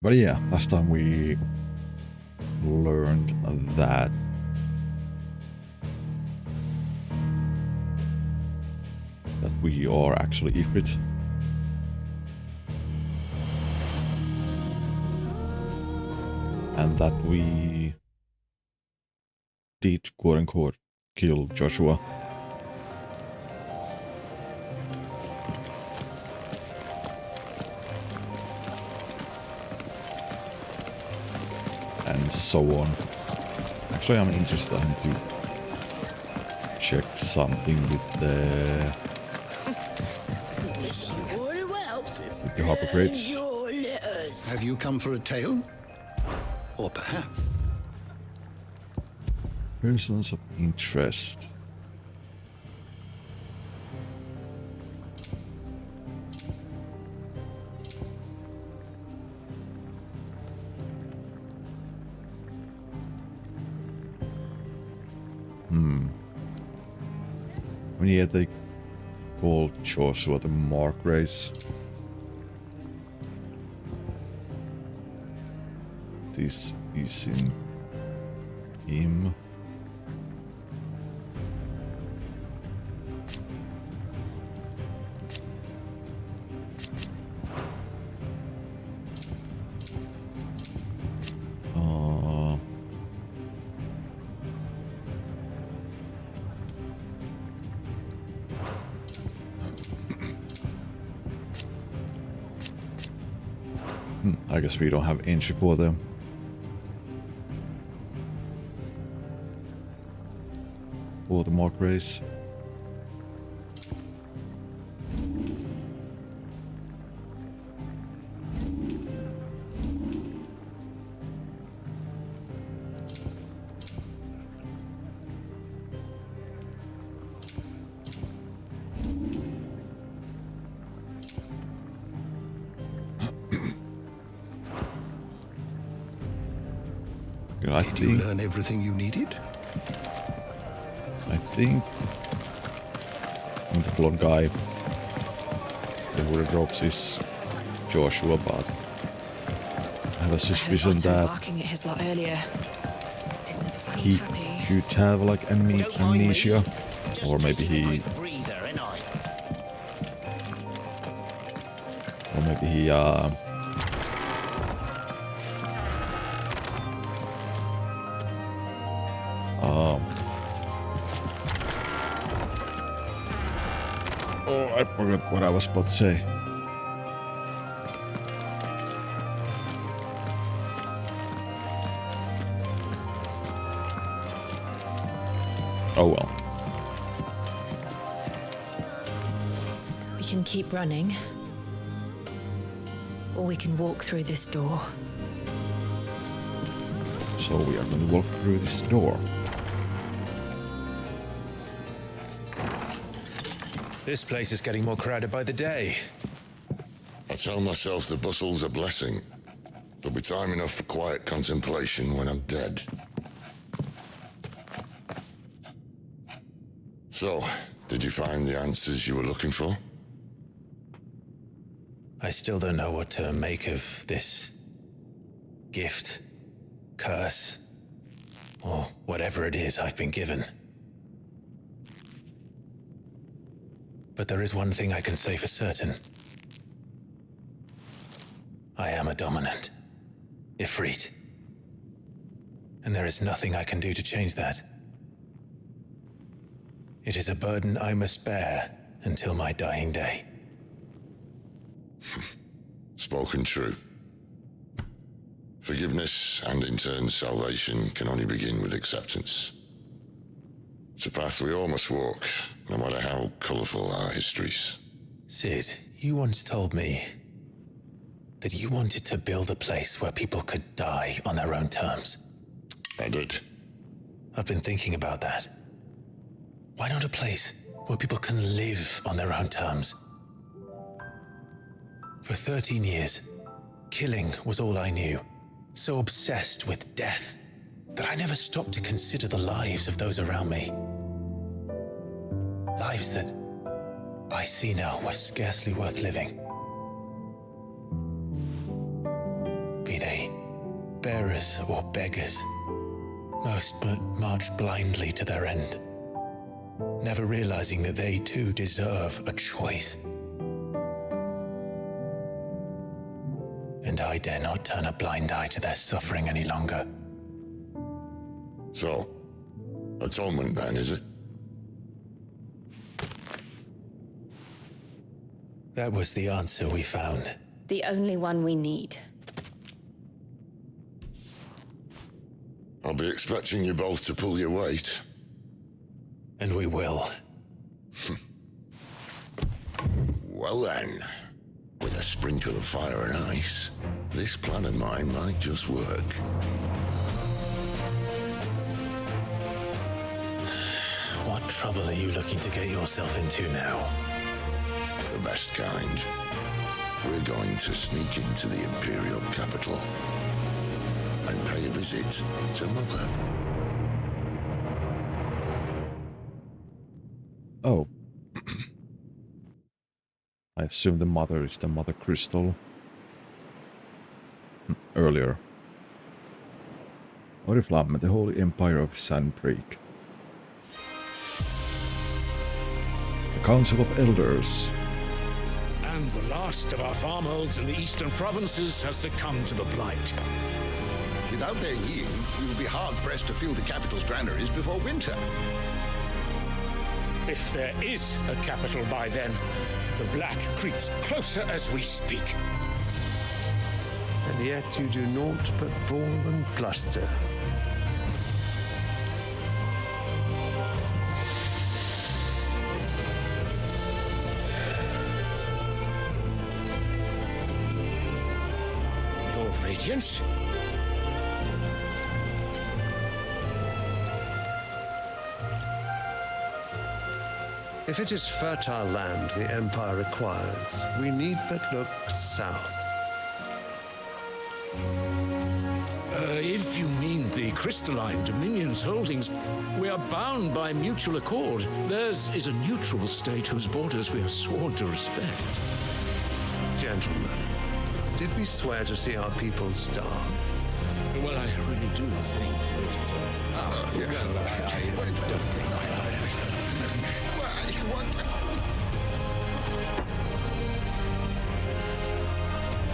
But yeah, last time we learned that we are actually Ifrit. And that we did, quote unquote, kill Joshua. And so on. Actually, I'm interested to check something with the harbor crates. Have you come for a tale? Or perhaps persons of interest. I mean, yeah, they called Joshua the Mark race. This is in him. I guess we don't have entry for them. For the Mark race. did you learn everything you needed? I think the blonde guy, the water drops is Joshua, but I have a suspicion that he could have like amnesia, or maybe he oh, I forgot what I was about to say. Oh well. We can keep running, or we can walk through this door. So we are going to walk through this door. This place is getting more crowded by the day. I tell myself the bustle's a blessing. There'll be time enough for quiet contemplation when I'm dead. So, did you find the answers you were looking for? I still don't know what to make of this gift, curse, or whatever it is I've been given. But there is one thing I can say for certain. I am a dominant, Ifrit. And there is nothing I can do to change that. It is a burden I must bear until my dying day. Spoken true. Forgiveness and in turn salvation can only begin with acceptance. It's a path we all must walk, no matter how colourful our histories. Sid, you once told me that you wanted to build a place where people could die on their own terms. I did. I've been thinking about that. Why not a place where people can live on their own terms? For 13 years, killing was all I knew. So obsessed with death that I never stopped to consider the lives of those around me. Lives that I see now were scarcely worth living. Be bearers or beggars. Most march blindly to their end, never realizing that they too deserve a choice. And I dare not turn a blind eye to their suffering any longer. So, atonement then, is it? That was the answer we found. The only one we need. I'll be expecting you both to pull your weight. And we will. Well then, with a sprinkle of fire and ice, this plan of mine might just work. What trouble are you looking to get yourself into now? The best kind. We're going to sneak into the Imperial capital and pay a visit to Mother. Oh. I assume the mother is the Mother Crystal. Earlier. Oriflamme, the Holy Empire of Sandbreak. The Council of Elders. And the last of our farmholds in the eastern provinces has succumbed to the blight. Without their yield, we will be hard-pressed to fill the capital's granaries before winter. If there is a capital by then, the black creeps closer as we speak. And yet you do naught but bawl and bluster. Your Radiance? If it is fertile land the Empire requires, we need but look south. If you mean the crystalline Dominion's holdings, we are bound by mutual accord. Theirs is a neutral state whose borders we are sworn to respect. Gentlemen, did we swear to see our people starve? Well, I really do think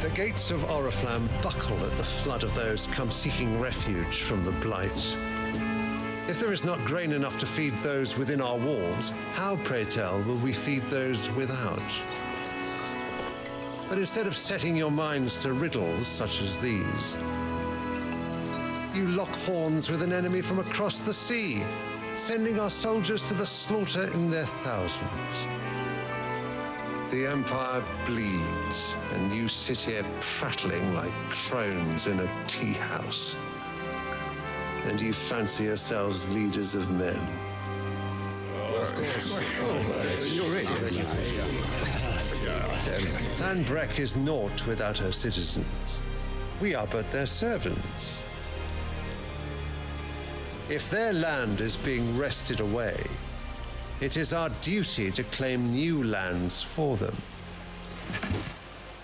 The gates of Oriflamme buckle at the flood of those come seeking refuge from the blight. If there is not grain enough to feed those within our walls, how, pray tell, will we feed those without? But instead of setting your minds to riddles such as these, you lock horns with an enemy from across the sea, sending our soldiers to the slaughter in their thousands. The Empire bleeds, and you sit here prattling like crones in a tea house. And you fancy yourselves leaders of men. Sandbreak is naught without her citizens. We are but their servants. If their land is being wrested away, it is our duty to claim new lands for them.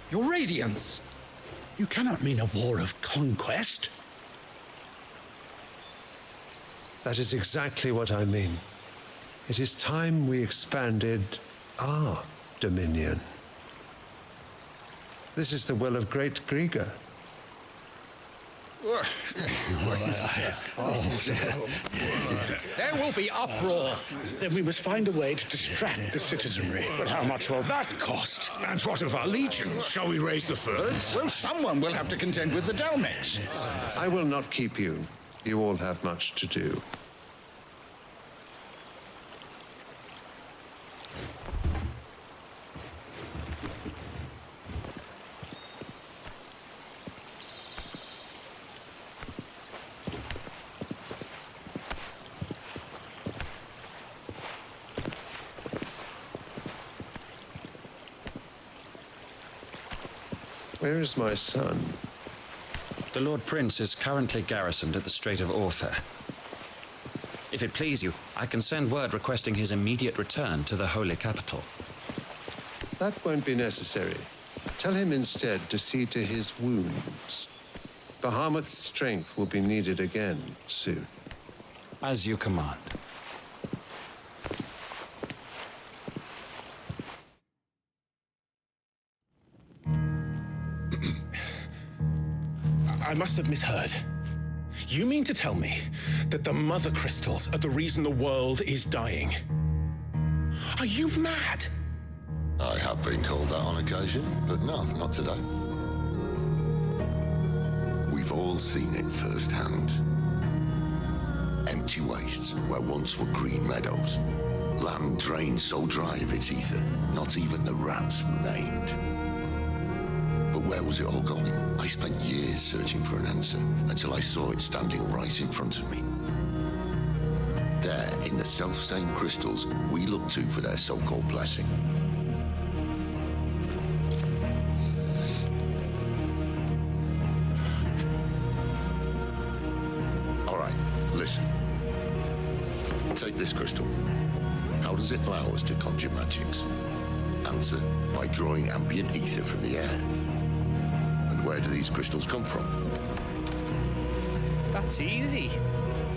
Your Radiance! You cannot mean a war of conquest. That is exactly what I mean. It is time we expanded our dominion. This is the will of great Grieger. There will be uproar. Then we must find a way to distract the citizenry. But how much will that cost? And what of our legions? Shall we raise the furs? Well, someone will have to contend with the Dalmex. I will not keep you. You all have much to do. Where is my son? The Lord Prince is currently garrisoned at the Strait of Arthur. If it please you, I can send word requesting his immediate return to the Holy Capital. That won't be necessary. Tell him instead to see to his wounds. Bahamut's strength will be needed again soon. As you command. I must have misheard. You mean to tell me that the mother crystals are the reason the world is dying? Are you mad? I have been called that on occasion, but no, not today. We've all seen it firsthand. Empty wastes where once were green meadows. Land drained so dry of its ether, not even the rats remained. But where was it all going? I spent years searching for an answer until I saw it standing right in front of me. There, in the self-same crystals we look to for their so-called blessing. All right, listen. Take this crystal. How does it allow us to conjure magics? Answer, by drawing ambient ether from the air. And where do these crystals come from? That's easy.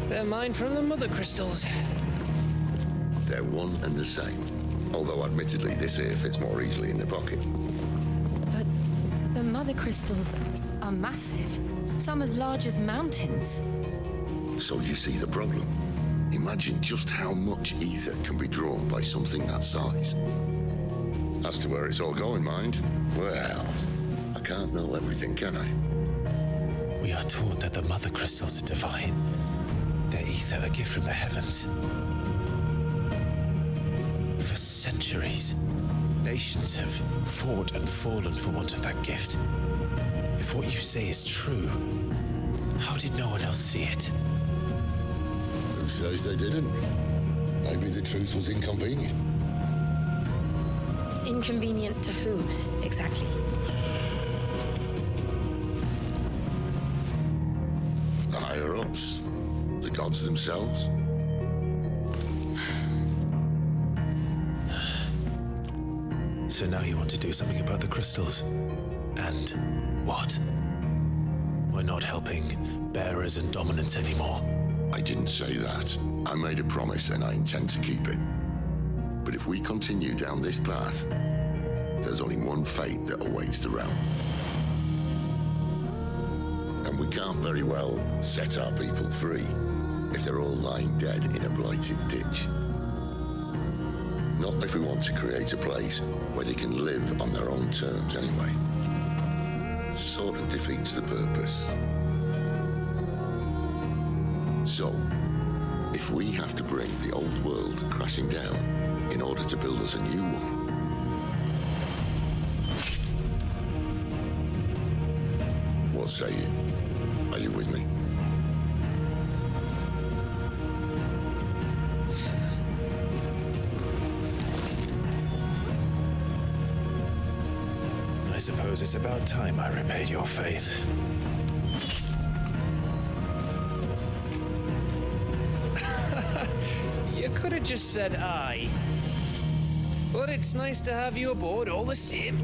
They're mined from the mother crystals. They're one and the same. Although admittedly this here fits more easily in the pocket. But the mother crystals are massive. Some as large as mountains. So you see the problem. Imagine just how much ether can be drawn by something that size. As to where it's all going, mind, well, I can't know everything, can I? We are taught that the mother crystals are divine. Their ether a gift from the heavens. For centuries, nations have fought and fallen for want of that gift. If what you say is true, how did no one else see it? Who says they didn't? Maybe the truth was inconvenient. Inconvenient to whom, exactly? The higher-ups, the gods themselves. So now you want to do something about the crystals. And what? We're not helping bearers and dominants anymore. I didn't say that. I made a promise and I intend to keep it. But if we continue down this path, there's only one fate that awaits the realm. And we can't very well set our people free if they're all lying dead in a blighted ditch. Not if we want to create a place where they can live on their own terms anyway. Sort of defeats the purpose. So, if we have to bring the old world crashing down in order to build us a new one, what say you? Are you with me? I suppose it's about time I repaid your faith. You could have just said aye. But it's nice to have you aboard all the same.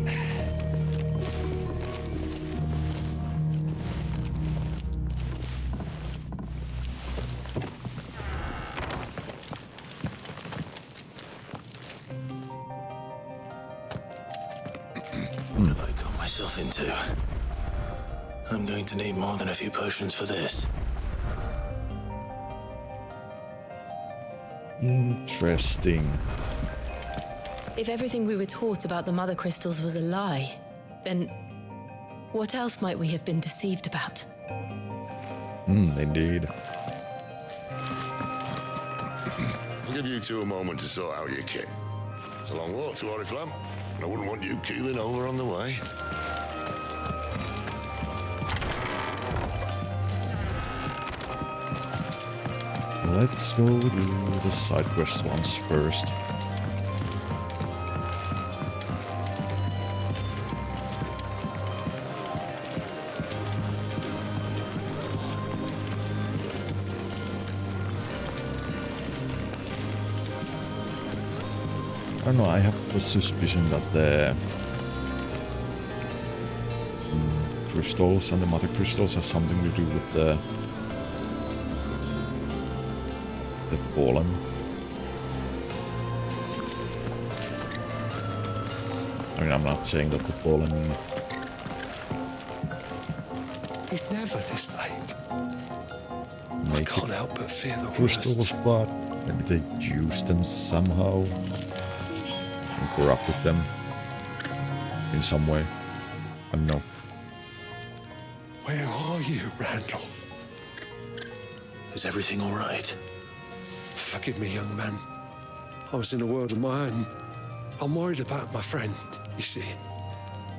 What have I got myself into? I'm going to need more than a few potions for this. Interesting. If everything we were taught about the mother crystals was a lie, then what else might we have been deceived about? Indeed. I'll give you two a moment to sort out your kit. It's a long walk to Oriflamme, and I wouldn't want you keeling over on the way. Let's go do the side quest ones first. I don't know, I have the suspicion that the crystals and the mother crystals has something to do with the pollen. I mean, I'm not saying that the pollen... He's never this late. I make can't it help but fear the crystals, worst. but maybe they used them somehow and corrupted them in some way. I don't know. Where are you, Randall? Is everything all right? Forgive me, young man. I was in a world of my own. I'm worried about my friend, you see.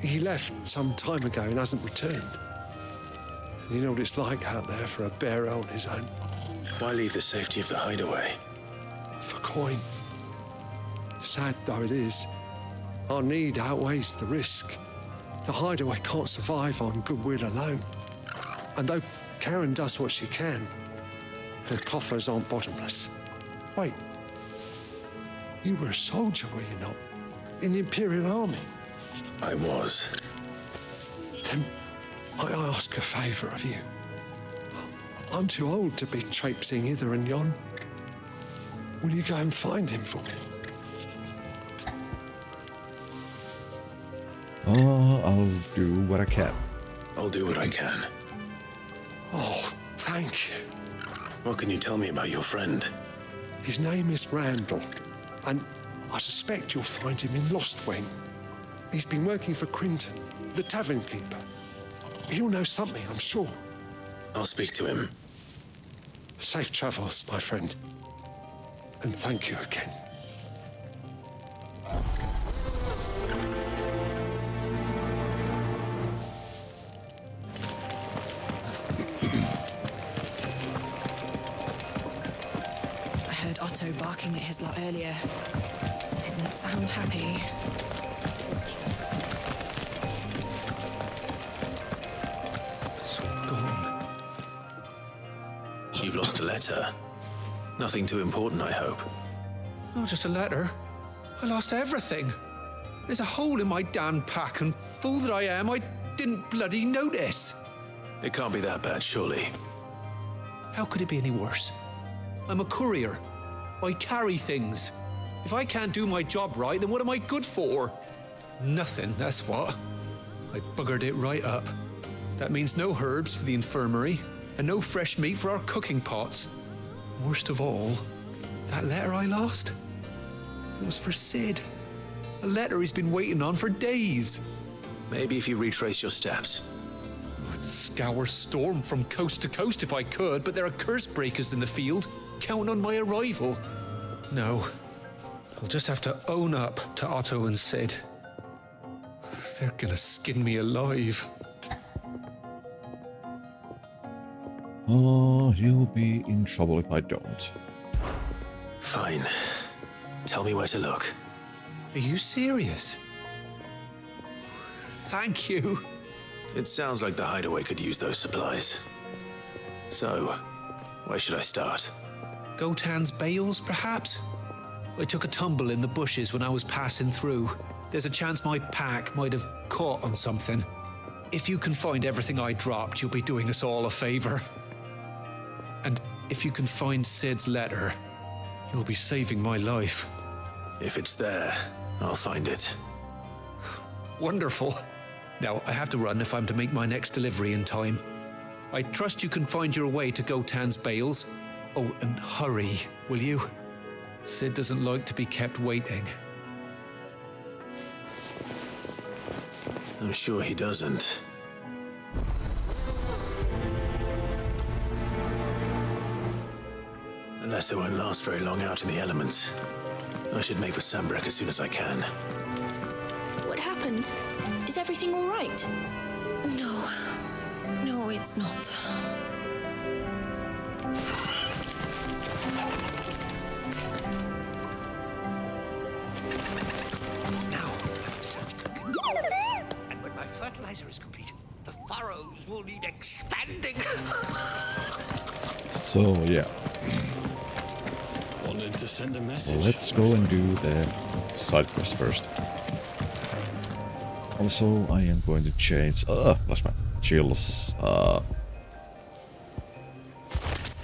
He left some time ago and hasn't returned. You know what it's like out there for a bearer on his own. Why leave the safety of the hideaway? For coin. Sad though it is, our need outweighs the risk. The hideaway can't survive on goodwill alone. And though Karen does what she can, her coffers aren't bottomless. Wait. You were a soldier, were you not? In the Imperial Army? I was. Then I ask a favour of you. I'm too old to be traipsing hither and yon. Will you go and find him for me? Oh, I'll do what I can. I'll do what I can. Oh, thank you. What can you tell me about your friend? His name is Randall, and I suspect you'll find him in Lostwing. He's been working for Quinton, the tavern keeper. He'll know something, I'm sure. I'll speak to him. Safe travels, my friend. And thank you again. I heard Otto barking at his lot earlier. Didn't sound happy. It's gone. You've lost a letter. Nothing too important, I hope. Not just a letter. I lost everything. There's a hole in my damn pack, and fool that I am, I didn't bloody notice. It can't be that bad, surely. How could it be any worse? I'm a courier. I carry things. If I can't do my job right, then what am I good for? Nothing, that's what. I buggered it right up. That means no herbs for the infirmary, and no fresh meat for our cooking pots. Worst of all, that letter I lost, it was for Sid. A letter he's been waiting on for days. Maybe if you retrace your steps. I'd scour Storm from coast to coast if I could, but there are curse breakers in the field, counting on my arrival. No, I'll just have to own up to Otto and Sid. They're gonna skin me alive. Oh, you'll be in trouble if I don't. Fine. Tell me where to look. Are you serious? Thank you. It sounds like the hideaway could use those supplies. So, where should I start? Gotan's bales, perhaps? I took a tumble in the bushes when I was passing through. There's a chance my pack might have caught on something. If you can find everything I dropped, you'll be doing us all a favor. And if you can find Sid's letter, you'll be saving my life. If it's there, I'll find it. Wonderful. Now, I have to run if I'm to make my next delivery in time. I trust you can find your way to Gotan's bales. Oh, and hurry, will you? Sid doesn't like to be kept waiting. I'm sure he doesn't. The letter won't last very long out in the elements. I should make for Sambrek as soon as I can. What happened? Is everything all right? No. No, it's not. Now, I'm such good conditions. And when my fertilizer is complete, the furrows will need expanding. So, yeah. Wanted to send a message. Let's go and do the side quest first. Also, I am going to change Jill's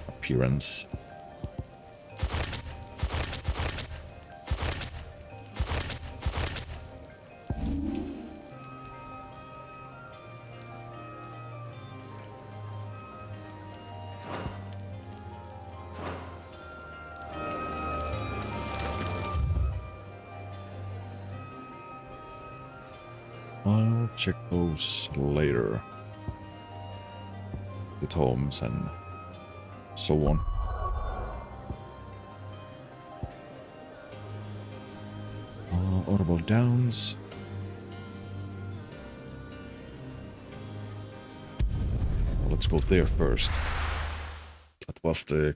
appearance. I'll check those later. The tomes and so on. Audible Downs. Let's go there first. That was the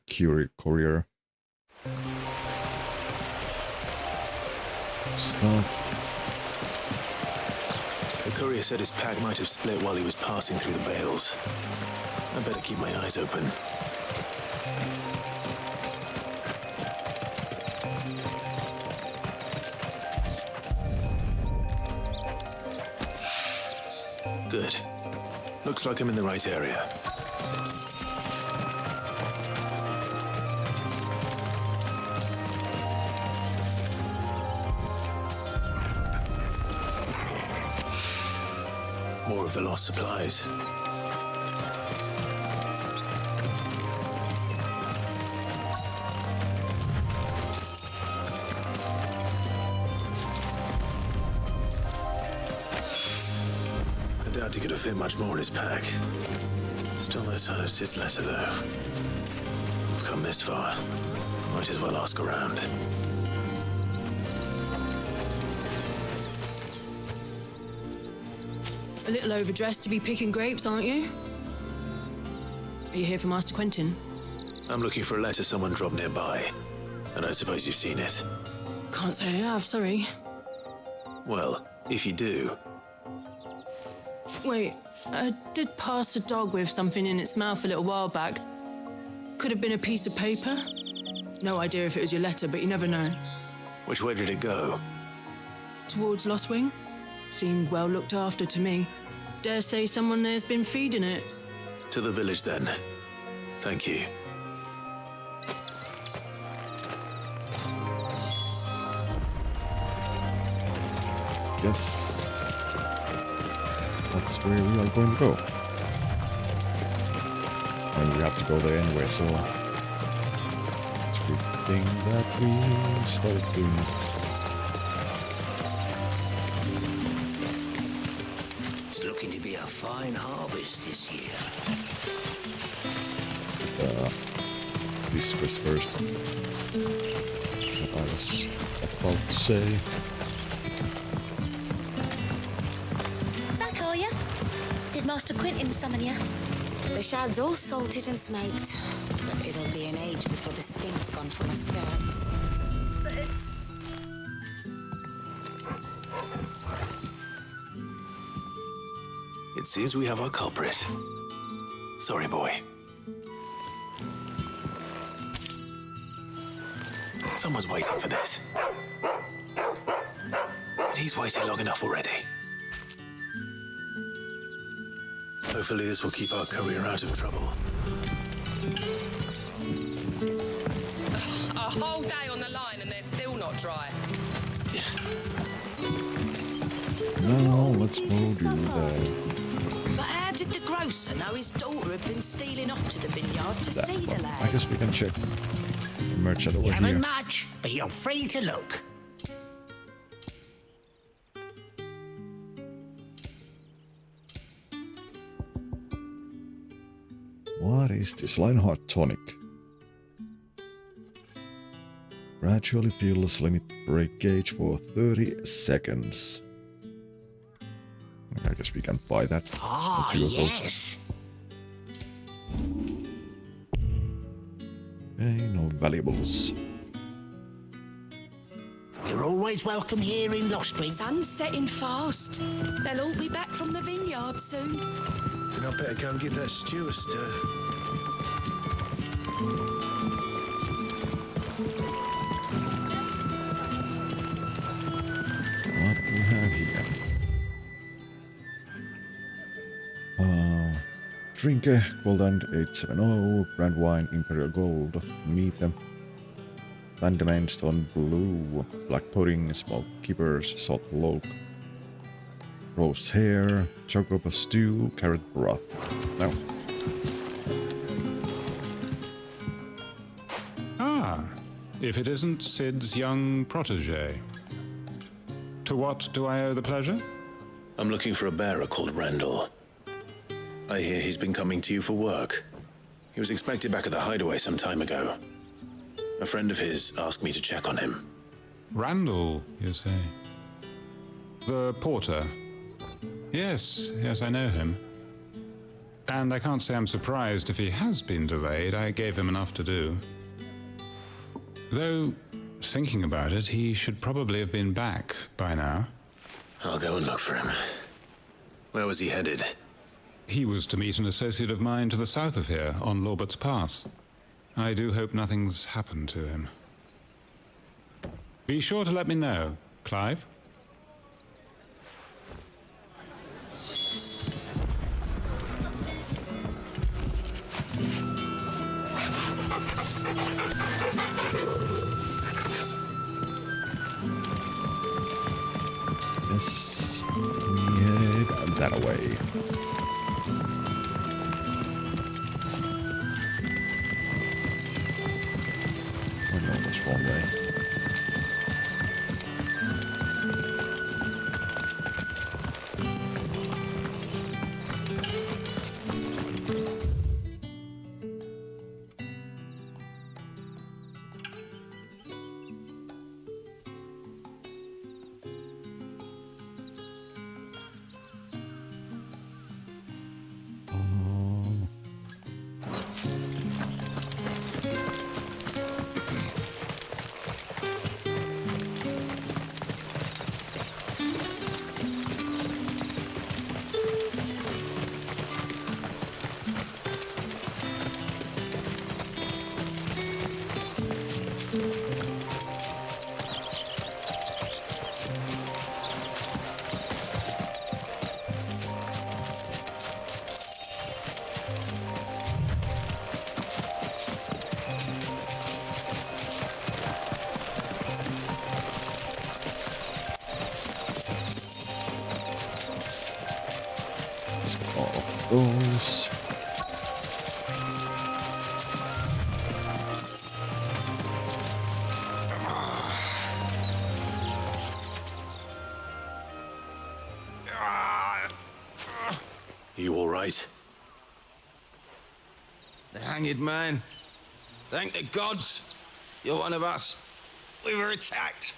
courier. Stop. The courier said his pack might have split while he was passing through the bales. I better keep my eyes open. Good. Looks like I'm in the right area. More of the lost supplies. I doubt he could have fit much more in his pack. Still no sign of Sid's letter, though. We've come this far. Might as well ask around. A little overdressed to be picking grapes, aren't you? Are you here for Master Quentin? I'm looking for a letter someone dropped nearby. And I suppose you've seen it. Can't say I have, sorry. Well, if you do, Wait, I did pass a dog with something in its mouth a little while back. Could have been a piece of paper. No idea if it was your letter, but you never know. which way did it go? Towards Lost Wing. Seemed well looked after to me. Dare say someone there's been feeding it. To the village, then. Thank you. Guess that's where we are going to go. And we have to go there anyway, so it's a good thing that we started doing it. It's looking to be a fine harvest this year. This was first. What I was about to say. Back, are ya? Did Master Quentin summon ya? The shad's all salted and smoked, but it'll be an age before the stink's gone from her skirts. It seems we have our culprit. Sorry, boy. Someone's waiting for this. But he's waited long enough already. Hopefully this will keep our courier out of trouble. A whole day on the line and they're still not dry. Now let's go do that. But how did the grocer know his daughter had been stealing off to the vineyard to see the lad? I guess we can check the merchant over You haven't here. much, but you're free to look. What is this? Lionheart tonic. Gradually fills limit break gauge for 30 seconds. I guess we can buy that. Ah, two of those. yes. Okay, no valuables. You're always welcome here in Lost Wing. Sun's setting fast. They'll all be back from the vineyard soon. Then I better go and give that stew a stir. What do we have here? drink, well done, 870, brand wine, imperial gold, meat, bandamine, stone blue, black pudding, smoked keepers, salt loaf, roast hare, chocobo stew, carrot broth. Now. Ah, if it isn't Sid's young protege. To what do I owe the pleasure? I'm looking for a bearer called Randall. I hear he's been coming to you for work. He was expected back at the hideaway some time ago. A friend of his asked me to check on him. Randall, you say? The porter? Yes, I know him. And I can't say I'm surprised if he has been delayed. I gave him enough to do. Though, thinking about it, he should probably have been back by now. I'll go and look for him. Where was he headed? He was to meet an associate of mine to the south of here, on Lorbert's Pass. I do hope nothing's happened to him. Be sure to let me know, Clive. Yes, we head that away. Oh no, that's wrong way. Goes. You all right? The hanged man. Thank the gods. You're one of us. We were attacked.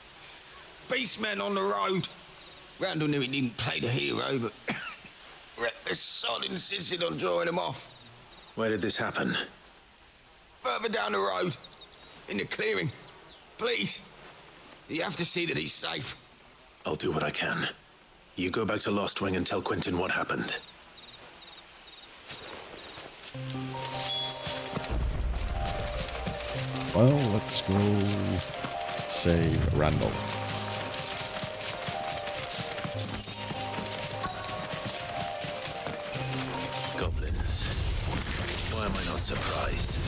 Beastmen on the road. Randall knew he didn't play the hero, but the sod insisted on drawing him off. Where did this happen? Further down the road. In the clearing. Please. You have to see that he's safe. I'll do what I can. You go back to Lost Wing and tell Quentin what happened. Well, let's go save Randall. Goblins. Why am I not surprised?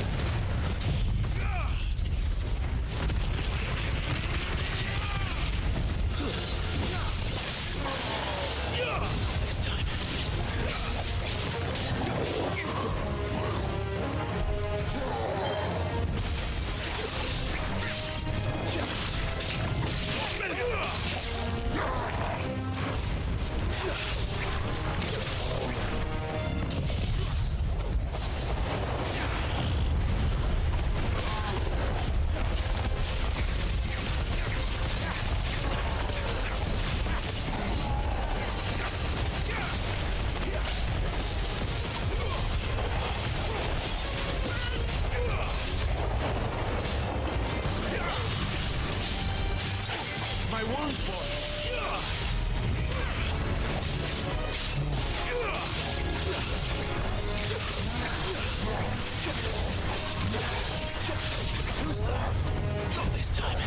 This time.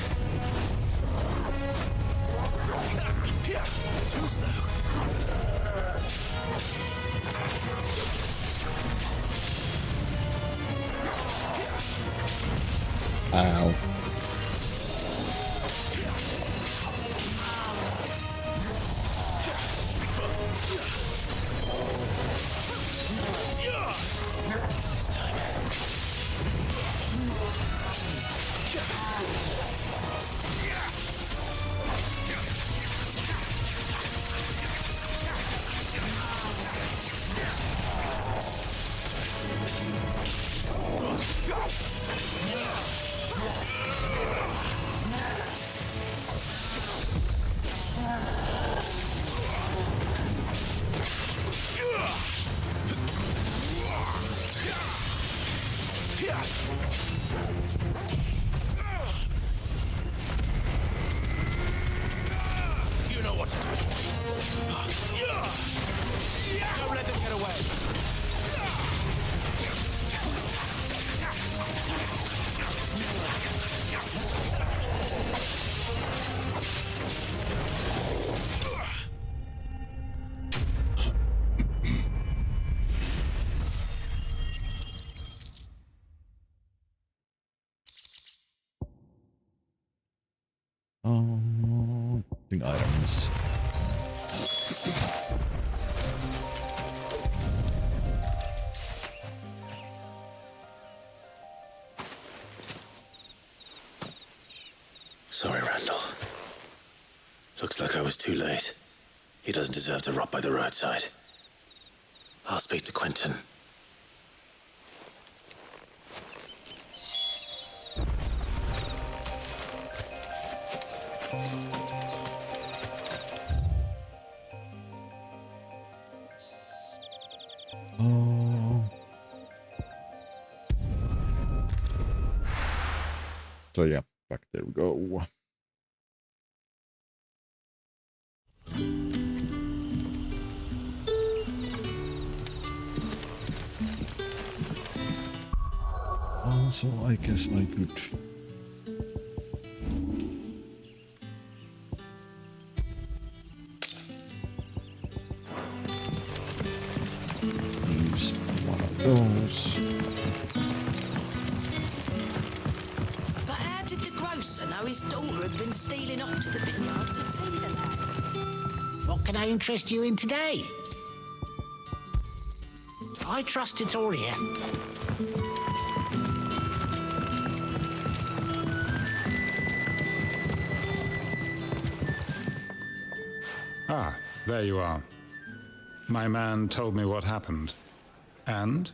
Ow. You know what to do. Don't let them get away. Thing items. Sorry, Randall. Looks like I was too late. He doesn't deserve to rot by the roadside. I'll speak to Quentin. So yeah, back there we go. Also, I guess I could use one of those. But how did the grocer know his daughter had been stealing off to the vineyard to see the lad? What can I interest you in today? I trust it's all here. Ah, there you are. My man told me what happened. And?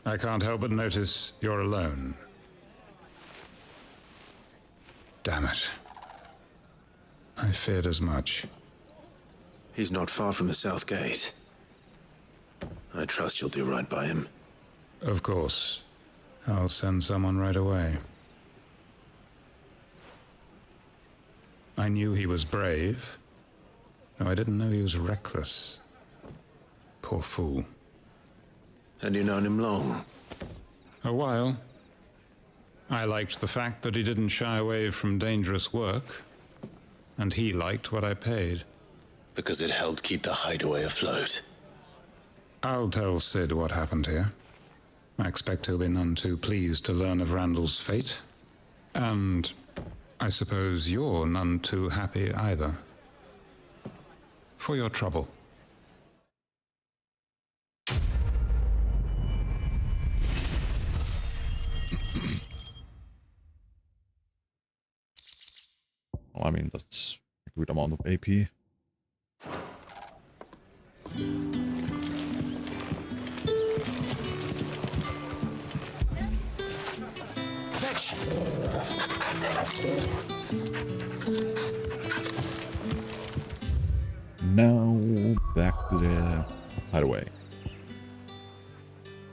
I can't help but notice you're alone. Damn it. I feared as much. He's not far from the South Gate. I trust you'll do right by him. Of course. I'll send someone right away. I knew he was brave. No, I didn't know he was reckless. Poor fool. Had you known him long? A while. I liked the fact that he didn't shy away from dangerous work, and he liked what I paid. Because it helped keep the hideaway afloat. I'll tell Sid what happened here. I expect he'll be none too pleased to learn of Randall's fate. And I suppose you're none too happy either. For your trouble. Well, I mean, that's a good amount of AP. Fetch! Now back to the hideaway.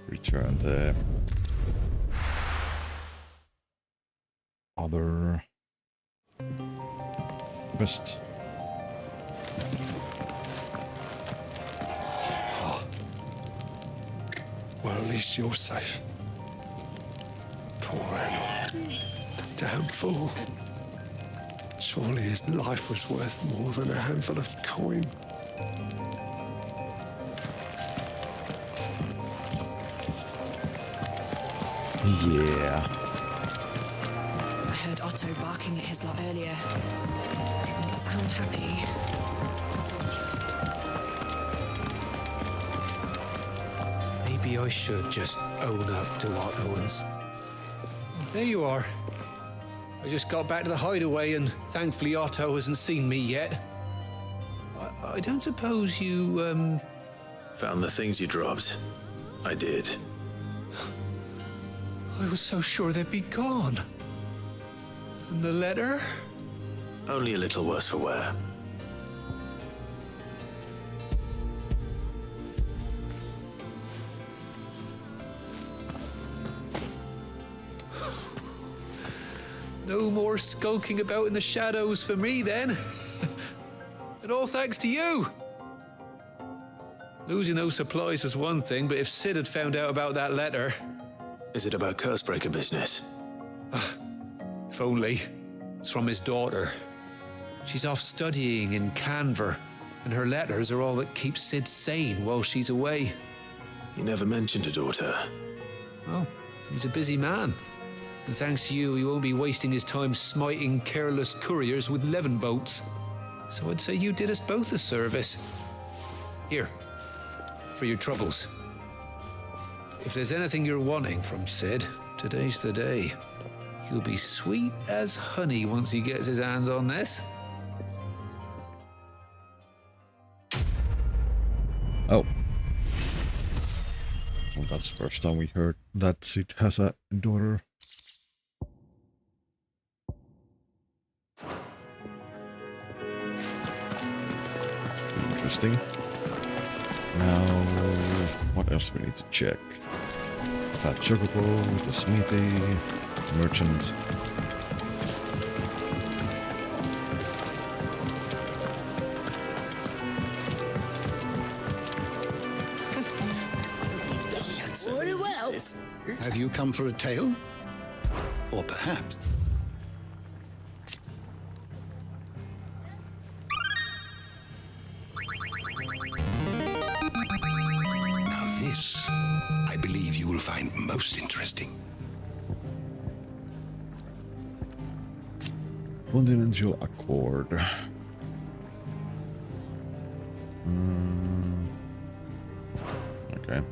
Return the other quest. Well, at least you're safe. Poor Randall. The damn fool. Surely his life was worth more than a handful of coin. Yeah. heard Otto barking at his lot earlier. Didn't sound happy. Maybe I should just own up to Otto and... There you are. I just got back to the hideaway and thankfully Otto hasn't seen me yet. I don't suppose you, Found the things you dropped. I did. I was so sure they'd be gone. And the letter? Only a little worse for wear. No more skulking about in the shadows for me, then. And all thanks to you. Losing those supplies is one thing, but if Sid had found out about that letter... Is it about Cursebreaker business? If only. It's from his daughter. She's off studying in Canver, and her letters are all that keeps Sid sane while she's away. You never mentioned a daughter. Well, he's a busy man. And thanks to you, he won't be wasting his time smiting careless couriers with levin boats. So I'd say you did us both a service. Here, for your troubles. If there's anything you're wanting from Sid, today's the day. He'll be sweet as honey once he gets his hands on this. Oh. Well, that's the first time we heard that Sid has a daughter. Interesting. Now, what else we need to check? That chocobo, the smithy, merchant. Very well. Have you come for a tale? Or perhaps... Now this, I believe you will find most interesting. Continental Accord. Okay.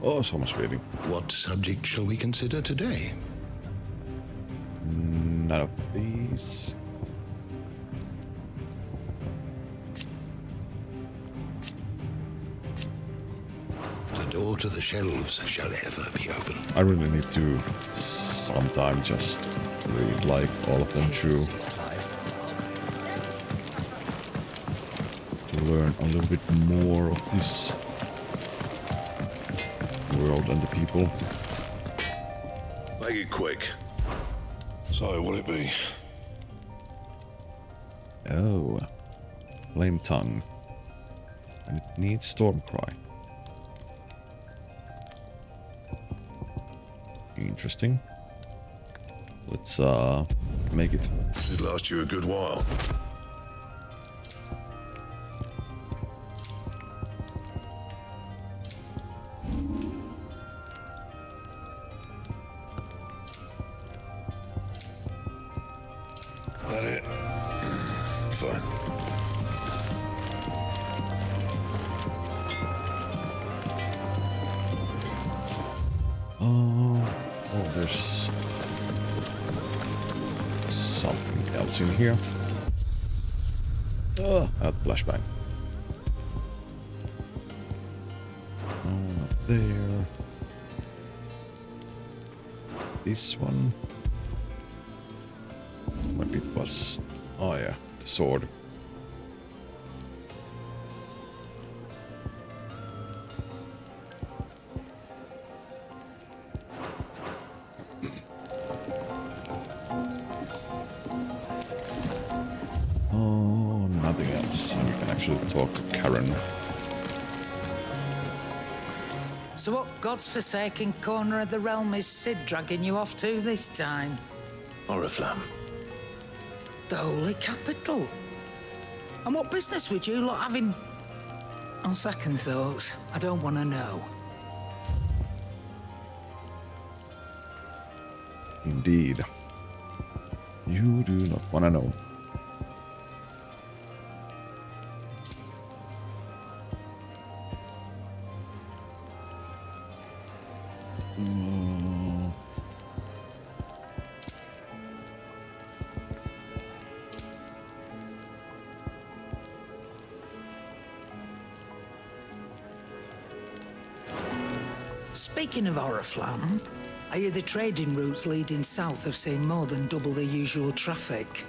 Oh, so much reading. What subject shall we consider today? None of these. The door to the shelves shall ever be open. I really need to sometime just read like all of them through to learn a little bit more of this world and the people. Make it quick. So, what'll it be? Oh, Flame Tongue, and it needs Stormcry. Interesting. Let's make it. It'd last you a good while. That it? Fine. Oh, there's something else in here. Flashbang. Oh, not there. This one. What it was. Oh yeah, the sword. Oh, nothing else. And we can actually talk to Karen. So what god's-forsaken corner of the realm is Sid dragging you off to this time? Oriflamme. The Holy Capital. And what business would you lot having... On second thoughts, I don't want to know. Indeed. You do not want to know. Speaking of Oriflamme, I hear the trading routes leading south have seen more than double the usual traffic.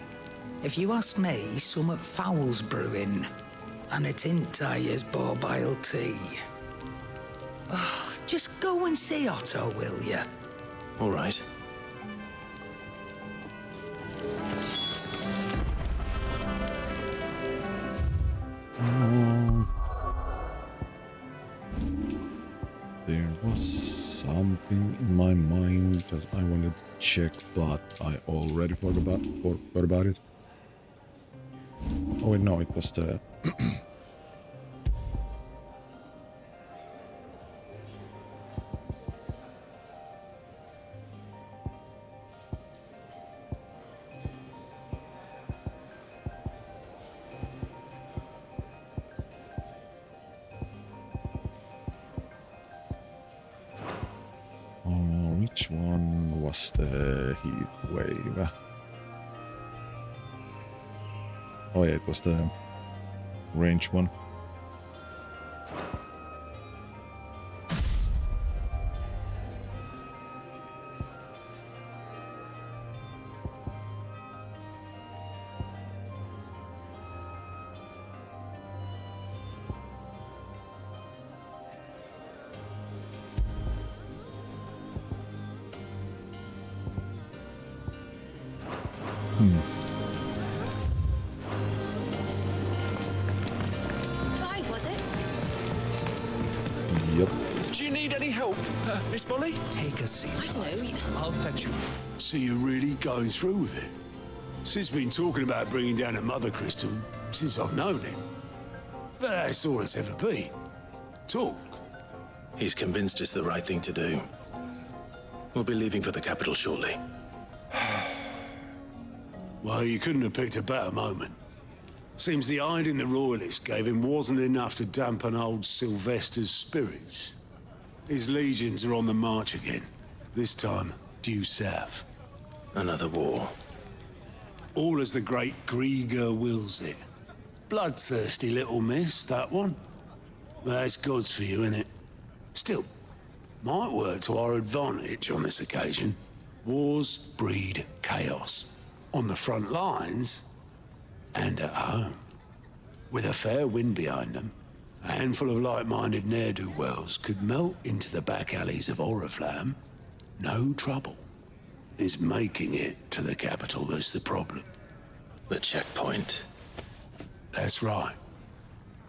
If you ask me, some at foul's brewing, and it ain't Tyre's borbile tea. Oh, just go and see Otto, will you? All right. There was something in my mind that I wanted to check, but I already forgot about it. Oh wait, no, it was the... which one was the heat wave? Oh yeah, it was the range one. Clive, was it? Yep. Do you need any help, Miss Molly? Take a seat. I don't know. I'll fetch you. So you're really going through with it? Sid's been talking about bringing down a mother crystal since I've known him. But that's all it's ever been. Talk. He's convinced it's the right thing to do. We'll be leaving for the capital shortly. Well, you couldn't have picked a better moment. Seems the hiding the Royalists gave him wasn't enough to dampen old Sylvester's spirits. His legions are on the march again. This time, due south. Another war. All as the great Grieger wills it. Bloodthirsty little miss, that one. That's God's for you, innit? Still, might work to our advantage on this occasion. Wars breed chaos. On the front lines, and at home. With a fair wind behind them, a handful of like-minded ne'er-do-wells could melt into the back alleys of Oriflamme. No trouble. It's making it to the capital that's the problem. The checkpoint. That's right.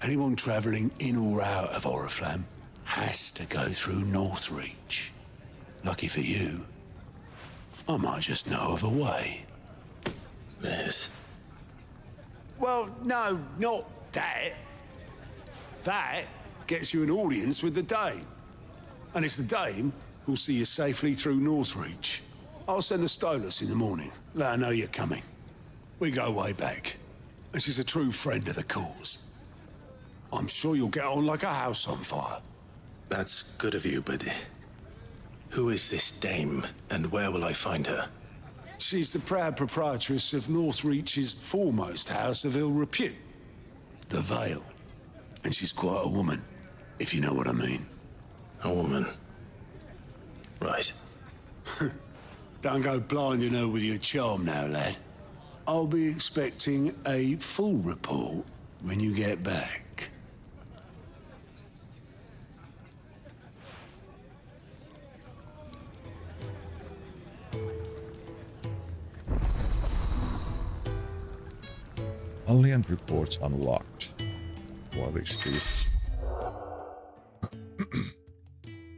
Anyone traveling in or out of Oriflamme has to go through Northreach. Lucky for you, I might just know of a way. This. Well, no, not that. That gets you an audience with the Dame. And it's the Dame who'll see you safely through Northreach. I'll send the Stolas in the morning. Let her know you're coming. We go way back. And she's a true friend of the cause. I'm sure you'll get on like a house on fire. That's good of you, but... who is this Dame, and where will I find her? She's the proud proprietress of Northreach's foremost house of ill repute, the Vale. And she's quite a woman, if you know what I mean. A woman? Right. Don't go blinding her with your charm now, lad. I'll be expecting a full report when you get back. Alien reports unlocked. What is this?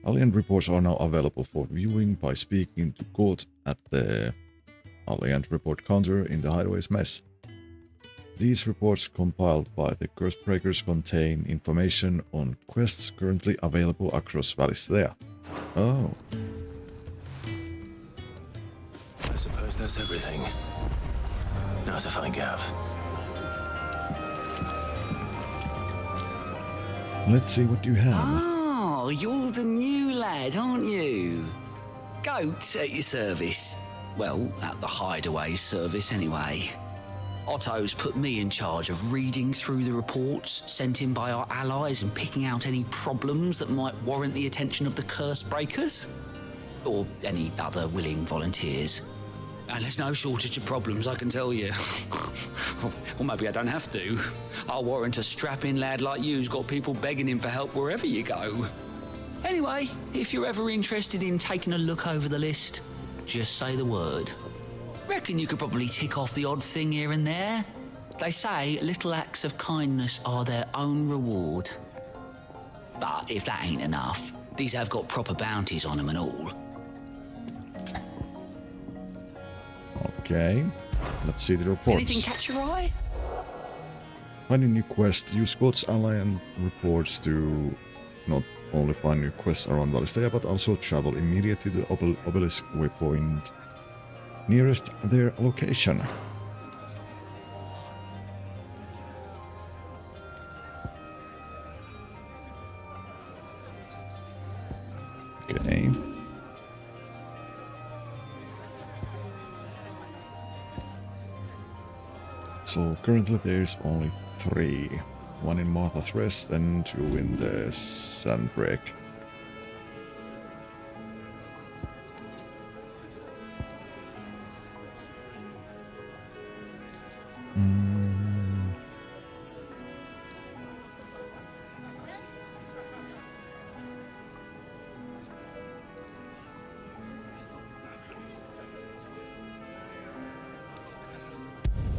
Alien reports are now available for viewing by speaking to Court at the Alien report counter in the Hideaway's mess. These reports compiled by the Cursebreakers contain information on quests currently available across Valisthea. Oh. I suppose that's everything. Now to find Gav. Let's see what you have. Oh, you're the new lad, aren't you? Goat at your service. Well, at the hideaway service anyway. Otto's put me in charge of reading through the reports sent in by our allies and picking out any problems that might warrant the attention of the Cursebreakers. Or any other willing volunteers. And there's no shortage of problems, I can tell you. Or maybe I don't have to. I'll warrant a strapping lad like you's got people begging him for help wherever you go. Anyway, if you're ever interested in taking a look over the list, just say the word. Reckon you could probably tick off the odd thing here and there. They say little acts of kindness are their own reward. But if that ain't enough, these have got proper bounties on them and all. Okay, let's see the reports. Anything catch your eye? Find a new quest. Use Scott's Alliance reports to not only find new quests around Valisthea, but also travel immediately to the obelisk waypoint nearest their location. Okay. So currently there's only 3. 1 in Martha's Rest and 2 in the Sandbreak.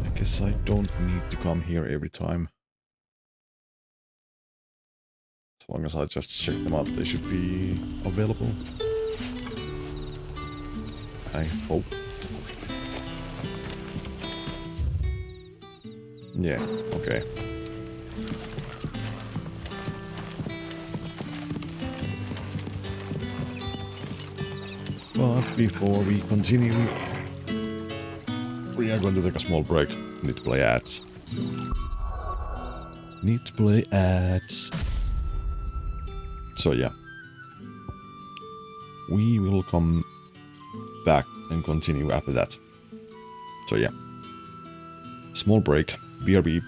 I guess I don't need to come here every time. As long as I just check them out, they should be available. I hope. Yeah, okay. But before we continue, we are going to take a small break. Need to play ads. Need to play ads. So yeah. We will come back and continue after that. So yeah. Small break. BRB.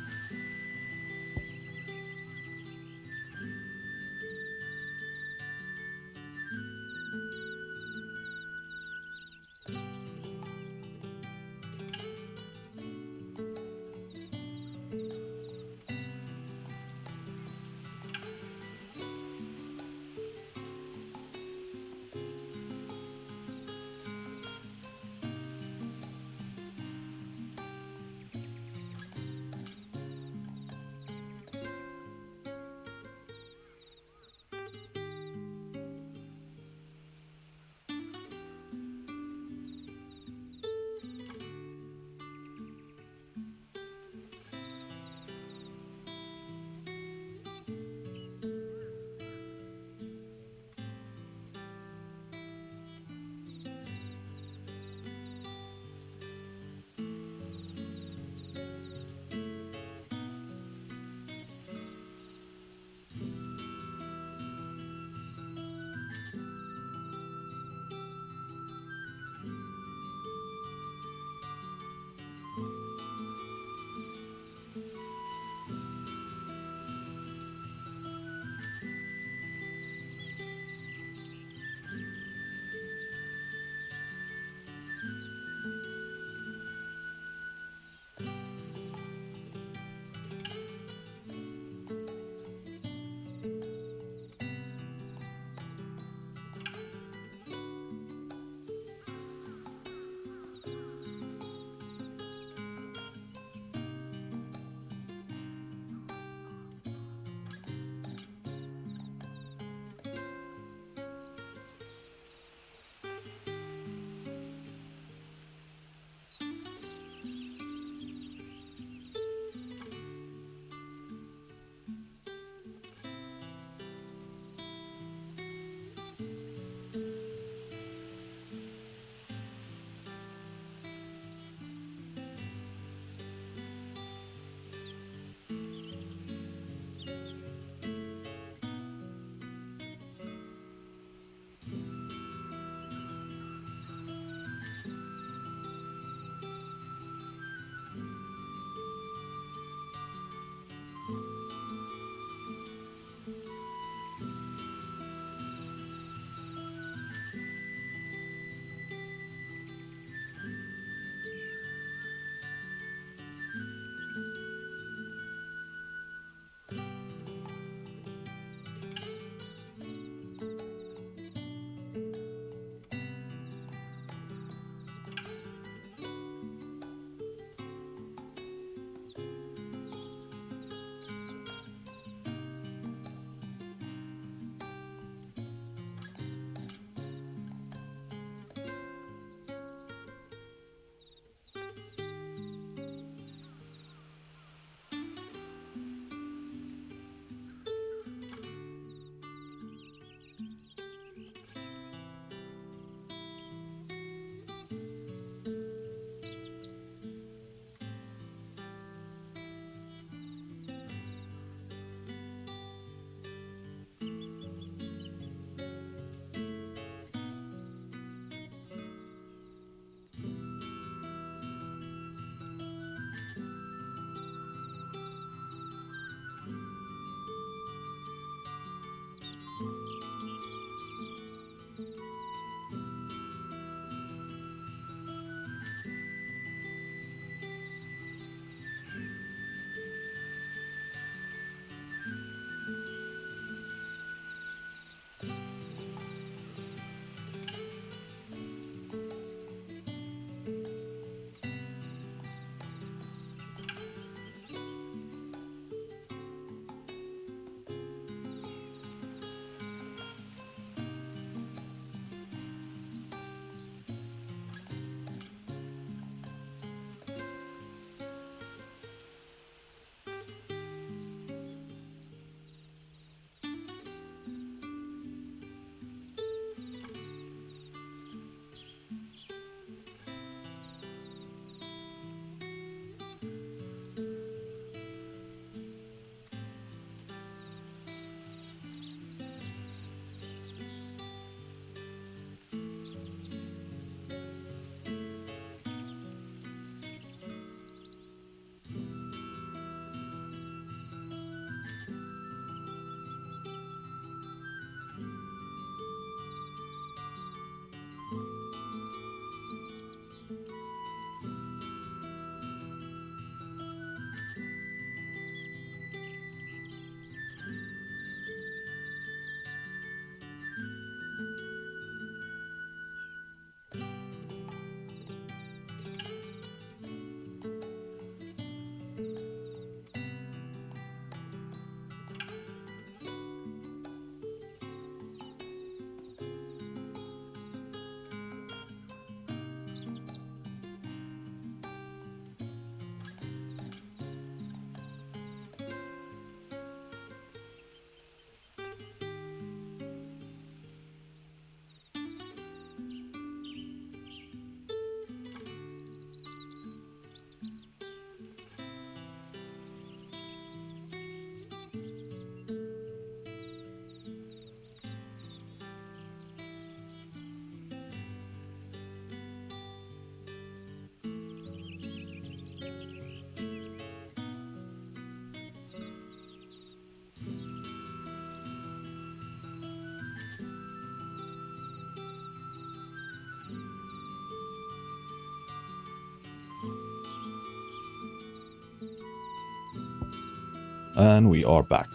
And we are back.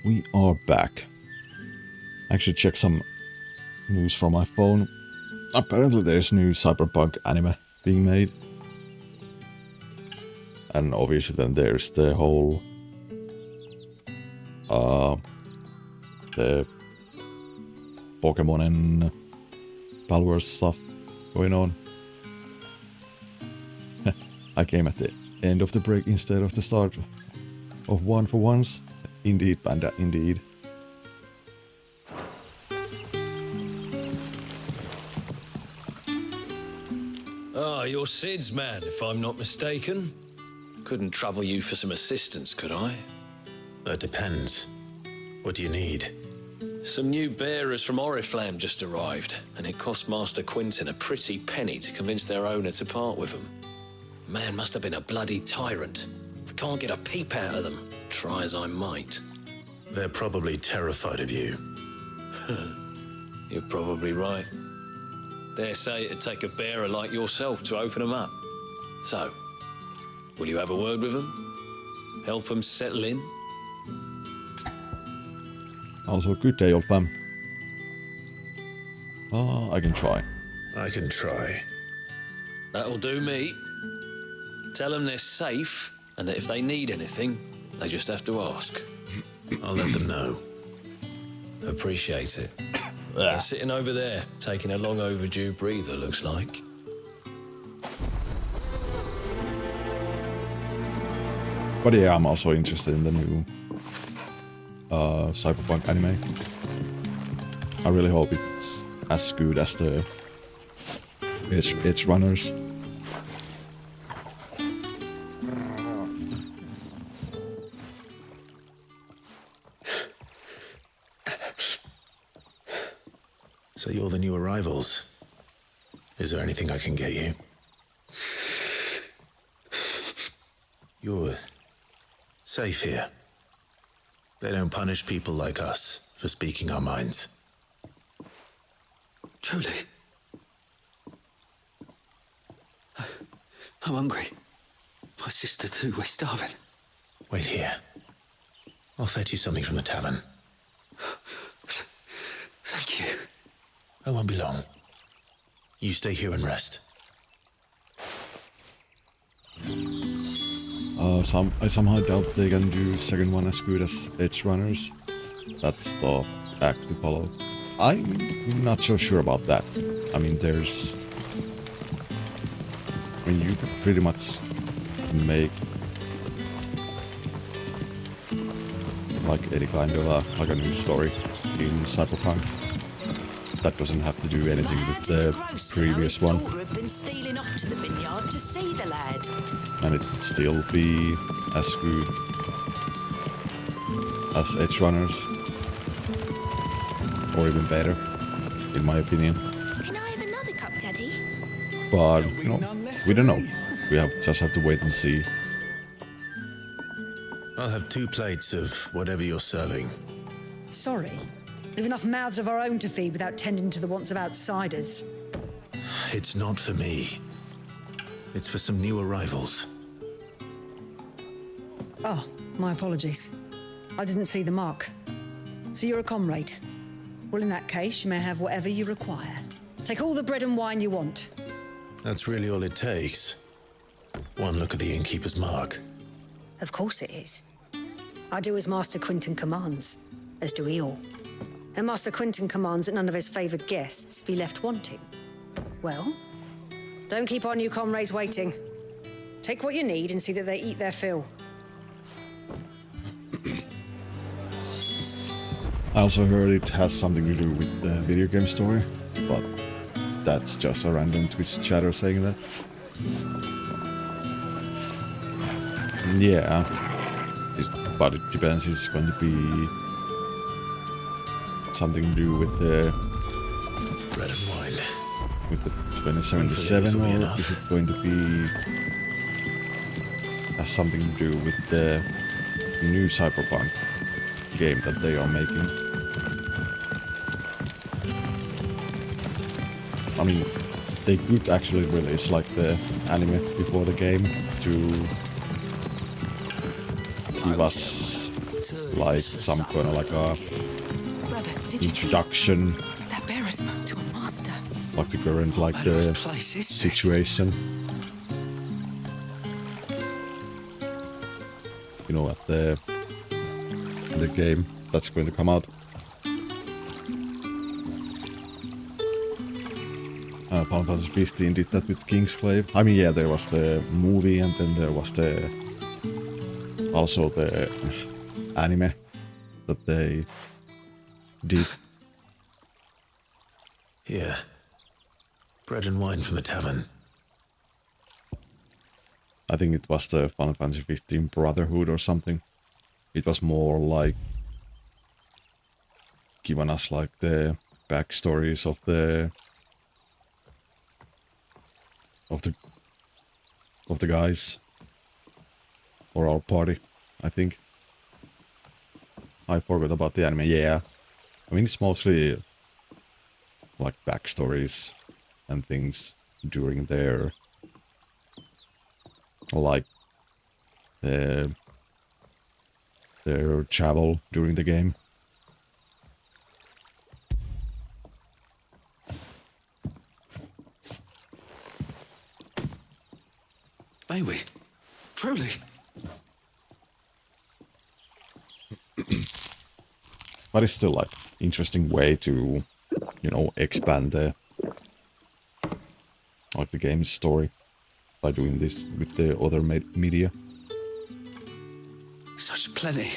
We are back. I actually checked some news from my phone. Apparently there's new cyberpunk anime being made. And obviously then there's the whole the Pokemon and Palworld stuff going on. I came at the end of the break instead of the start of one for once. Indeed, Panda, indeed. Ah, you're Sid's man, if I'm not mistaken. Couldn't trouble you for some assistance, could I? That depends. What do you need? Some new bearers from Oriflamme just arrived, and it cost Master Quentin a pretty penny to convince their owner to part with them. Man must have been a bloody tyrant. I can't get a peep out of them, try as I might. They're probably terrified of you. You're probably right. Dare say it'd take a bearer like yourself to open them up. So, will you have a word with them? Help them settle in? Also, good day, old fam. I can try. I can try. That'll do me. Tell them they're safe, and that if they need anything, they just have to ask. I'll let them know. Appreciate it. They're sitting over there, taking a long overdue breather, looks like. But yeah, I'm also interested in the new cyberpunk anime. I really hope it's as good as the Edge Runners. So you're the new arrivals. Is there anything I can get you? You're safe here. They don't punish people like us for speaking our minds. Truly. I'm hungry. My sister too, we're starving. Wait here. I'll fetch you something from the tavern. Thank you. I won't be long. You stay here and rest. I somehow doubt they can do second one as good as Edge Runners. That's the act to follow. I'm not so sure about that. I mean, you could pretty much make like any kind of like a new story in Cyberpunk. That doesn't have to do anything with the previous one. Been stealing off to the vineyard to see the lad. And it would still be as good as Edge Runners. Or even better, in my opinion. Can I have another cup, Daddy? But, you know, we don't know. We just have to wait and see. I'll have 2 plates of whatever you're serving. Sorry. We've enough mouths of our own to feed without tending to the wants of outsiders. It's not for me. It's for some new arrivals. Oh, my apologies. I didn't see the mark. So you're a comrade. Well, in that case, you may have whatever you require. Take all the bread and wine you want. That's really all it takes. One look at the innkeeper's mark. Of course it is. I do as Master Quentin commands, as do we all. And Master Quentin commands that none of his favoured guests be left wanting. Well, don't keep our new comrades waiting. Take what you need and see that they eat their fill. I also heard it has something to do with the video game story, but that's just a random Twitch chatter saying that. Yeah, but it depends. It's going to be something to do with the bread and wine, with the 2077, or is it going to be has something to do with the new Cyberpunk game that they are making? I mean, they could actually release like the anime before the game to he was like some kind of like a Brother, did you see introduction, that bearer spoke to a master? like the current like the situation. You know, at the game that's going to come out. Final Fantasy 15 did that with Kingsglaive. I mean, yeah, there was the movie, and then there was also the anime that they did. Here. Bread and wine from the tavern. I think it was the Final Fantasy 15 Brotherhood or something. It was more like giving us like the backstories of the guys or our party, I think. I forgot about the anime. Yeah, I mean it's mostly like backstories and things during their like their travel during the game. May we? Truly? But it's still like interesting way to, you know, expand the like the game's story by doing this with the other media. Such plenty.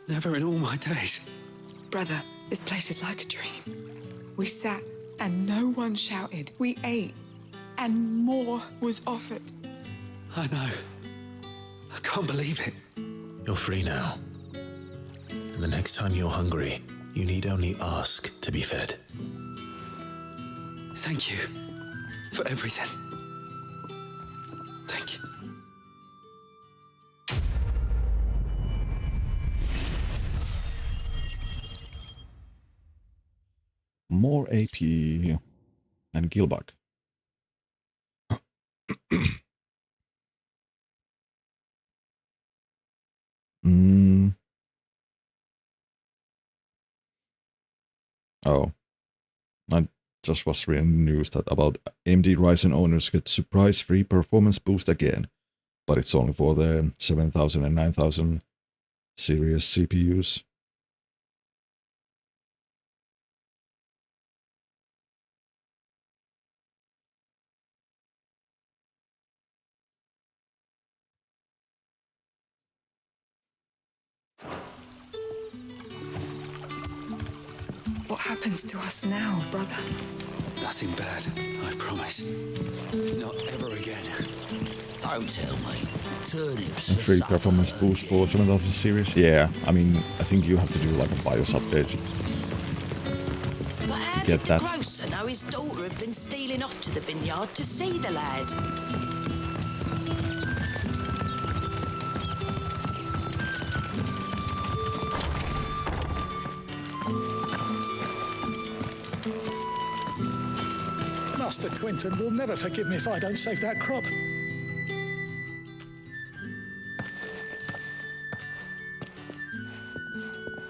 Never in all my days. Brother, this place is like a dream. We sat and no one shouted. We ate and more was offered. I know. I can't believe it. You're free now. And the next time you're hungry, you need only ask to be fed. Thank you for everything. Thank you. More AP and Gilbug. Oh, I just was reading news that about AMD Ryzen owners get surprise free performance boost again, but it's only for the 7000 and 9000 series CPUs. What happens to us now, brother? Nothing bad, I promise. Not ever again. Don't tell me. Turnips. And free performance boost for 7000 series? Yeah, I mean, I think you have to do like a BIOS update. But how Get did that. the grocer know his daughter had been stealing off to the vineyard to see the lad? Master Quinton will never forgive me if I don't save that crop.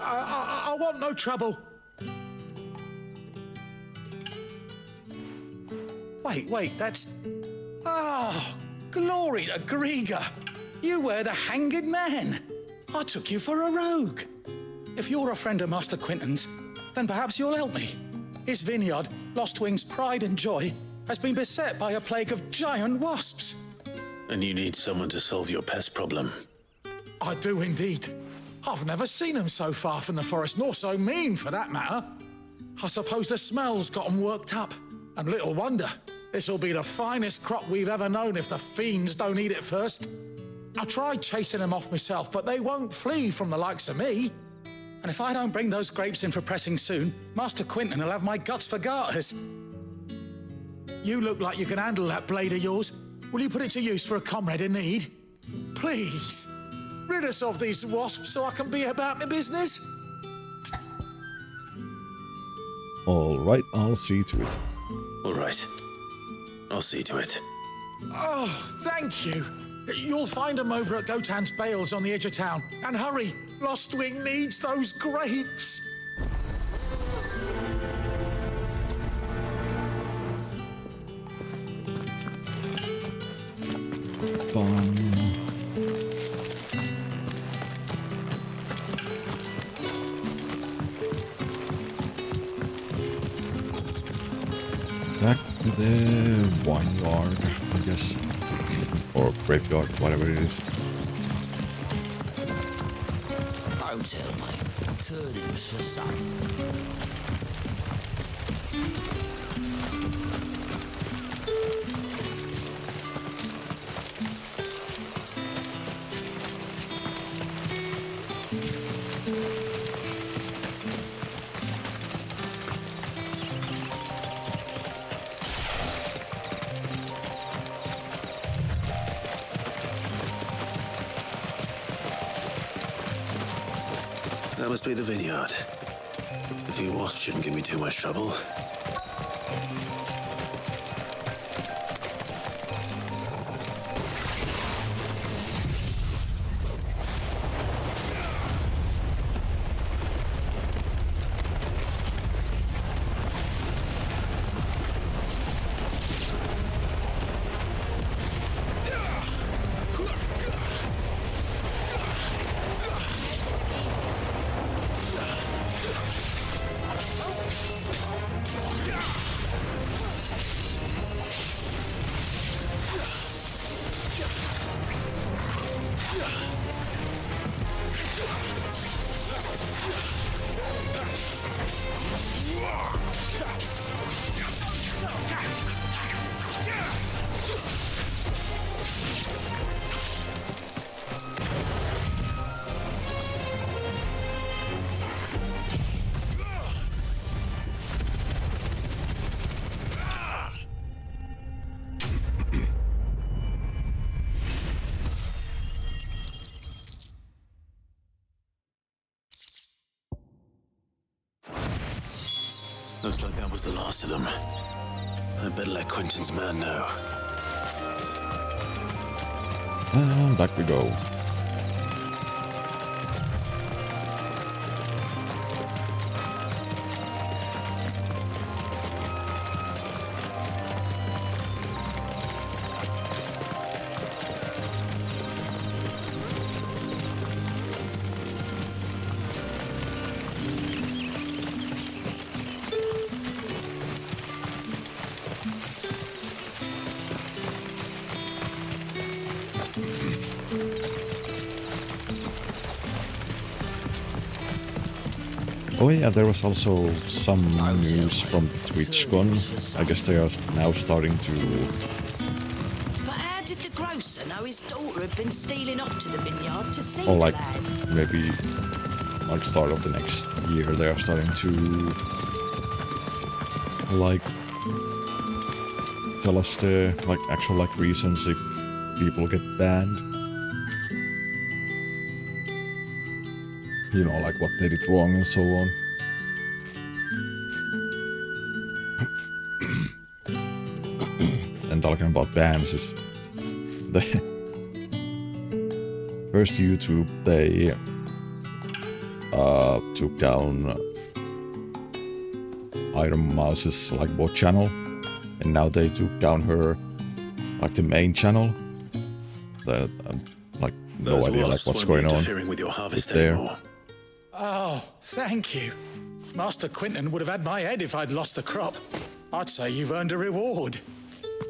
I want no trouble. Wait, that's... Oh, glory to Griga. You were the hanged man. I took you for a rogue. If you're a friend of Master Quinton's, then perhaps you'll help me. His vineyard, Lostwing's pride and joy, has been beset by a plague of giant wasps. And you need someone to solve your pest problem. I do indeed. I've never seen them so far from the forest, nor so mean for that matter. I suppose the smell's got them worked up. And little wonder. This'll be the finest crop we've ever known if the fiends don't eat it first. I tried chasing them off myself, but they won't flee from the likes of me. And if I don't bring those grapes in for pressing soon, Master Quinton will have my guts for garters. You look like you can handle that blade of yours. Will you put it to use for a comrade in need? Please, rid us of these wasps so I can be about my business. All right, I'll see to it. All right. I'll see to it. Oh, thank you. You'll find them over at Gotan's Bales on the edge of town. And hurry, Lostwing needs those grapes. Fun. Back to the vineyard, I guess. Or graveyard, whatever it is. Don't tell me. Turnips for some. That must be the vineyard. A few wasps shouldn't give me too much trouble. Looks like that was the last of them. I better let Quentin's man know. And back we go. Oh yeah, there was also some news from the TwitchCon. I guess they are now starting to... But how did the grocer know his daughter had been stealing off to the vineyard to see Or the like, lad? maybe like start of the next year they are starting to... like... tell us the like actual like reasons if people get banned. You know, like what they did wrong and so on. And talking about bans is... they... First YouTube, they... took down... Iron Mouse's like bot channel. And now they took down her... like the main channel. That, like, no Those idea like wasps what's won't be going on interfering with your harvest there. anymore. Oh, thank you. Master Quentin would have had my head if I'd lost the crop. I'd say you've earned a reward.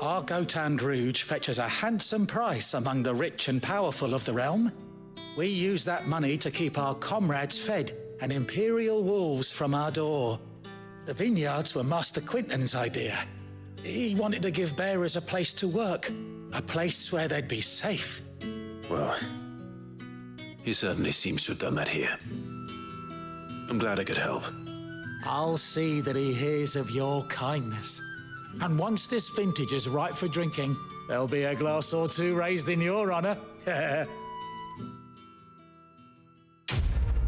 Our Gotan Rouge fetches a handsome price among the rich and powerful of the realm. We use that money to keep our comrades fed and imperial wolves from our door. The vineyards were Master Quentin's idea. He wanted to give bearers a place to work, a place where they'd be safe. Well, he certainly seems to have done that here. I'm glad I could help. I'll see that he hears of your kindness. And once this vintage is ripe for drinking, there'll be a glass or two raised in your honor.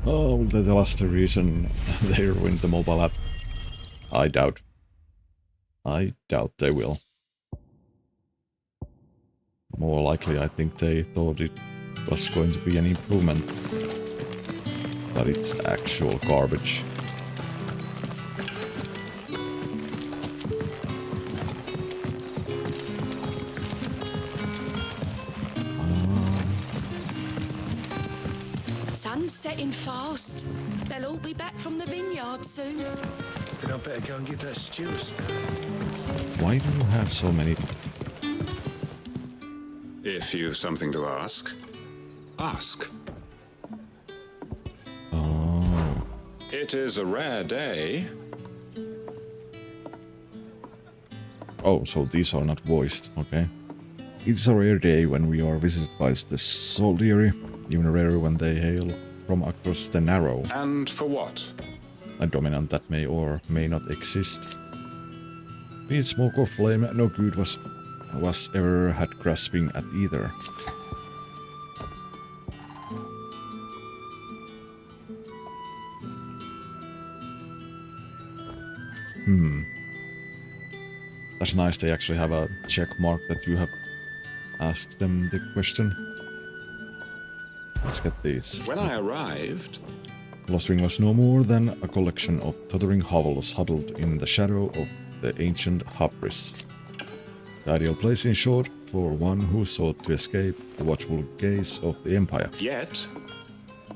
Oh, will they tell us the reason they ruined the mobile app? I doubt. I doubt they will. More likely, I think they thought it was going to be an improvement. But it's actual garbage. Sun's setting fast. They'll all be back from the vineyard soon. Then I better go and give that stew a stir. Why do you have so many? If you've something to ask, ask. Oh. It is a rare day. Oh, so these are not voiced, okay. It's a rare day when we are visited by the soldiery, even rarer when they hail from across the Narrow. And for what? A dominant that may or may not exist. Be it smoke or flame, no good was ever had grasping at either. That's nice, they actually have a check mark that you have asked them the question. Let's get these. When I arrived, Lostwing was no more than a collection of tottering hovels huddled in the shadow of the ancient Hubris. The ideal place, in short, for one who sought to escape the watchful gaze of the Empire. Yet,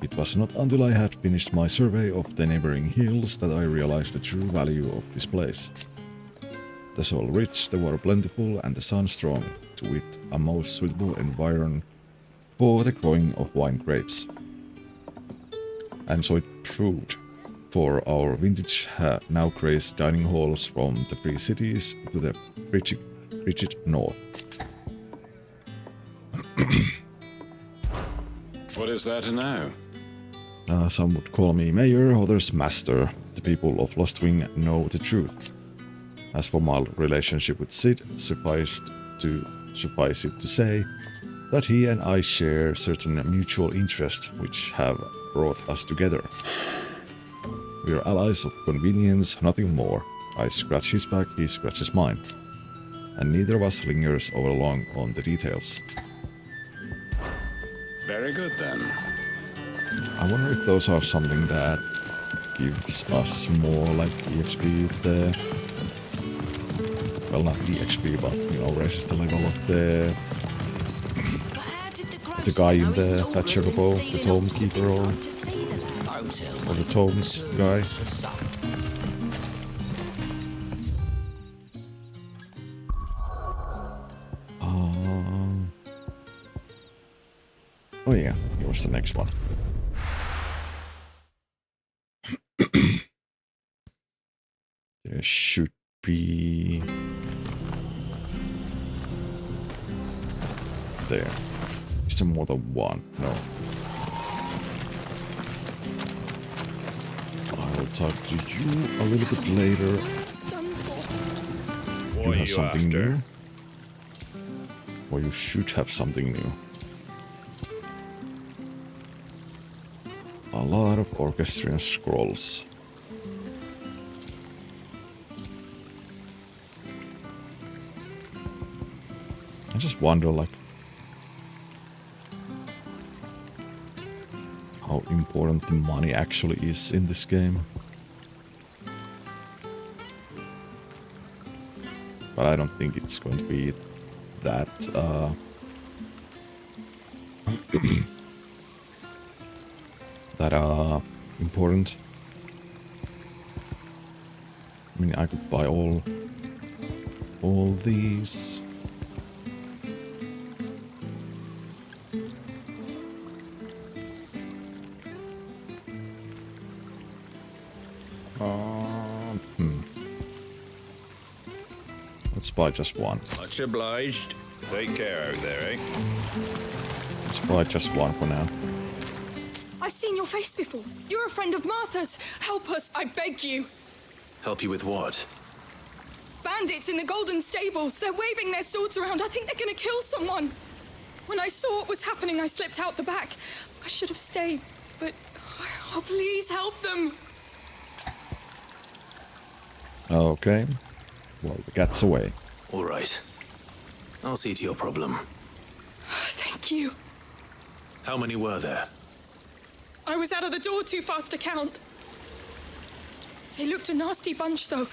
it was not until I had finished my survey of the neighboring hills that I realized the true value of this place. The soil rich, the water plentiful, and the sun strong, to wit, a most suitable environment for the growing of wine grapes. And so it proved, for our vintage had now graced dining halls from the free cities to the frigid north. what is there to know? Some would call me mayor, others master. The people of Lostwing know the truth. As for my relationship with Sid, suffice it to say that he and I share certain mutual interests which have brought us together. We are allies of convenience, nothing more. I scratch his back, he scratches mine. And neither of us lingers over long on the details. Very good then. I wonder if those are something that gives us more like EXP if the... Well, not EXP, but, you know, raises the level of the guy in the Thatcher bow, the Tome Keeper, or the Tomes guy. Oh yeah, here's the next one. There should be... There. Is there more than one? No. I'll talk to you a little bit later. You have something new? Or you should have something new. A lot of orchestrion scrolls. I just wonder, like, how important the money actually is in this game. But I don't think it's going to be that important. I mean, I could buy all these. Let's buy just one. Much obliged. Take care out there, eh? Let's buy just one for now. I've seen your face before. You're a friend of Martha's. Help us, I beg you. Help you with what? Bandits in the Golden Stables. They're waving their swords around. I think they're gonna kill someone. When I saw what was happening, I slipped out the back. I should have stayed, but... Oh, please help them. Okay. Well, the cat's away. All right. I'll see to your problem. Thank you. How many were there? I was out of the door too fast to count. They looked a nasty bunch, though.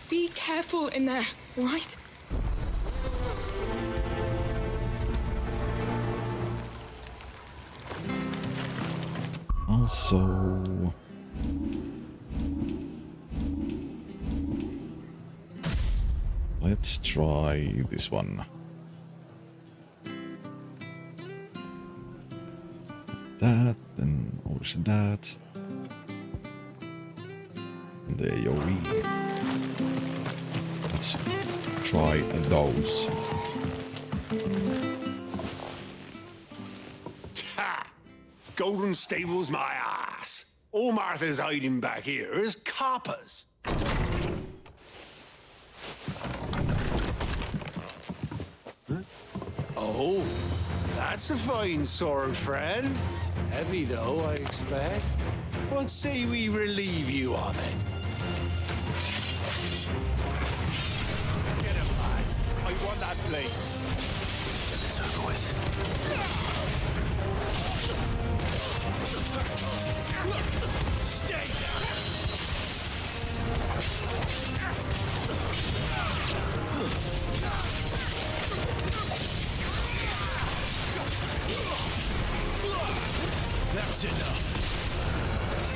Be careful in there, all right? Also... let's try this one. That, then obviously that. And the AoE. Let's try those. Ha! Golden Stable's my ass. All Martha's hiding back here is coppers. Oh, that's a fine sword, friend. Heavy, though, I expect. What say we relieve you of it? Get him, lads. I want that blade. Get this over with. Stay down. That's enough.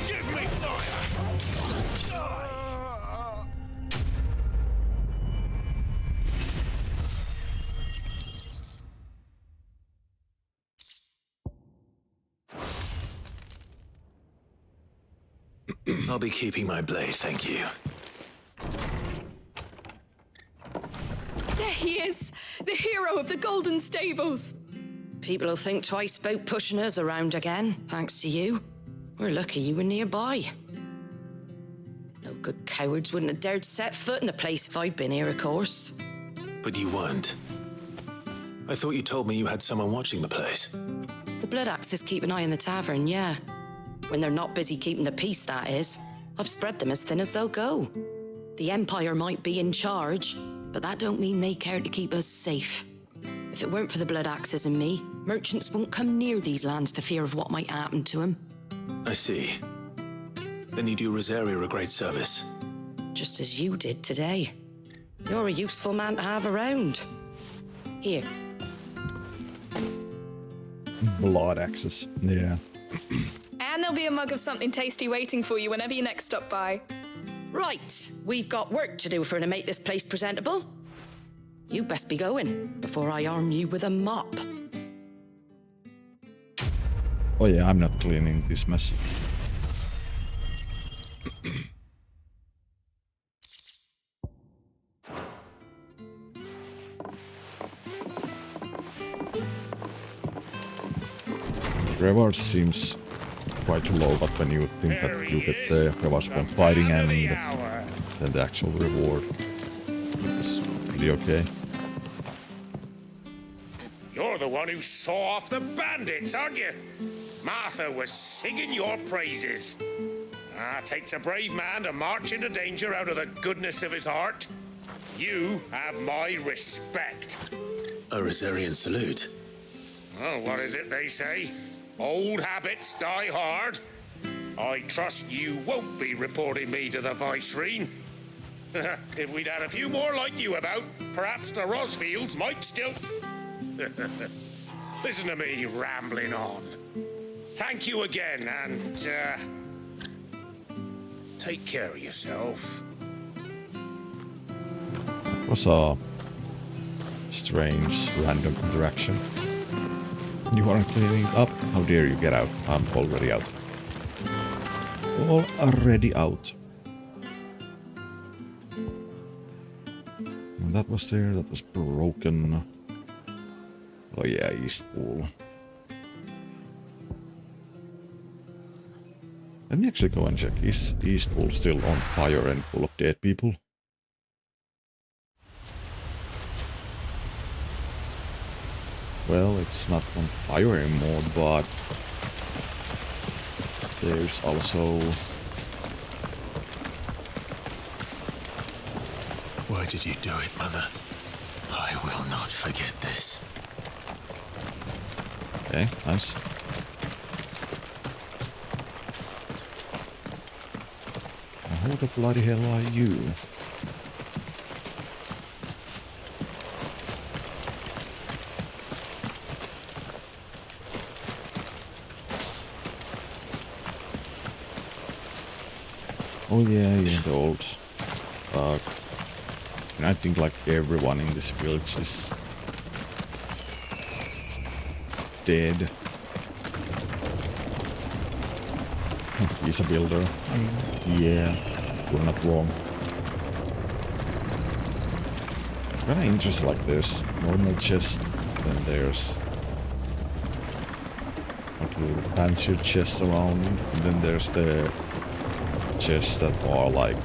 Give me fire! I'll be keeping my blade, thank you. There he is! The hero of the Golden Stables! People will think twice about pushing us around again, thanks to you. We're lucky you were nearby. No good cowards wouldn't have dared set foot in the place if I'd been here, of course. But you weren't. I thought you told me you had someone watching the place. The Blood Axes keep an eye on the tavern, yeah. When they're not busy keeping the peace, that is. I've spread them as thin as they'll go. The Empire might be in charge, but that don't mean they care to keep us safe. If it weren't for the Blood Axes and me, merchants won't come near these lands for fear of what might happen to them. I see. Then you do Rosaria a great service. Just as you did today. You're a useful man to have around. Here. Blood axes, yeah. And there'll be a mug of something tasty waiting for you whenever you next stop by. Right, we've got work to do for to make this place presentable. You best be going before I arm you with a mop. Oh yeah, I'm not cleaning this mess. Reward seems quite low, but when you think that you get the rewards from fighting and then the actual reward, it's pretty okay. You're the one who saw off the bandits, aren't you? Martha was singing your praises. Takes a brave man to march into danger out of the goodness of his heart. You have my respect. A Rosarian salute. Oh, what is it they say? Old habits die hard. I trust you won't be reporting me to the Viceroy. If we'd had a few more like you about, perhaps the Rosfields might still... Listen to me rambling on. Thank you again, and, take care of yourself. It was a strange, random interaction. You aren't cleaning up? How dare you get out? I'm already out. Already out. And that was there, that was broken. Oh yeah, Eastpool. Let me actually go and check. Is Eastpool still on fire and full of dead people? Well, it's not on fire anymore, but there's also... Why did you do it, Mother? I will not forget this. Okay, nice. Who the bloody hell are you? Oh yeah, you're the old bug. And I think like everyone in this village is dead. He's a builder. Yeah, you're not wrong. Kinda interesting, like there's normal chest, then there's like little fancier chests around, and then there's the chests that are like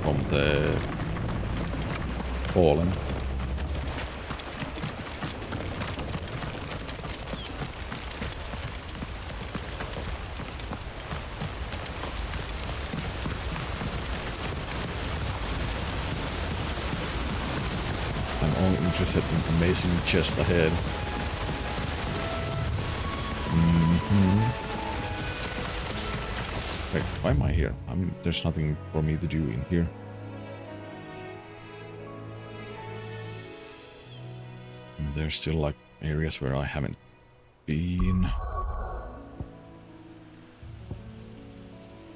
from the fallen. I'm only interested in amazing chest ahead. Wait, why am I here? I mean, there's nothing for me to do in here. And there's still like areas where I haven't been.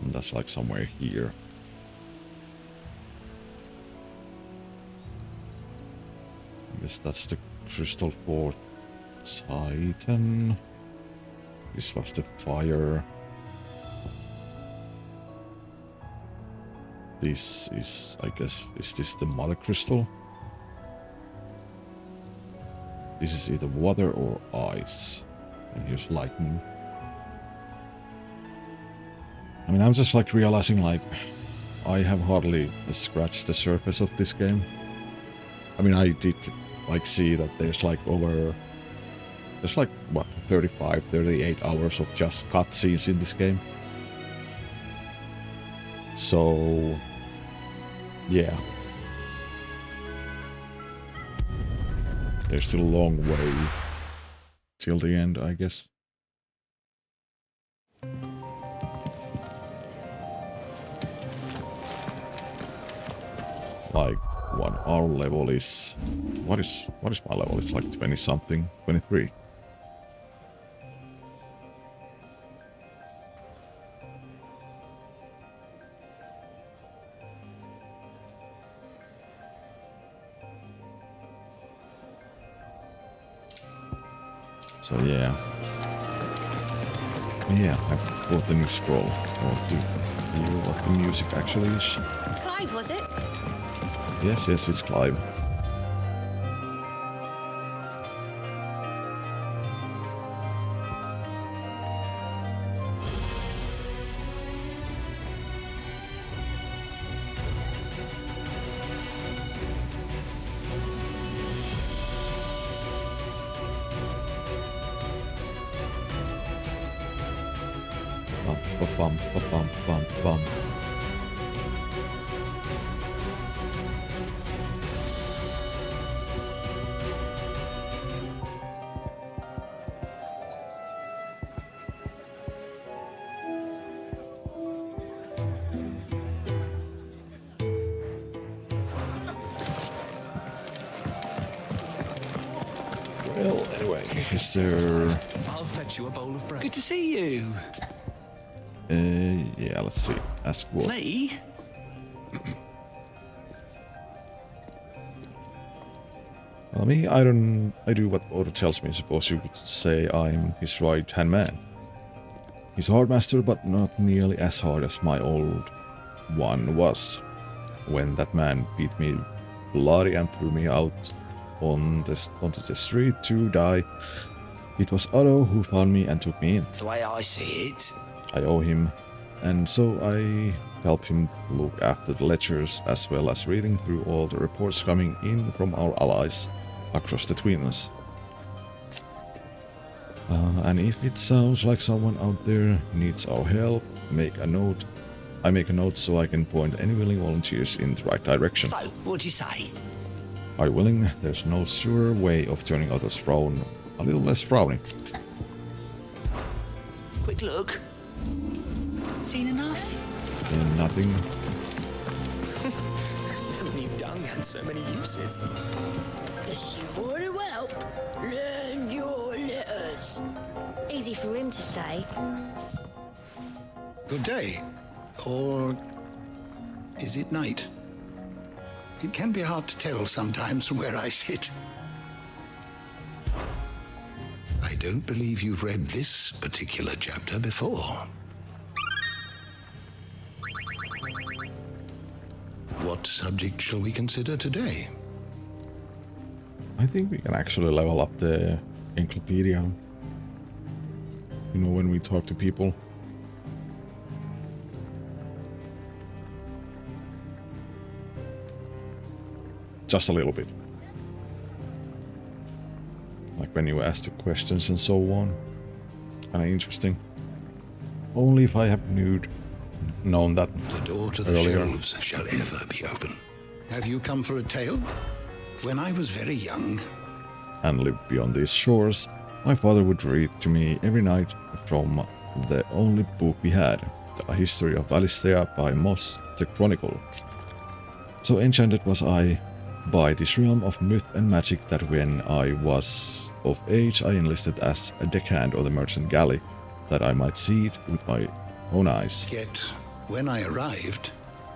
And that's like somewhere here. I guess that's the Crystal Fort Titan. This was the fire. This is, I guess, is this the Mother Crystal? This is either water or ice. And here's lightning. I mean, I'm just like realizing like I have hardly scratched the surface of this game. I mean, I did like see that there's like there's like what, 35, 38 hours of just cutscenes in this game. So yeah, there's still a long way till the end, I guess. Like what our level is, what is my level? It's like 20 something, 23. So yeah, I bought the new scroll. I want to hear what the music actually is. Clive, was it? Yes, it's Clive. Bum, bum, bum, bum. Well, anyway, is there... I'll fetch you a bowl of bread. Good to see you. Yeah, let's see. Ask what? Me? Well, me, I do what Odo tells me. Suppose you could say I'm his right-hand man. He's a hard master, but not nearly as hard as my old one was. When that man beat me bloody and threw me out onto the street to die, it was Otto who found me and took me in. The way I see it. I owe him, and so I help him look after the ledgers as well as reading through all the reports coming in from our allies across the Twinlands. And if it sounds like someone out there needs our help, I make a note so I can point any willing volunteers in the right direction. So, what'd you say? Are you willing? There's no surer way of turning Otto's throne a little less frowny. Quick look. Seen enough? And nothing. Never knew dung had so many uses. If you want to help, learn your letters. Easy for him to say. Good day. Or is it night? It can be hard to tell sometimes from where I sit. I don't believe you've read this particular chapter before. What subject shall we consider today? I think we can actually level up the encyclopedia. You know, when we talk to people. Just a little bit. Like when you ask the questions and so on. Kinda interesting. Only if I have known that The door to the earlier. shelves shall ever be open. Have you come for a tale? When I was very young, And lived beyond these shores, my father would read to me every night from the only book we had, The History of Valisthea by Moss the Chronicle. So enchanted was I by this realm of myth and magic that when I was of age I enlisted as a deckhand on the merchant galley, that I might see it with my own eyes. yet when I arrived,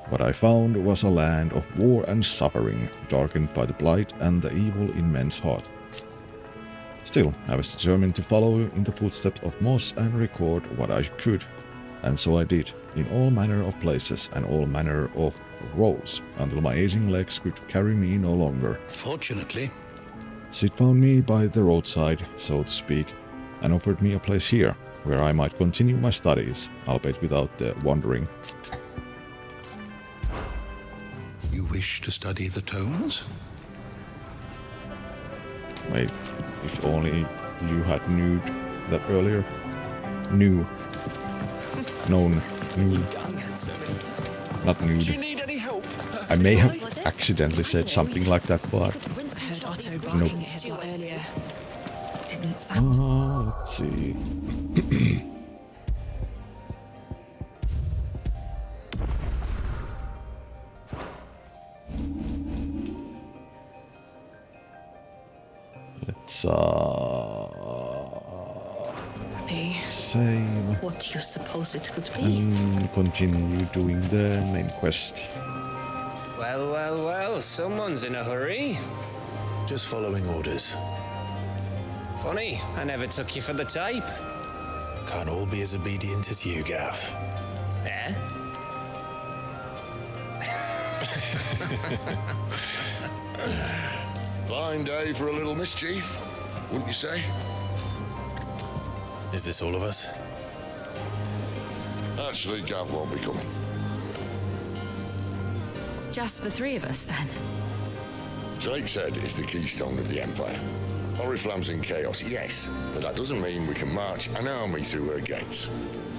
What I found was a land of war and suffering, darkened by the blight and the evil in men's heart. Still, I was determined to follow in the footsteps of Moss and record what I could, and so I did, in all manner of places and all manner of roles, until my aging legs could carry me no longer. fortunately, Sid found me by the roadside, so to speak, and offered me a place here, where I might continue my studies, albeit without the wandering. you wish to study the tomes? Wait, if only you had knew that earlier. Known. Knew. Not knew. Do you need any help? I may have accidentally said something like that, but I heard Otto Nope. barking at his lot earlier. Didn't sound. let's see. Let's save What do you suppose it could be? and continue doing the main quest. Well, well, well, someone's in a hurry. Just following orders. Funny, I never took you for the type. Can't all be as obedient as you, Gav. Eh? Fine day for a little mischief, wouldn't you say? Is this all of us? Actually, Gav won't be coming. Just the three of us, then. Drake said it's the keystone of the Empire. Oriflamme's in chaos, yes, but that doesn't mean we can march an army through her gates.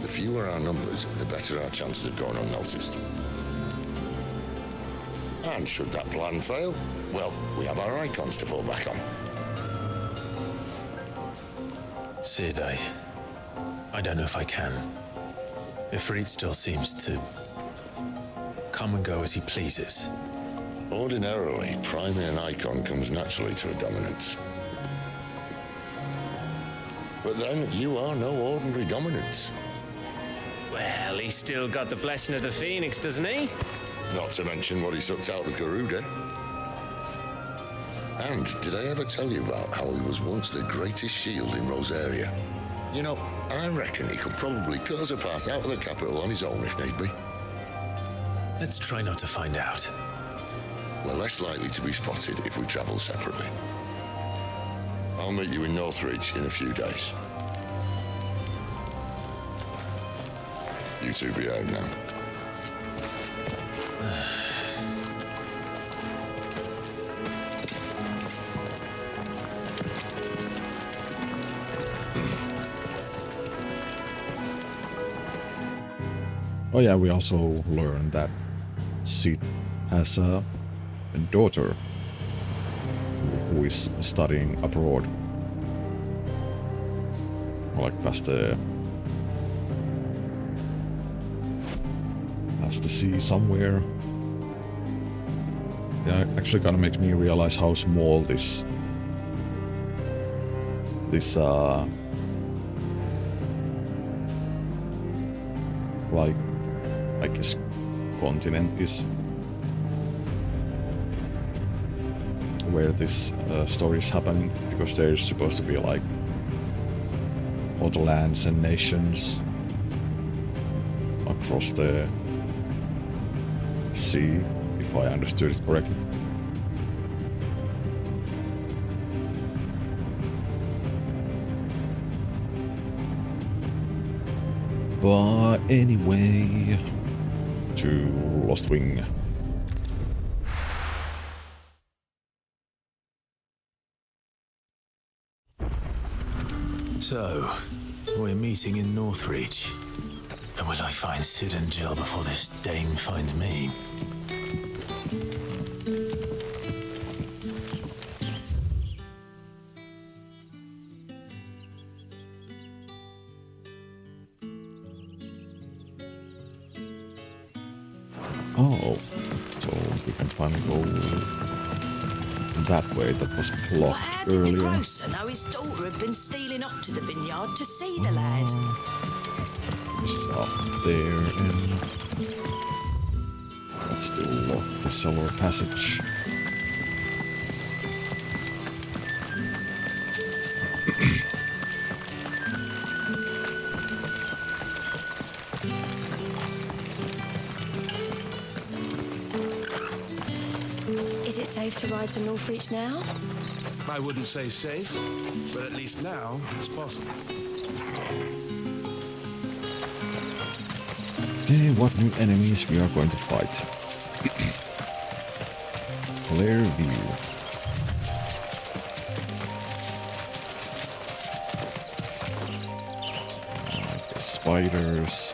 The fewer our numbers, the better our chances of going unnoticed. And should that plan fail, well, we have our icons to fall back on. Sid, I don't know if I can. Ifrit still seems to come and go as he pleases. Ordinarily, priming an icon comes naturally to a dominance. But then, you are no ordinary dominance. Well, he's still got the blessing of the Phoenix, doesn't he? Not to mention what he sucked out of Garuda. And did I ever tell you about how he was once the greatest shield in Rosaria? You know, I reckon he could probably cut us a path out of the capital on his own if need be. Let's try not to find out. We're less likely to be spotted if we travel separately. I'll meet you in Northridge in a few days. You two behave now. Oh yeah, we also learned that Sid has a daughter who is studying abroad. like past the sea somewhere. Yeah, it actually kind of makes me realize how small this like I guess continent is, where this story is happening, because there's supposed to be like all the lands and nations across the sea, if I understood it correctly. But anyway, to Lost Wing. So, we're meeting in Northreach. And will I find Sid and Jill before this dame finds me? Oh, so we can finally go that way. That was blocked How did the earlier. grocer know his daughter had been stealing off to the vineyard to see the lad? This is up there, and that's still locked, the cellar passage. Is it safe to ride to Northreach now? I wouldn't say safe, but at least now it's possible. Okay, what new enemies we are going to fight? Clear view. Like spiders.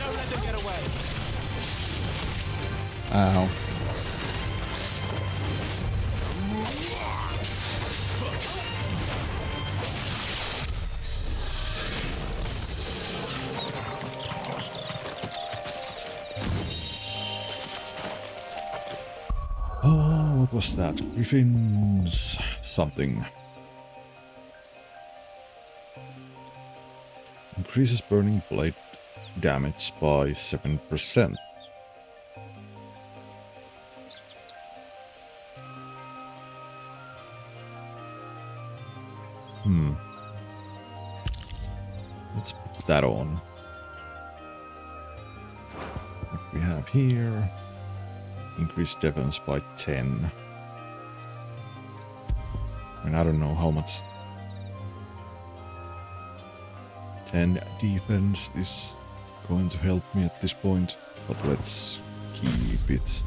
Don't let them get away. Ow. Oh, what was that? Griffin's something. Increases burning blade damage by 7%. Let's put that on. What we have here. Increase defense by 10. And I don't know how much 10 defense is going to help me at this point, but let's keep it.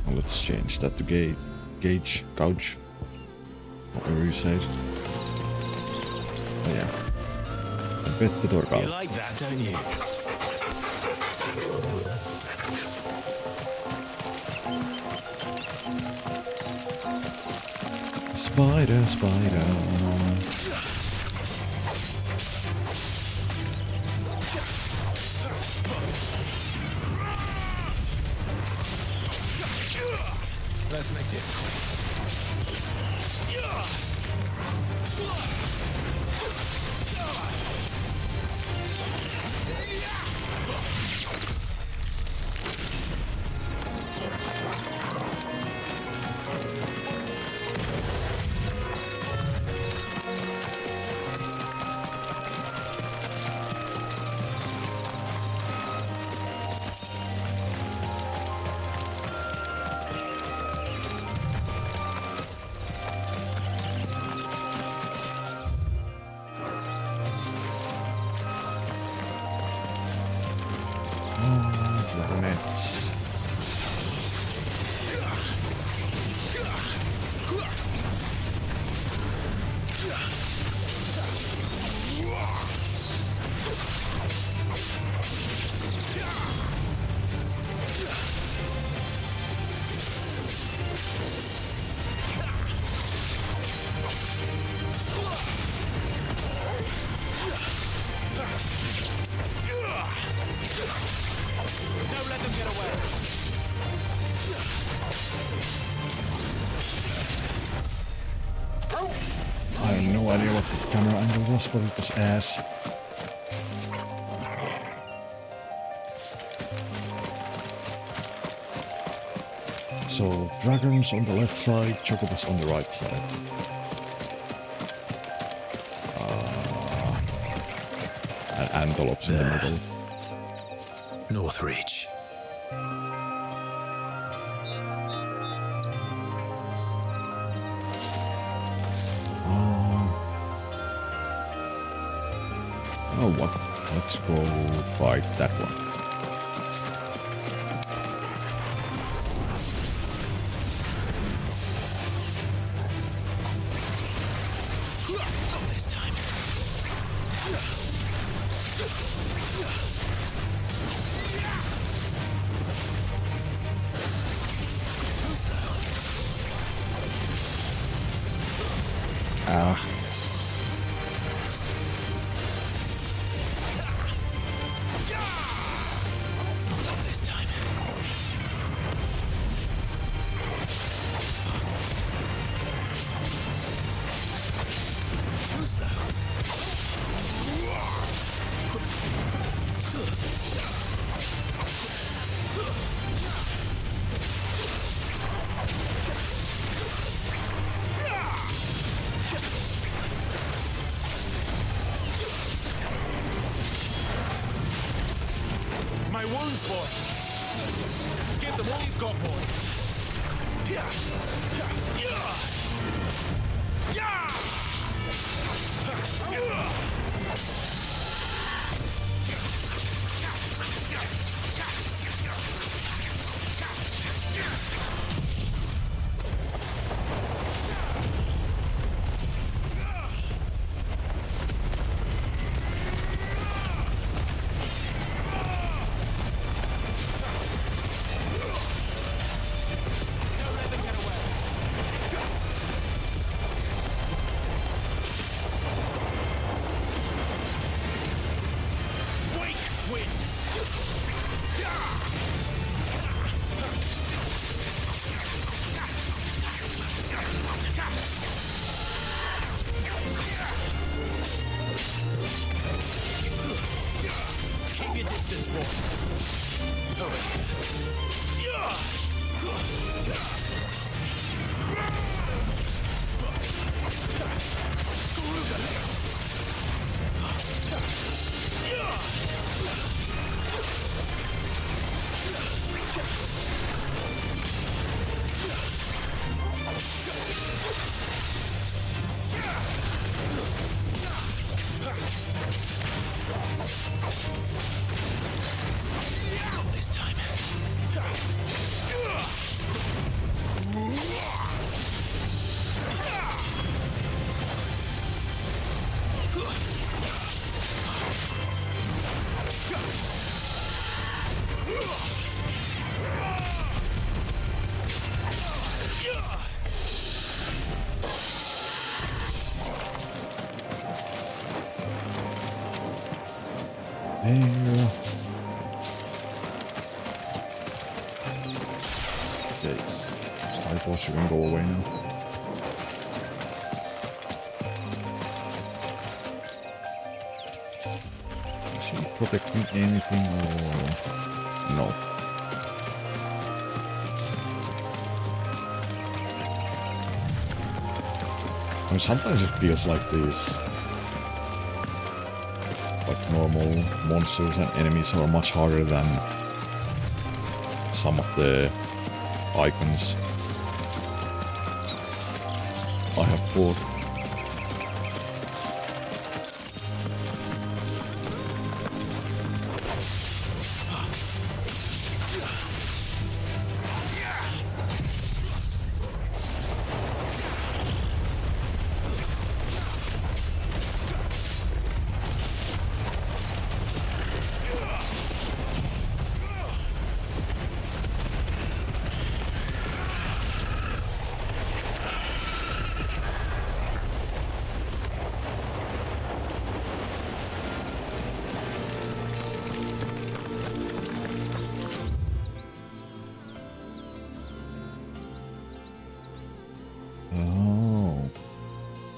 Well, let's change that to gauge, whatever you say. Oh yeah. Vette torkalla. You like that, don't you? Spider, spider. Let's make this quick. Dragonets. Don't let them get away. I have no idea what the camera angle was, but it was ass. So, dragons on the left side, chocobos on the right side. And antelopes in the middle. Northreach. Oh, what? Let's go fight that one. Not this time. Too slow. Ah. Not this time. Too slow. My wounds, boy. Give them all you've got, boy. Yeah. Yeah. Yeah. Yeah. Yeah. Keep your distance, boy. Over this time. There. Okay. I thought you can go away now. Is she protecting anything or no? I mean, sometimes it feels like these normal monsters and enemies are much harder than some of the icons I have fought.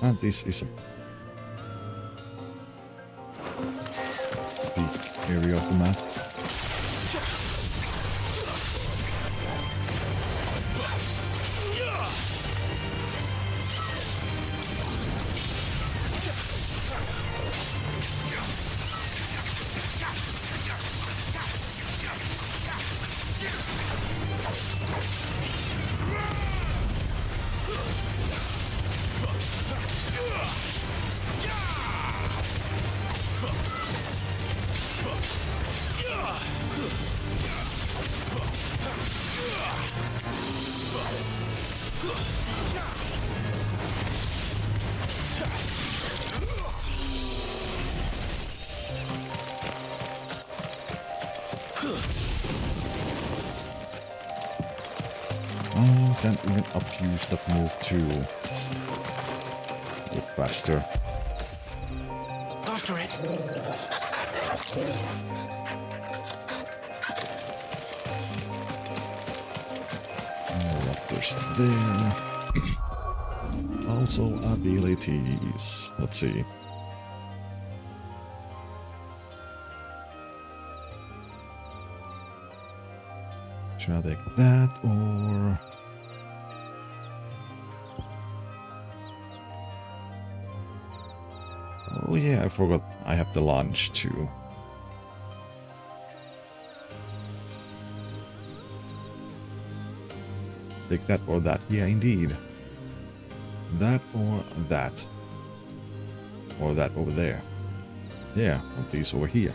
And this is a big area of the map. Oh, can't even abuse that move too. Get faster. After it. Raptors there. Also abilities. Let's see. Should I take that or... Oh yeah, I forgot I have the lunge too. Take that or that. Yeah, indeed. That or that. Or that over there. Yeah, or these over here.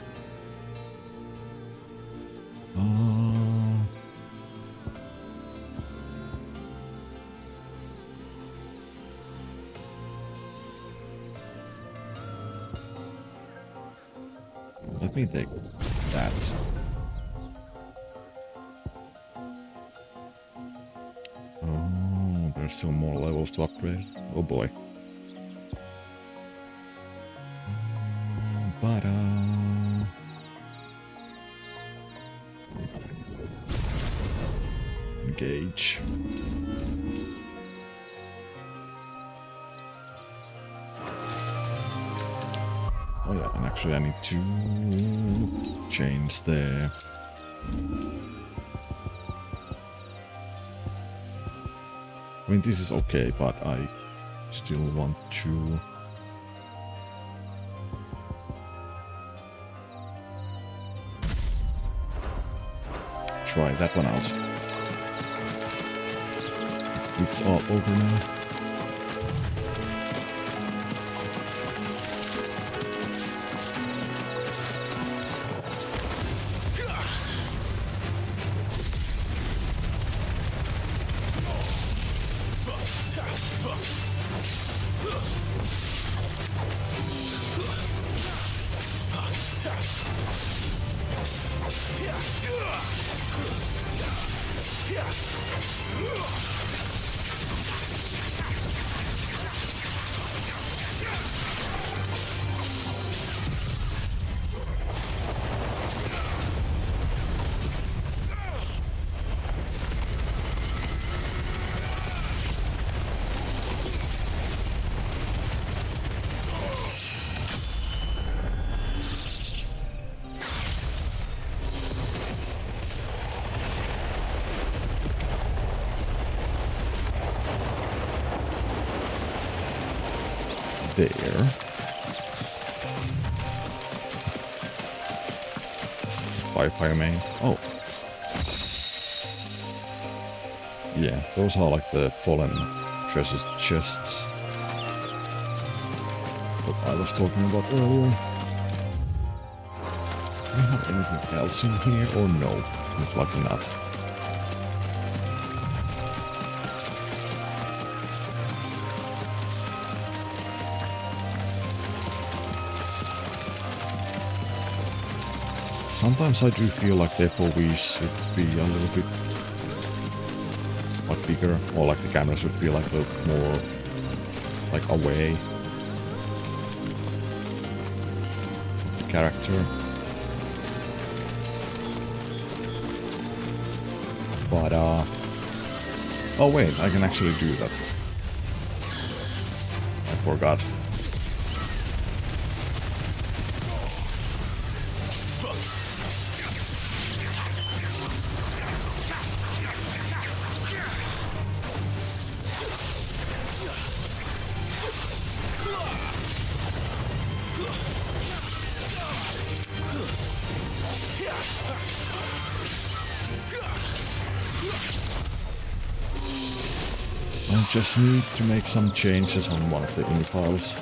Let me take that. Oh, there's still more levels to upgrade. Oh boy. gauge. Oh yeah, and actually I need 2 chains there. I mean, this is okay, but I still want to try that one out. It's all over now. There. Fire main. Oh. Yeah, those are like the fallen treasure chests that I was talking about earlier. Do we have anything else in here or no? Looks like not. Sometimes I do feel like the FOV should be a little bit like bigger, or like the camera should be like a little more like away from the character. But oh wait, I can actually do that. I forgot. I just need to make some changes on one of the ini files.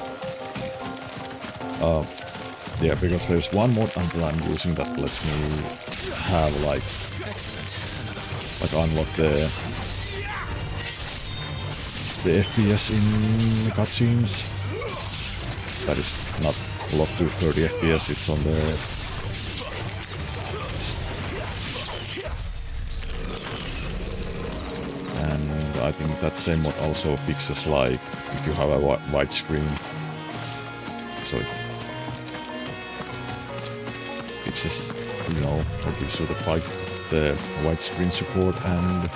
Yeah, because there's one mod until I'm using that lets me have like unlock the FPS in the cutscenes. That is not locked to 30 FPS, it's on the I think that same mod also fixes like if you have a widescreen, so it fixes, you know, or gives you the widescreen support. And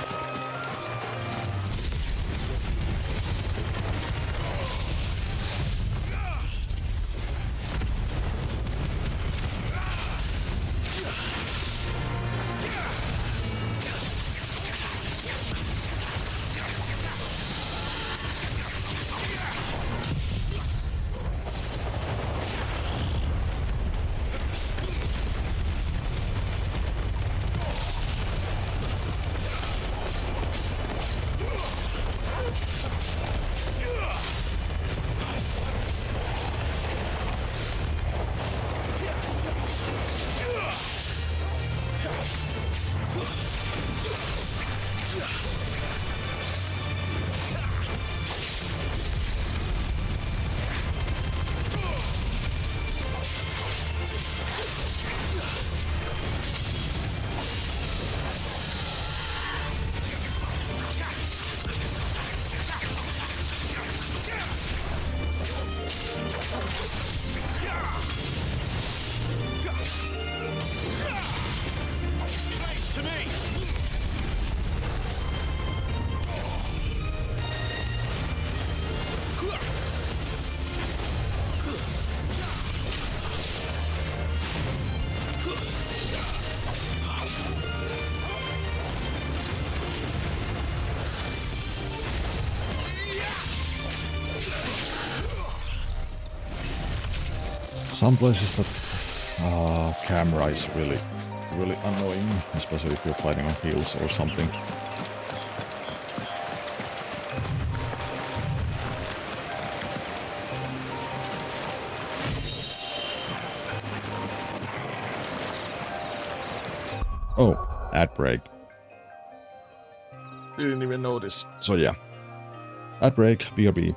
some places that camera is really annoying, especially if you're fighting on hills or something. Oh, ad break. Didn't even notice. So yeah, ad break, BRB.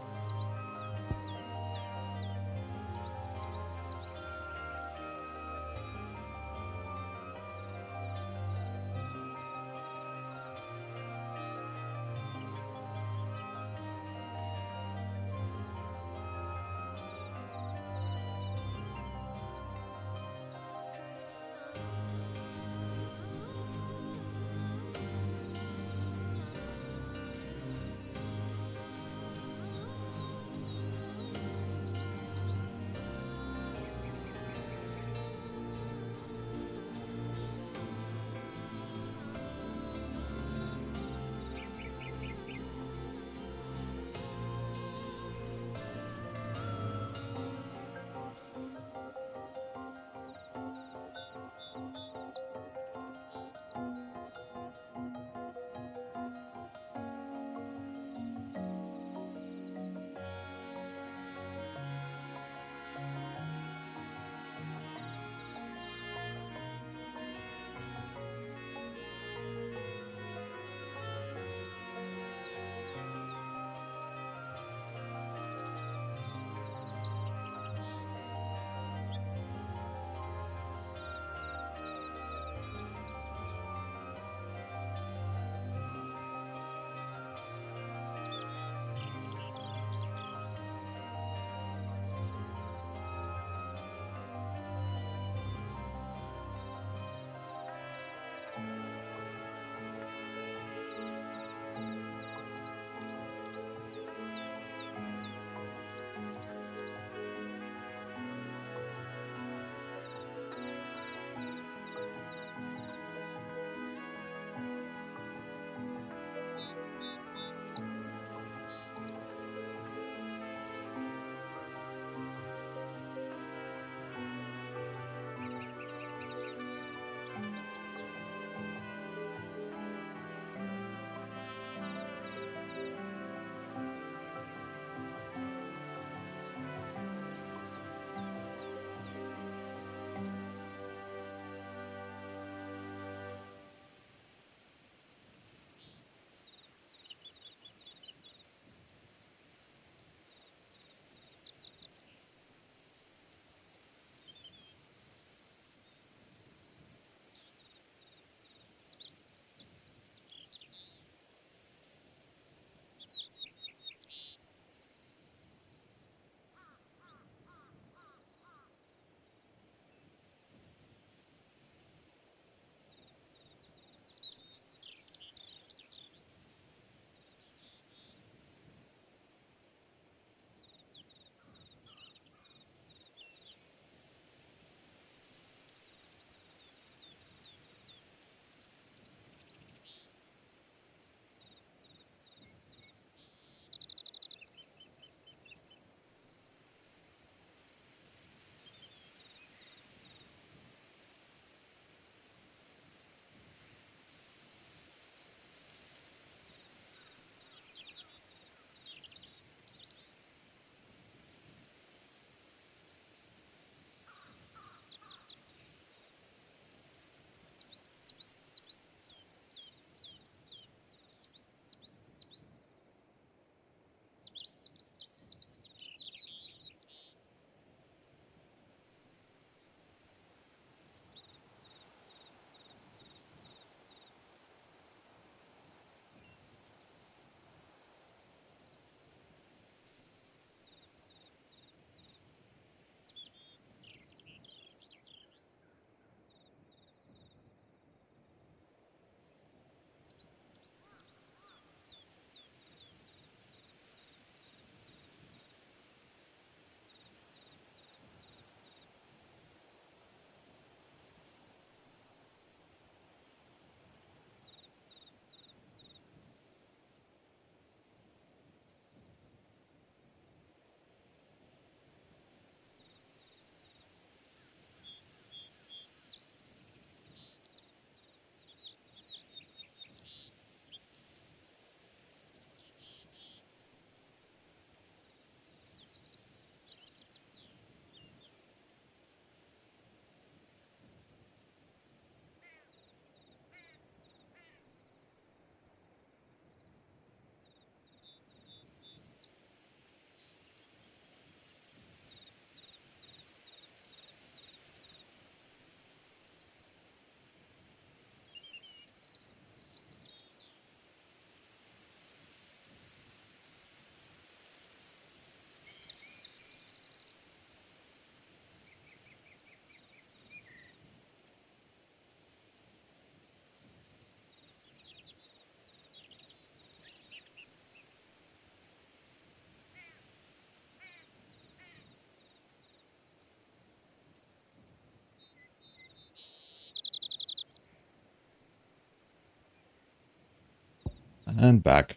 And back.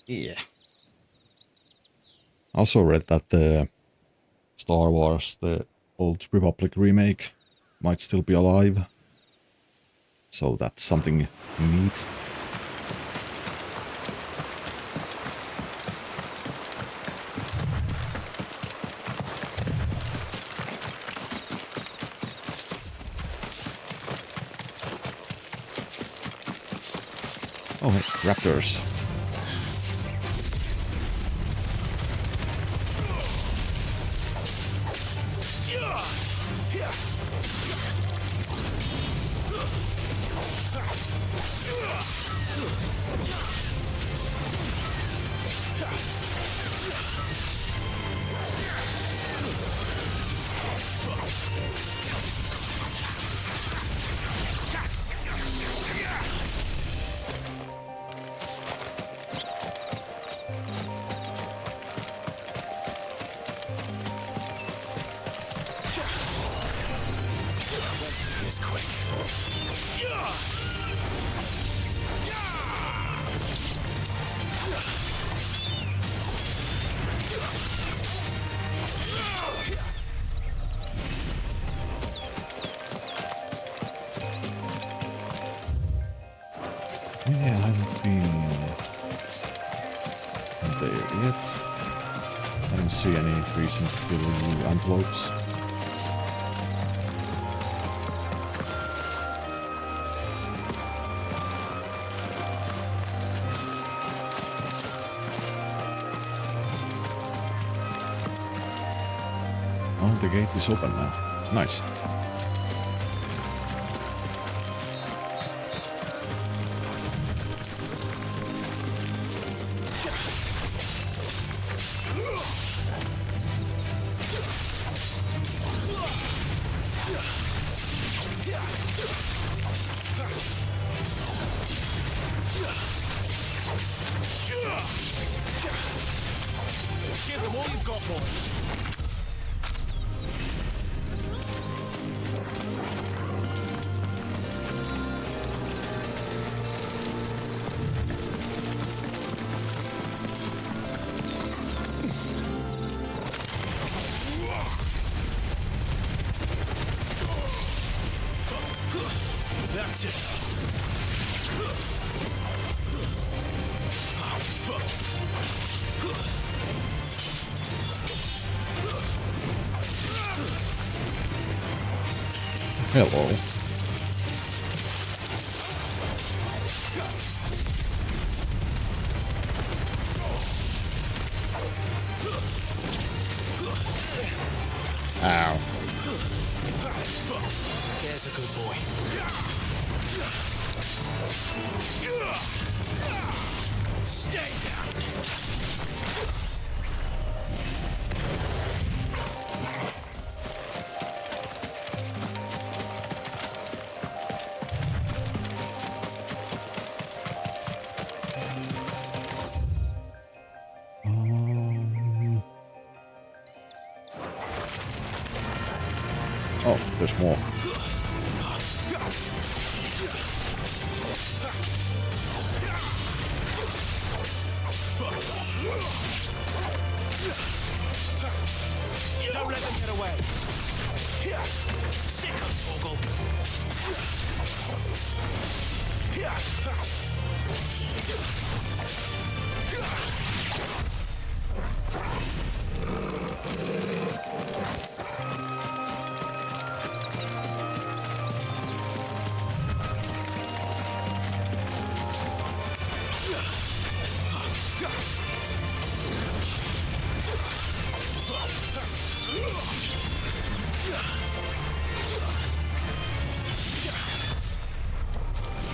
Yeah. I also read that the Star Wars, the Old Republic remake, might still be alive. So that's something neat. Oh, hey, raptors. Yeah, I haven't been there yet. I don't see any reason to kill you antelopes. Oh, the gate is open now. Nice. Give them all you've got, boys. That's it. Hello. Ow. There's a good boy. Stay down. Oh, there's more. Don't let them get away. Sicko Torgal.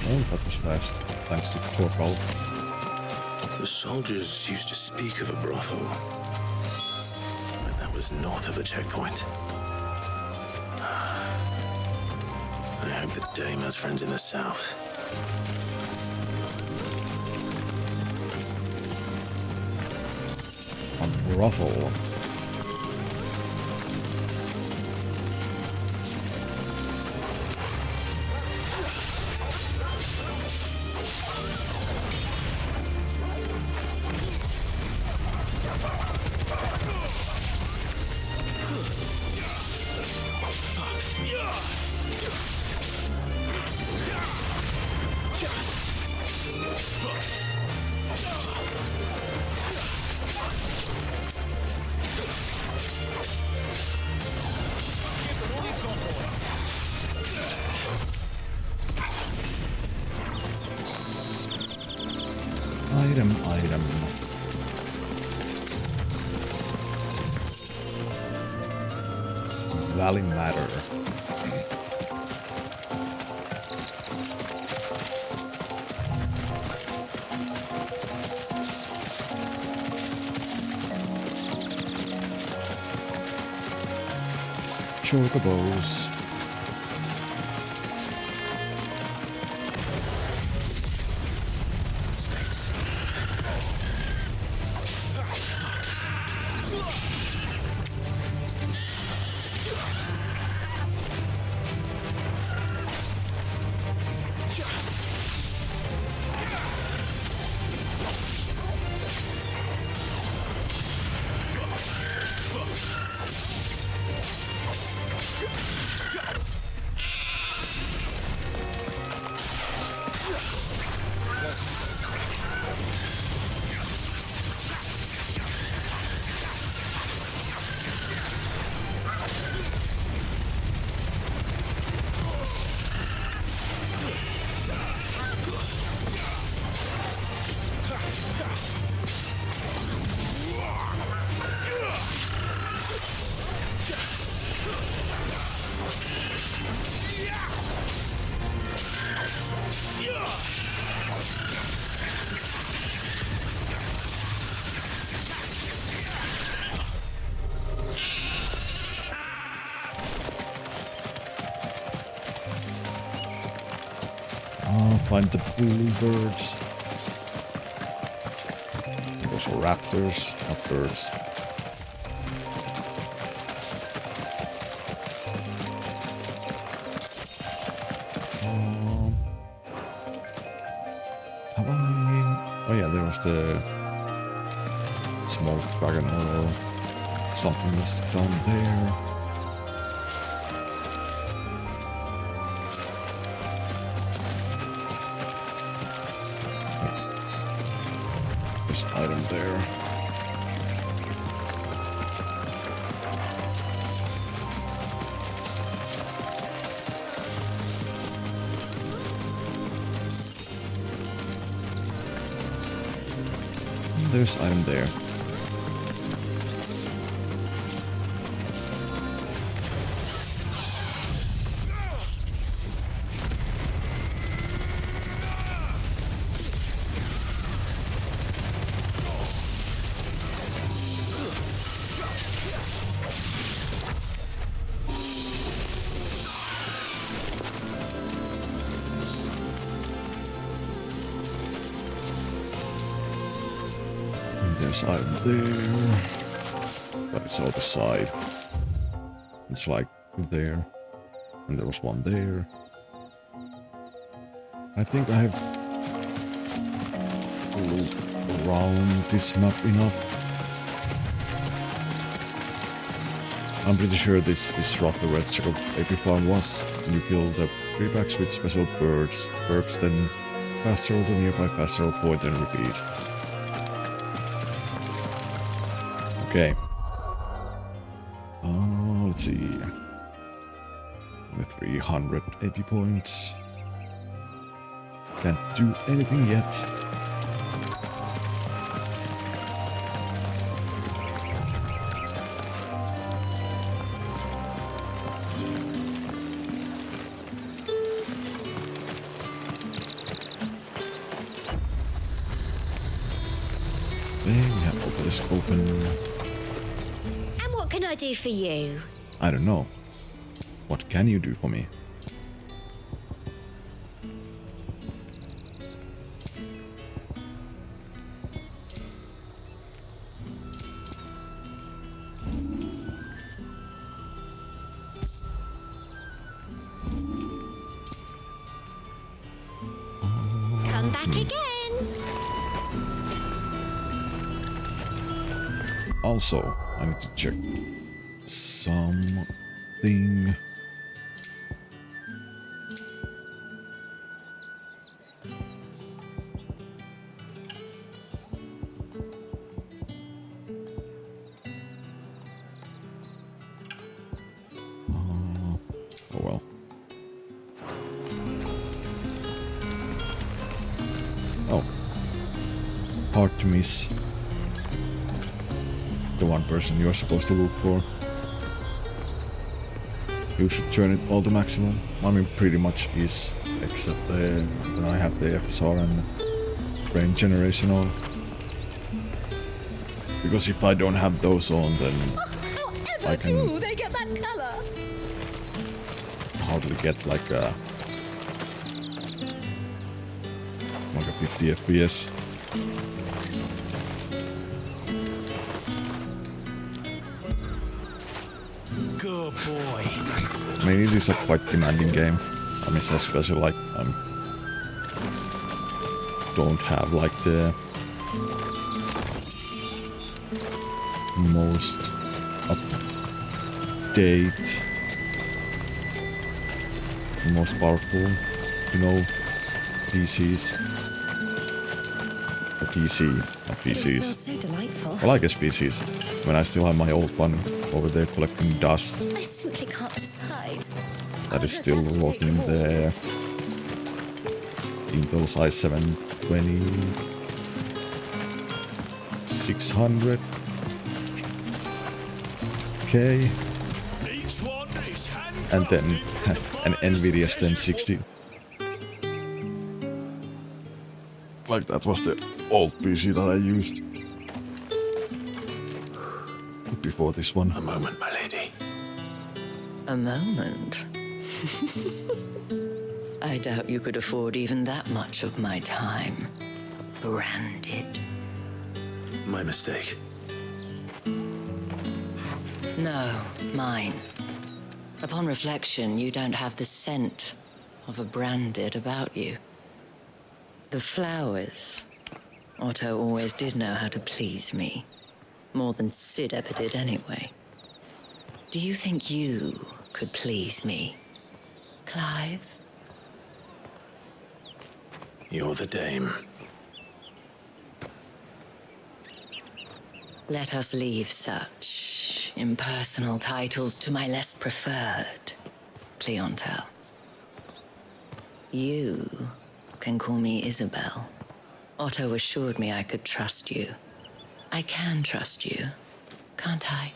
Oh, that was fast. Thanks to Torgal. The soldiers used to speak of a brothel, but that was north of the checkpoint. I hope that Dame has friends in the south. A brothel. Item. Valley Matter. Chocobos. Find the bluebirds. Those are raptors, not birds. Have I... Oh yeah, there was the small dragon or something was down there. Item there. There's item there. There's item there, but it's on the side. It's like there, and there was one there. I think I have looked around this map enough. I'm pretty sure this is roughly where the Jacob AP farm was. You kill the creepbacks with special birds, perks, then fast roll to nearby fast roll point and repeat. Okay. Let's see. With 300 AP points. Can't do anything yet. There we have obelisk open. And what can I do for you? I don't know. What can you do for me? Come back again. Also, I need to check something. Oh well. Oh. hard to miss the one person you're supposed to look for. You should turn it all to maximum. I mean, pretty much is, except when I have the FSR and frame generation on. Because if I don't have those on, then I can they get that color? hardly get like a 50 FPS. Good boy. I mean, it is a quite demanding game. I mean, especially like don't have like the most up-to-date, the most powerful, you know, PCs. Or PC, not It PCs. smells so delightful. Well, I guess PCs. When I still have my old one over there collecting dust. I simply can't decide. That is still rocking the Intel's i7 2600K, and then an Nvidia's 1060. Like that was the old PC that I used before this one. A moment, my lady. A moment? I doubt you could afford even that much of my time. Branded. My mistake. No, mine. Upon reflection, you don't have the scent of a branded about you. The flowers. Otto always did know how to please me. More than Sid ever did anyway. Do you think you could please me, Clive? You're the dame. Let us leave such impersonal titles to my less preferred clientele. You can call me Isabel. Otto assured me I could trust you. I can trust you, can't I?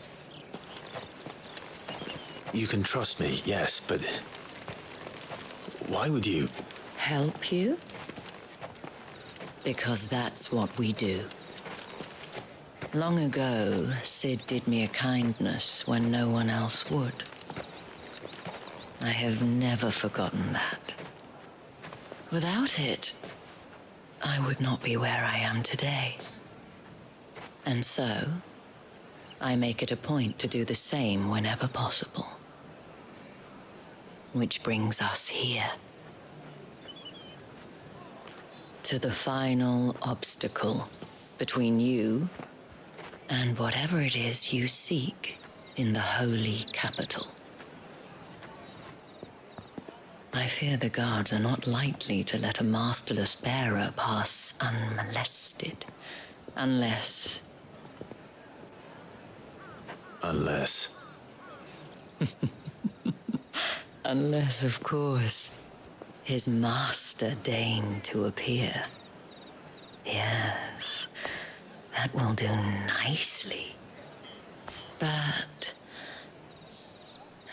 You can trust me, yes, but why would you? Help you? Because that's what we do. Long ago, Sid did me a kindness when no one else would. I have never forgotten that. Without it, I would not be where I am today. And so, I make it a point to do the same whenever possible. Which brings us here. To the final obstacle between you and whatever it is you seek in the holy capital. I fear the guards are not likely to let a masterless bearer pass unmolested, unless... Unless, of course, his master deigned to appear. Yes, that will do nicely. But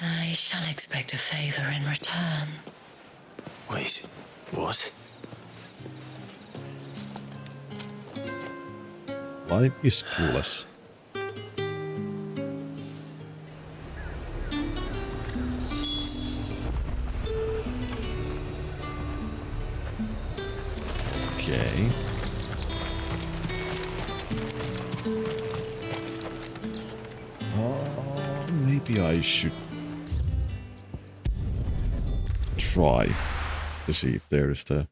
I shall expect a favor in return. Wait, what? Life is clueless. Okay. Maybe I should try to see if there is the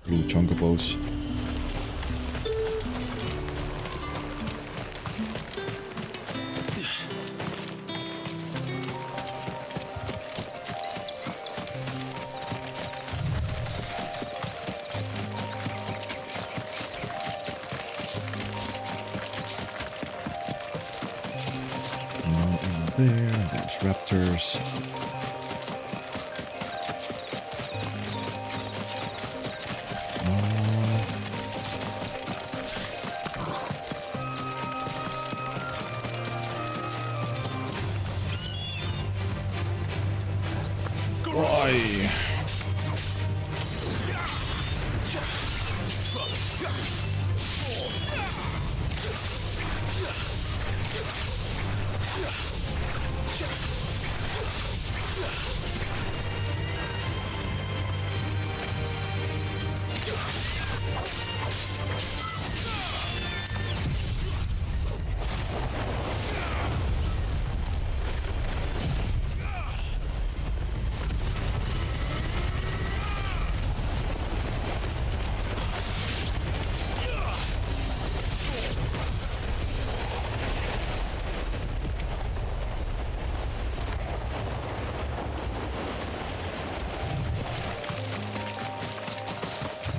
blue chocobos. There's raptors. Why?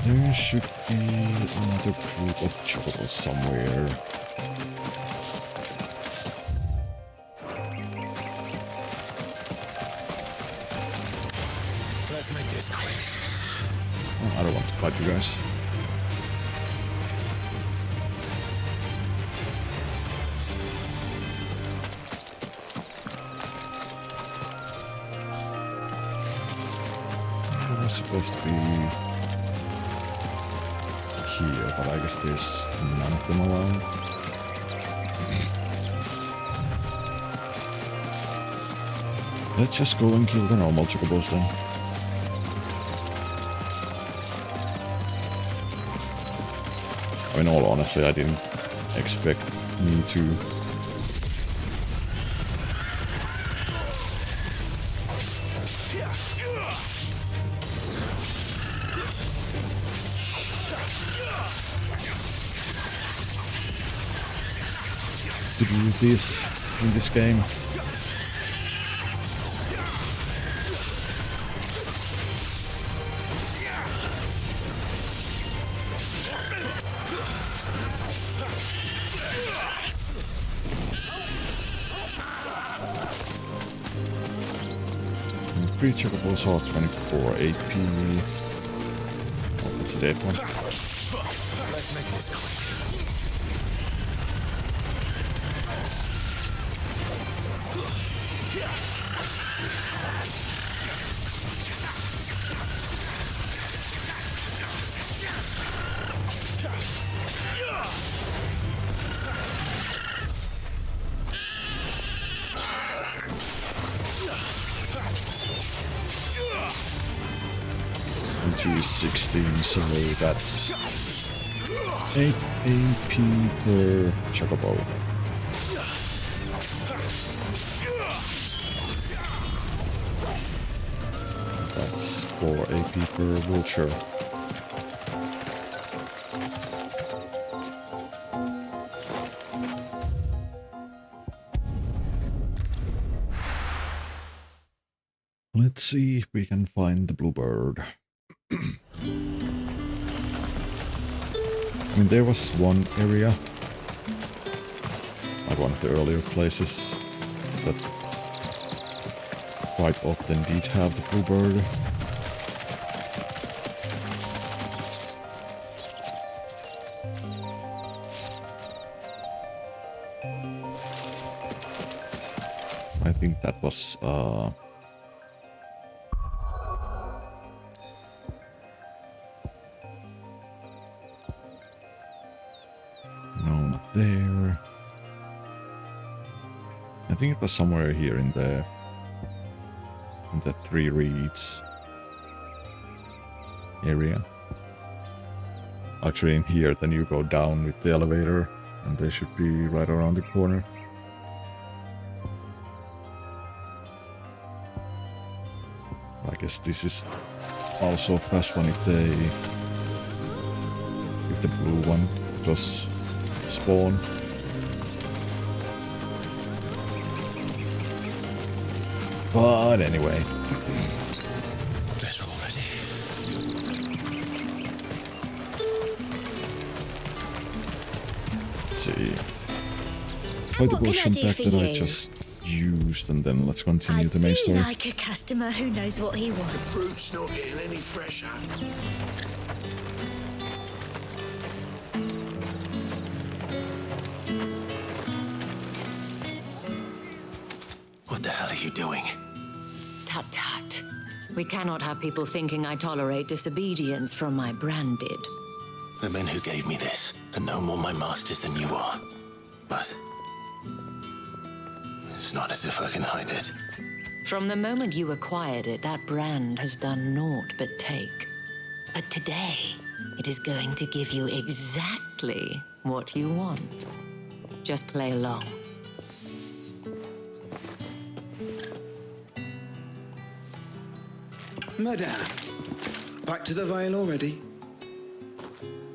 There should be another group of chocobos somewhere. Let's make this quick. Oh, I don't want to fight you guys. It was supposed to be here, but I guess there's none of them around. Let's just go and kill the normal chocobos then. In all honesty, I didn't expect me to. To do this in this game. Three chocobos are 24 AP. Oh, that's a dead one. Let's make this quick. Into 16, so that's 8 AP per chocobo. That's 4 AP per vulture. Let's see if we can find the bluebird. I mean, there was one area, like one of the earlier places, that quite often did have the bluebird. I think that was there. I think it was somewhere here in the Three Reeds area. Actually in here, then you go down with the elevator and they should be right around the corner. I guess this is also a fast one if the blue one does spawn. But anyway. Better already. Let's see. Fight the potion back that I just used, and then let's continue the main story. Like a customer who knows what he wants. The fruit's not getting any fresher. What the hell are you doing? Tut tut. We cannot have people thinking I tolerate disobedience from my branded. The men who gave me this are no more my masters than you are. But it's not as if I can hide it. From the moment you acquired it, that brand has done naught but take. But today, it is going to give you exactly what you want. Just play along. Madame, back to the Vale already?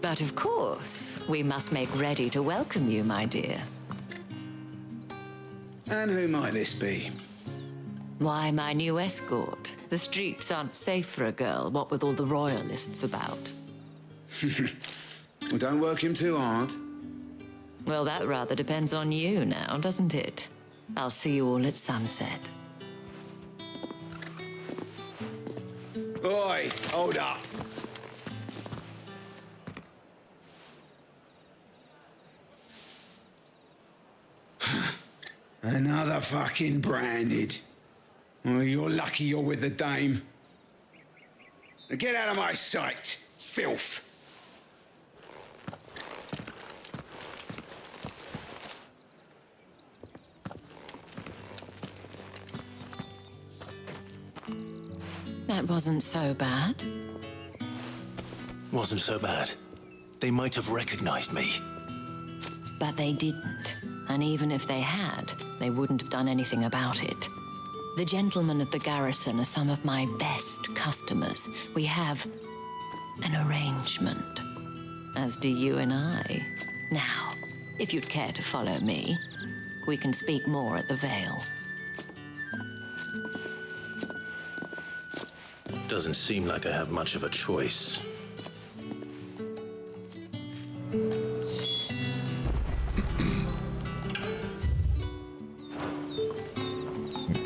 But of course, we must make ready to welcome you, my dear. And who might this be? Why, my new escort. The streets aren't safe for a girl, what with all the royalists about. Well, don't work him too hard. Well, that rather depends on you now, doesn't it? I'll see you all at sunset. Oi, hold up. Another fucking branded. Well, you're lucky you're with the dame. Now get out of my sight, filth. That wasn't so bad. Wasn't so bad. They might have recognized me. But they didn't. And even if they had, they wouldn't have done anything about it. The gentlemen of the garrison are some of my best customers. We have an arrangement, as do you and I. Now, if you'd care to follow me, we can speak more at the Vale. Doesn't seem like I have much of a choice.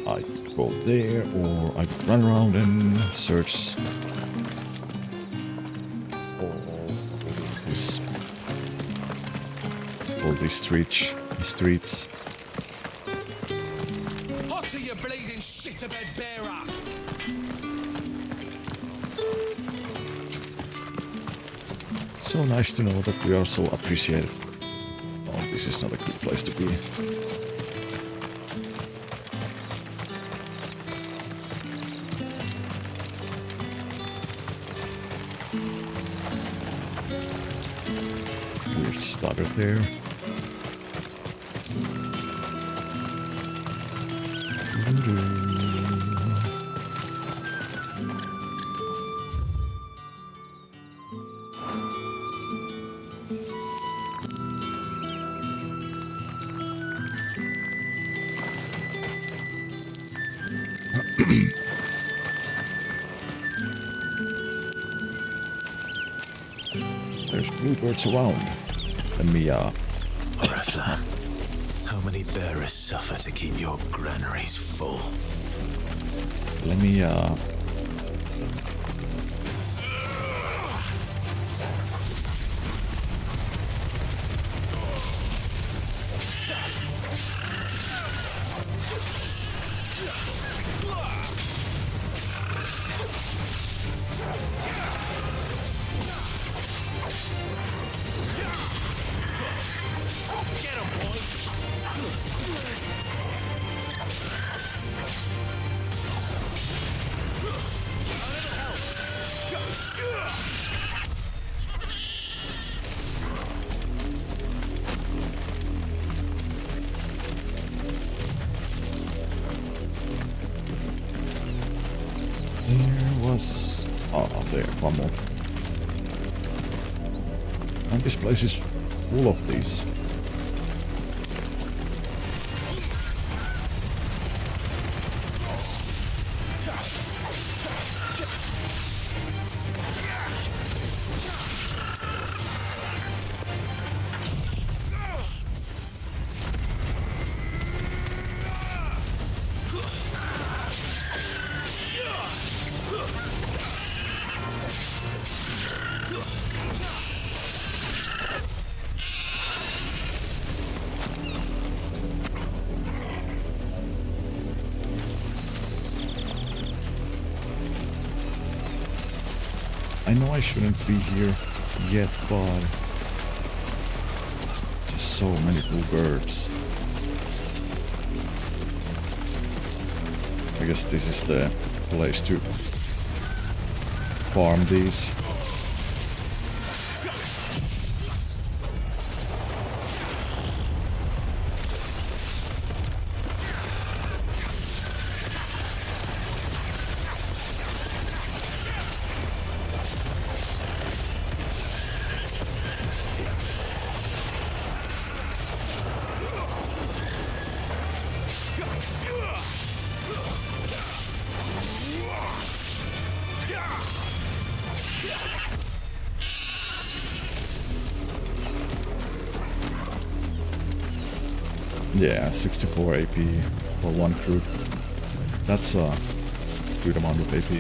I go there, or I run around and search all these streets. Hot are you bleeding shit-a-bed bearer? So nice to know that we are so appreciated. Oh, this is not a good place to be. Weird stutter there. There's bluebirds around. Let me, Oriflamme, how many bearers suffer to keep your granaries full? Let me, there, one more. And this place is full of these. I know I shouldn't be here yet, but just so many blue birds. I guess this is the place to farm these. Yeah, 64 AP for one crew. That's a good amount of AP.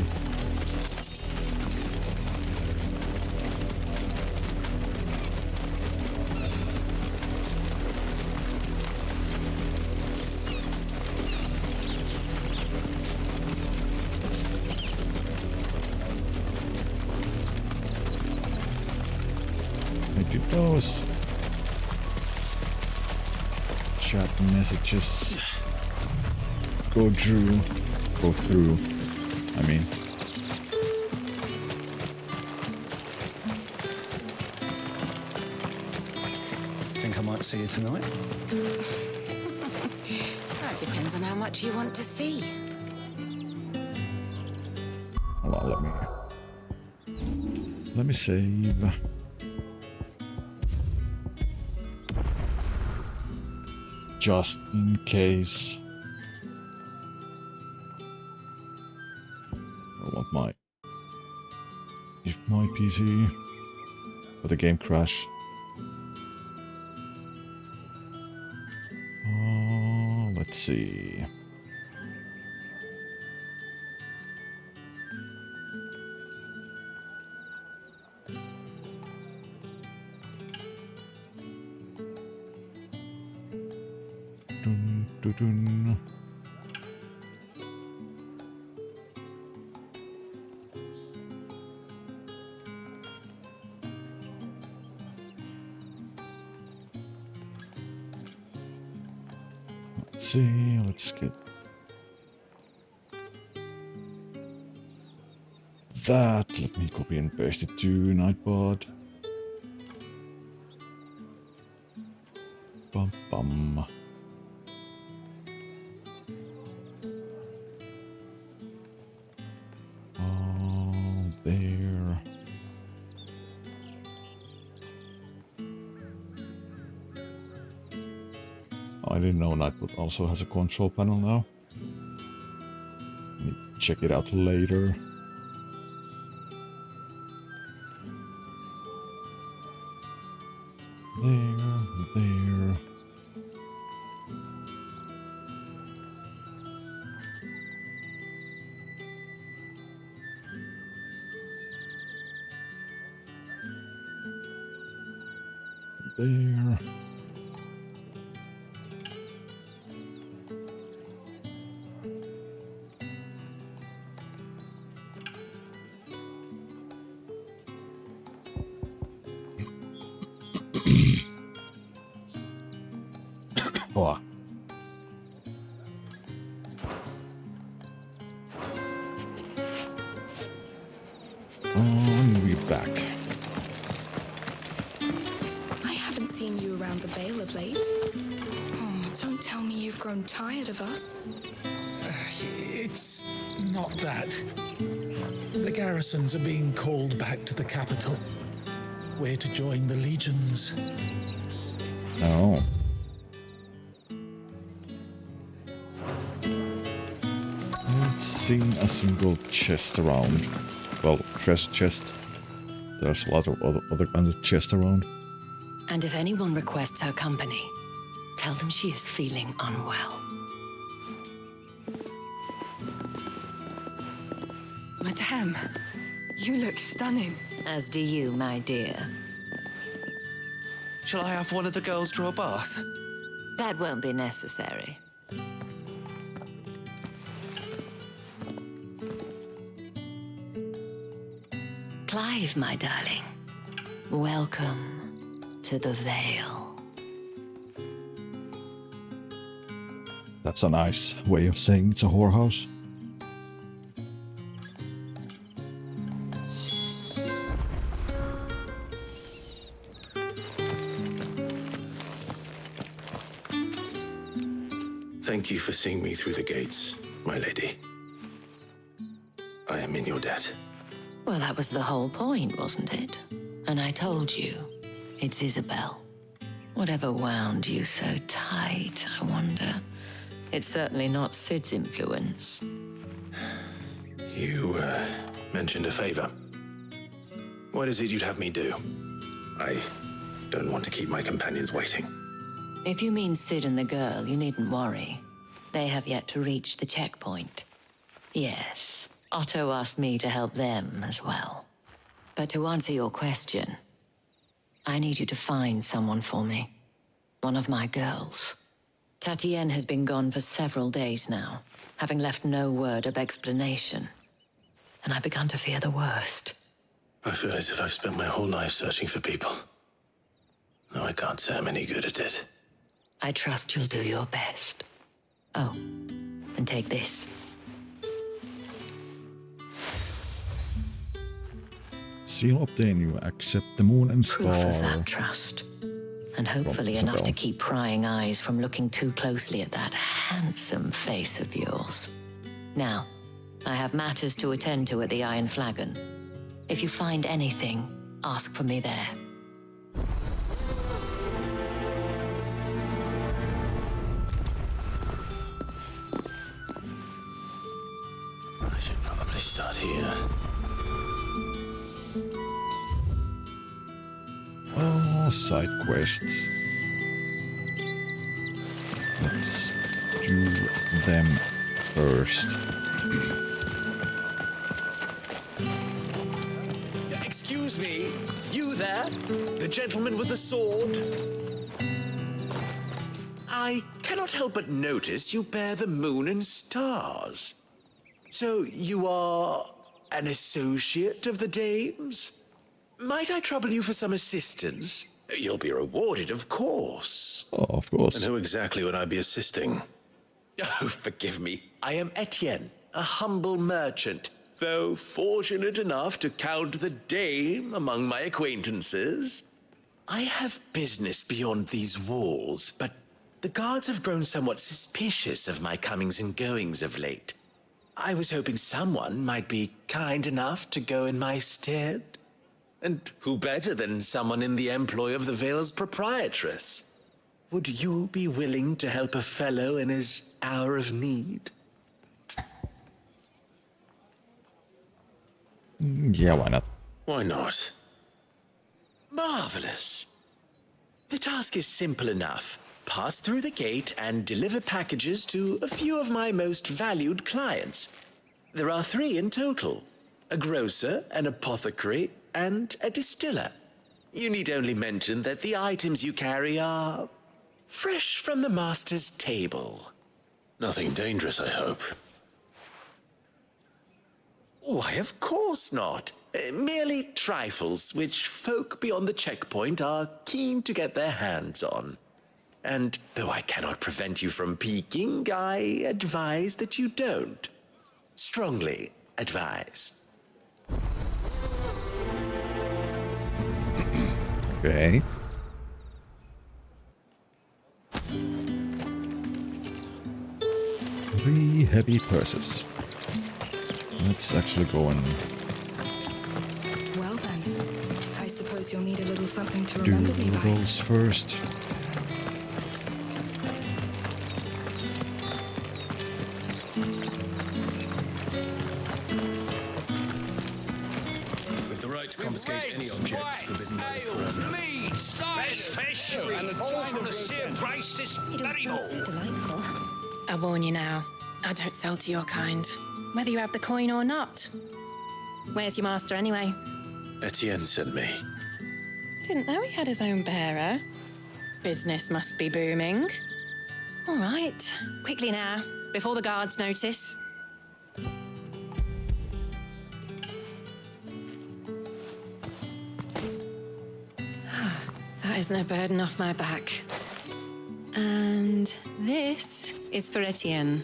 Maybe those chat messages go through, I mean. Think I might see you tonight? That depends on how much you want to see. Hold on, let me save. Just in case. I want if my PC for the game crash. Let's see. Dun, dun, dun. Let's see, let's get that. Let me copy and paste it to Nightbot. Bum bum. Oh, there. I didn't know Nightbot also has a control panel now. Need to check it out later. There. There. Oh. We're back. I haven't seen you around the Vale of late. Oh, don't tell me you've grown tired of us. It's not that. The garrisons are being called back to the capital. We're to join the legions. Oh. I haven't seen a single chest around. Well, treasure chest. There's a lot of other kinds of chests around. And if anyone requests her company, tell them she is feeling unwell. Madame, you look stunning. As do you, my dear. Shall I have one of the girls draw a bath? That won't be necessary. Clive, my darling. Welcome to the Vale. That's a nice way of saying it's a whorehouse. Thank you for seeing me through the gates, my lady. I am in your debt. Well, that was the whole point, wasn't it? And I told you, it's Isabel. Whatever wound you so tight, I wonder. It's certainly not Sid's influence. You, mentioned a favor. What is it you'd have me do? I don't want to keep my companions waiting. If you mean Sid and the girl, you needn't worry. They have yet to reach the checkpoint. Yes, Otto asked me to help them as well. But to answer your question, I need you to find someone for me. One of my girls. Tatienne has been gone for several days now, having left no word of explanation. And I've begun to fear the worst. I feel as if I've spent my whole life searching for people. No, I can't say I'm any good at it. I trust you'll do your best. Oh, and take this. Seal obtain you accept the moon and Proof star. of that trust. And hopefully enough to keep prying eyes from looking too closely at that handsome face of yours. Now, I have matters to attend to at the Iron Flagon. If you find anything, ask for me there. I should probably start here. Oh, side quests. Let's do them first. Excuse me, you there? The gentleman with the sword? I cannot help but notice you bear the moon and stars. So you are an associate of the dames? Might I trouble you for some assistance? You'll be rewarded, of course. Oh, of course. And who exactly would I be assisting? Oh, forgive me. I am Etienne, a humble merchant, though fortunate enough to count the dame among my acquaintances. I have business beyond these walls, but the guards have grown somewhat suspicious of my comings and goings of late. I was hoping someone might be kind enough to go in my stead. And who better than someone in the employ of the Vale's proprietress? Would you be willing to help a fellow in his hour of need? Yeah, why not? Why not? Marvelous. The task is simple enough. Pass through the gate and deliver packages to a few of my most valued clients. There are 3 in total. A grocer, an apothecary, and a distiller. You need only mention that the items you carry are fresh from the master's table. Nothing dangerous, I hope. Why, of course not. Merely trifles which folk beyond the checkpoint are keen to get their hands on. And though I cannot prevent you from peeking, I advise that you don't. Strongly advise. Okay. 3 heavy purses. Let's actually go and Well then, I suppose you'll need a little something to do remember me by. those first. With the right to confiscate any objects forbidden by the throne. Fresh fish and all from the sea of grace this very Delightful. I warn you now, I don't sell to your kind, whether you have the coin or not. Where's your master anyway? Etienne sent me. Didn't know he had his own bearer. Business must be booming. All right, quickly now, before the guards notice. That is no burden off my back. And this is for Etienne.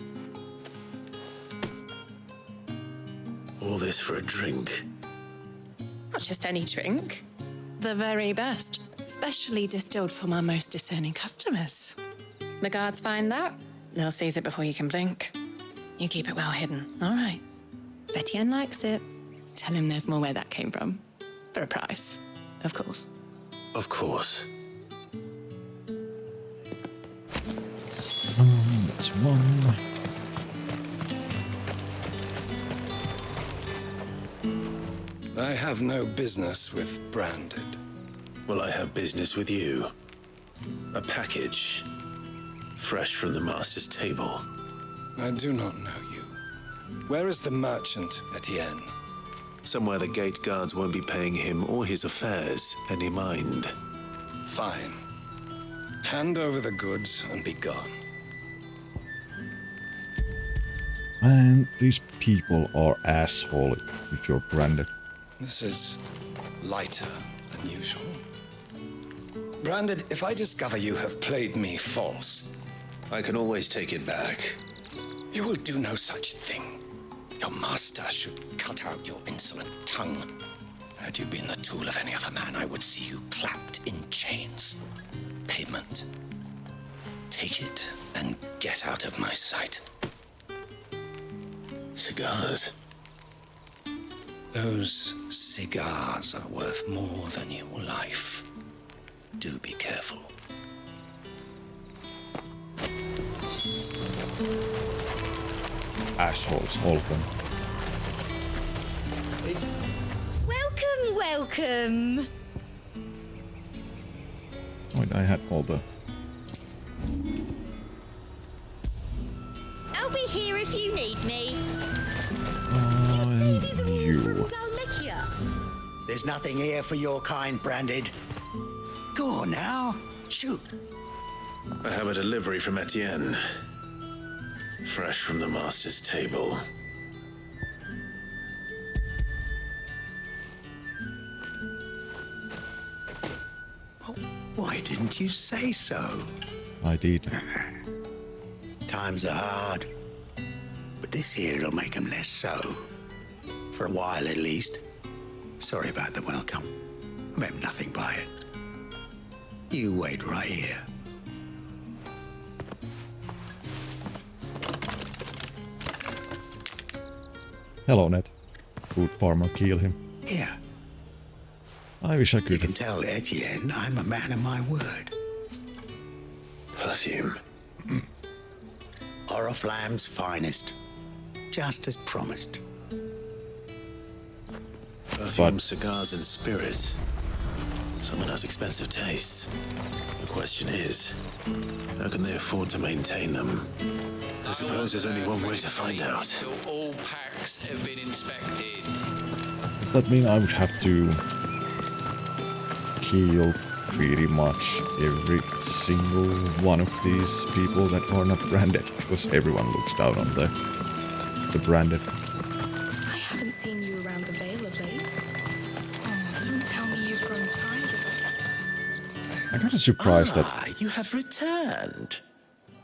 All this for a drink. Not just any drink. The very best. Specially distilled for my most discerning customers. The guards find that, they'll seize it before you can blink. You keep it well hidden, all right? If Etienne likes it, tell him there's more where that came from. For a price, of course. Of course. That's one. I have no business with Branded. Well, I have business with you. A package. Fresh from the master's table. I do not know you. Where is the merchant, Etienne? Somewhere the gate guards won't be paying him or his affairs any mind. Fine. Hand over the goods and be gone. Man, these people are asshole if you're Branded. This is lighter than usual. Branded, if I discover you have played me false... I can always take it back. You will do no such thing. Your master should cut out your insolent tongue. Had you been the tool of any other man, I would see you clapped in chains. Payment. Take it and get out of my sight. Cigars. Those cigars are worth more than your life. Do be careful. Assholes, all of them. Welcome, welcome. Wait, I had all the... I'll be here if you need me. you. There's nothing here for your kind, Branded. Go on now, shoot. I have a delivery from Etienne. Fresh from the master's table. Why didn't you say so? I did. Times are hard. But this here'll make them less so. For a while, at least. Sorry about the welcome. I meant nothing by it. You wait right here. Hello, Ned. Good farmer, kill him. Here. I wish I could. You can tell Etienne I'm a man of my word. Perfume. Oriflamme's finest. Just as promised. Perfume, cigars, and spirits. Someone has expensive tastes. The question is, how can they afford to maintain them? I suppose there's only one way to find out. Until all packs have been inspected. Does that mean I would have to kill pretty much every single one of these people that are not branded? Because everyone looks down on the branded. I haven't seen you around the Vale of late. Oh, don't tell me you've grown tired of us. I'm kind of surprised that... You have returned.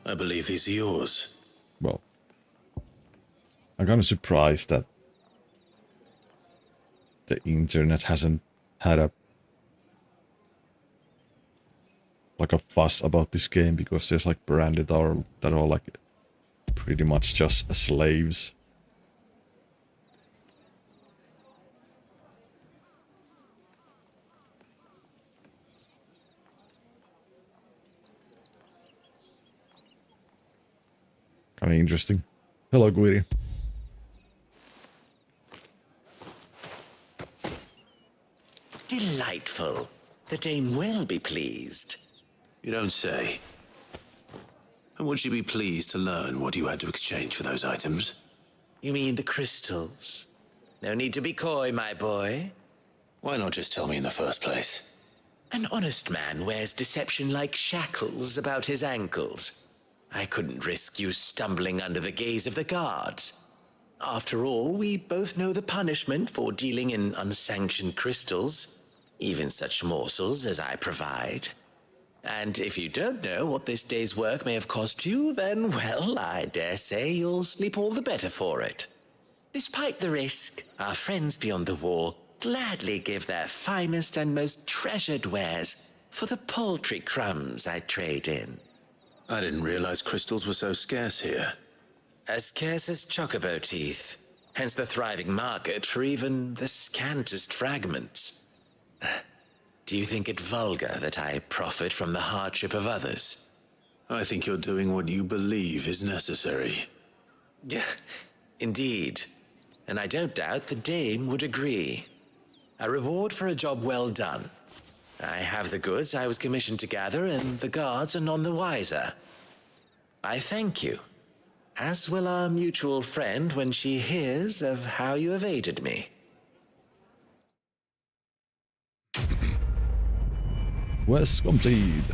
I believe these are yours. Well, I'm kind of surprised that the internet hasn't had a fuss about this game, because there's like branded that are like pretty much just slaves. Kind of interesting. Hello, Guiri. Delightful. The dame will be pleased. You don't say. And would she be pleased to learn what you had to exchange for those items? You mean the crystals? No need to be coy, my boy. Why not just tell me in the first place? An honest man wears deception like shackles about his ankles. I couldn't risk you stumbling under the gaze of the guards. After all, we both know the punishment for dealing in unsanctioned crystals. even such morsels as I provide. And if you don't know what this day's work may have cost you, then, well, I dare say you'll sleep all the better for it. Despite the risk, our friends beyond the wall gladly give their finest and most treasured wares for the paltry crumbs I trade in. I didn't realize crystals were so scarce here. As scarce as chocobo teeth, hence the thriving market for even the scantest fragments. Do you think it vulgar that I profit from the hardship of others? I think you're doing what you believe is necessary. Indeed. And I don't doubt the dame would agree. A reward for a job well done. I have the goods I was commissioned to gather, and the guards are none the wiser. I thank you, as will our mutual friend when she hears of how you have aided me. Quest complete.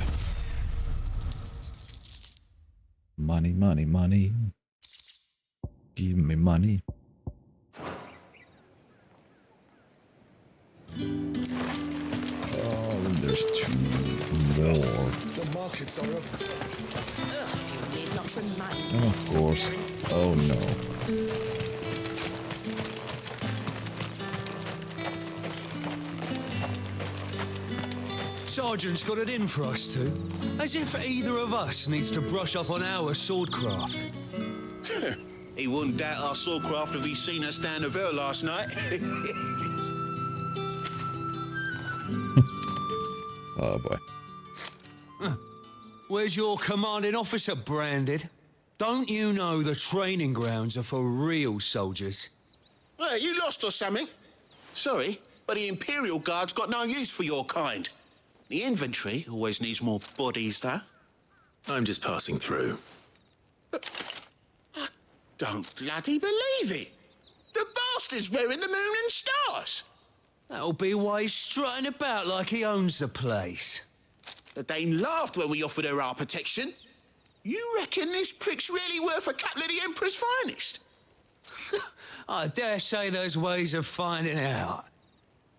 Money, money, money. Give me money. Oh, there's 2 more. The markets are open. You need not remind Oh, of course. Oh no. Sergeant's got it in for us two. As if either of us needs to brush up on our swordcraft. He wouldn't doubt our swordcraft if he'd seen us down the river last night. Oh boy. Where's your commanding officer branded? Don't you know the training grounds are for real soldiers? Hey, you lost or something? Sorry, but the Imperial Guard's got no use for your kind. The infantry always needs more bodies, though. I'm just passing through. I don't bloody believe it. The bastard's wearing the moon and stars. That'll be why he's strutting about like he owns the place. The Dane laughed when we offered her our protection. You reckon this prick's really worth a couple of the Emperor's finest? I dare say there's ways of finding out.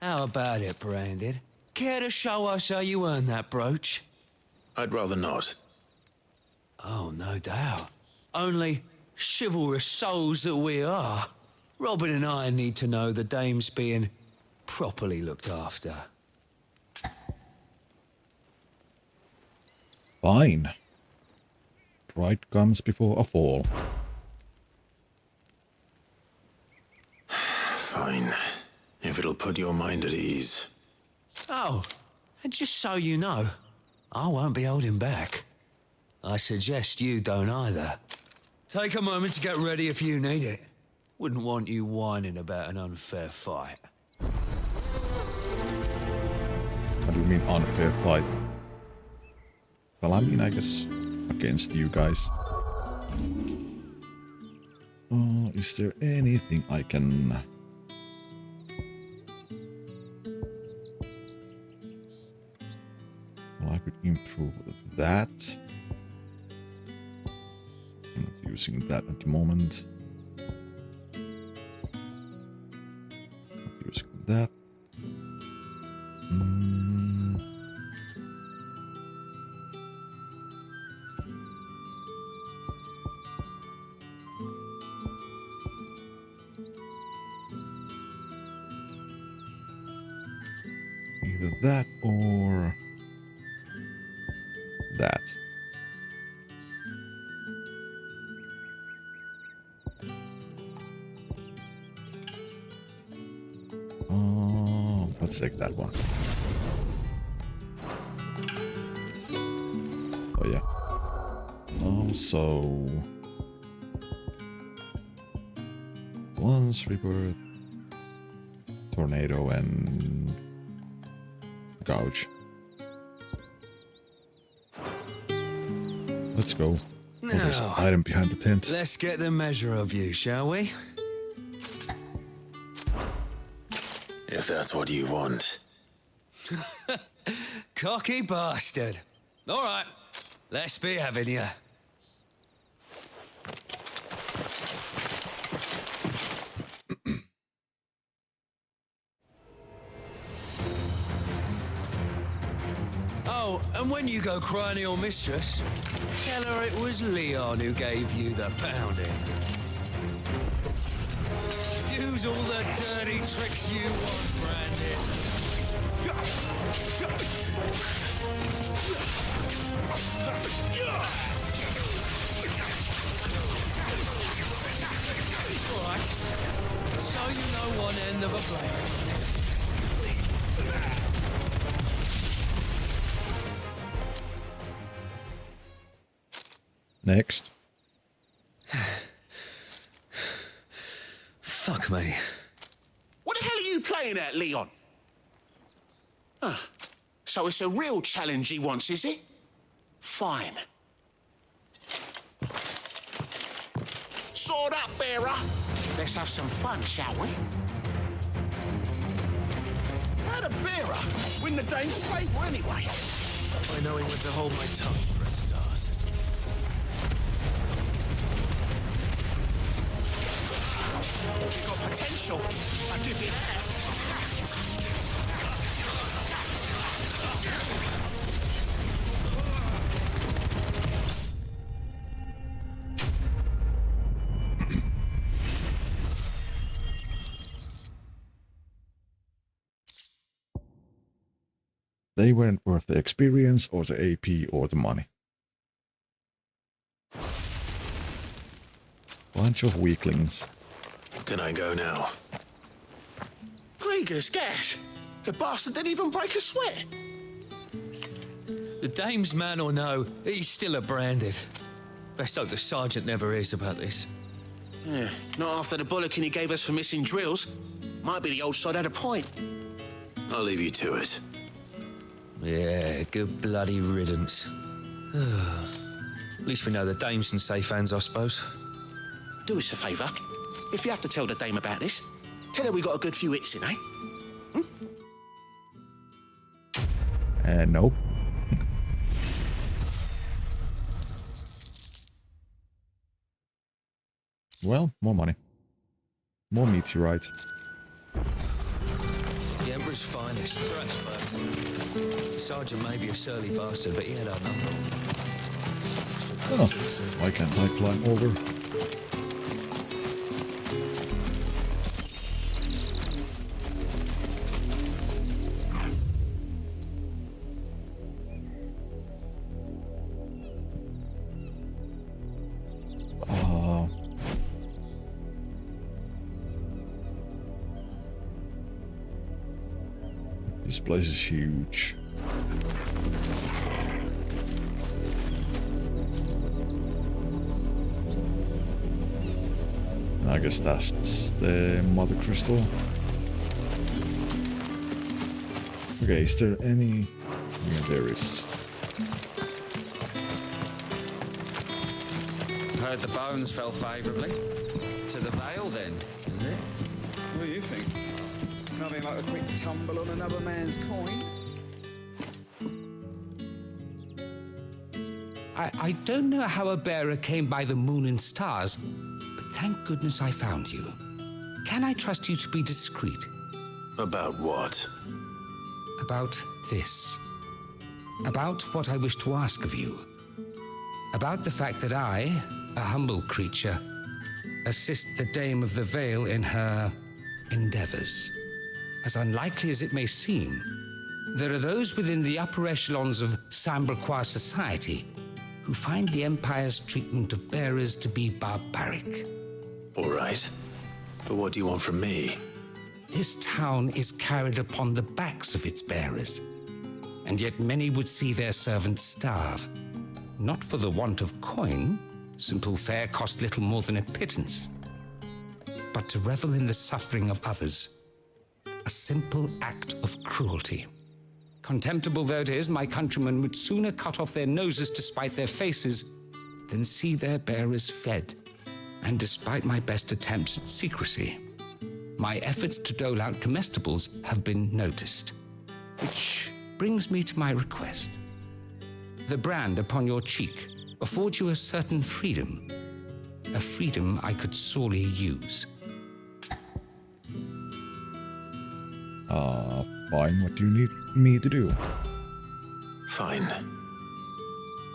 How about it, Branded? Care to show us how you earned that brooch? I'd rather not. Oh, no doubt. Only chivalrous souls that we are. Robin and I need to know the dame's being properly looked after. Fine. Pride comes before a fall. Fine. If it'll put your mind at ease. Oh, and just so you know, I won't be holding back. I suggest you don't either. Take a moment to get ready if you need it. Wouldn't want you whining about an unfair fight. What do you mean unfair fight? Well, I mean, I guess against you guys. Oh, is there anything I can... Well, I could improve that. I'm not using that at the moment. Not using that. Either that or that. Let's take that one. Oh yeah. Also, once rebirth, tornado, and gouge. Let's go. Oh, there's an item behind the tent. Let's get the measure of you, shall we? If that's what you want. Cocky bastard. All right, let's be having you. Oh, and when you go crying to your mistress, tell her it was Leon who gave you the pounding. Use all the dirty tricks you want, Brandon. Right. So you know one end of a blade. Next. Fuck me. What the hell are you playing at, Leon? Ah, so it's a real challenge he wants, is it? Fine. Sword up, bearer. Let's have some fun, shall we? How'd a bearer win the dame's favour anyway? By knowing when to hold my tongue for a start. You've got potential. I give you that. They weren't worth the experience or the AP or the money. Bunch of weaklings. Can I go now? Grieger's gas. The bastard didn't even break a sweat. The dame's man or no, he's still a branded. Best hope the sergeant never hears about this. Yeah, not after the bollocking he gave us for missing drills. Might be the old sod had a point. I'll leave you to it. Yeah, good bloody riddance. At least we know the dame's in safe hands, I suppose. Do us a favour. If you have to tell the dame about this, tell her we got a good few hits in, eh? Nope. Well, more money. More meteorite. The Emperor's finest. The sergeant may be a surly bastard, but he had our number. Oh, why can't I climb over? This place is huge. I guess that's the mother crystal. Okay, is there any... Yeah, there is. Heard the bones fell favourably. To the Vale, then, isn't it? What do you think? Nothing like a quick tumble on another man's coin. I don't know how a bearer came by the moon and stars, but thank goodness I found you. Can I trust you to be discreet? About what? About this. About what I wish to ask of you. About the fact that I, a humble creature, assist the Dame of the Vale in her endeavors. As unlikely as it may seem, there are those within the upper echelons of Samberquois society who find the Empire's treatment of bearers to be barbaric. All right. But what do you want from me? This town is carried upon the backs of its bearers, and yet many would see their servants starve. Not for the want of coin, simple fare cost little more than a pittance, but to revel in the suffering of others. A simple act of cruelty. Contemptible though it is, my countrymen would sooner cut off their noses to spite their faces than see their bearers fed. And despite my best attempts at secrecy, my efforts to dole out comestibles have been noticed. Which brings me to my request. The brand upon your cheek affords you a certain freedom. A freedom I could sorely use. Fine, what do you need me to do? Fine.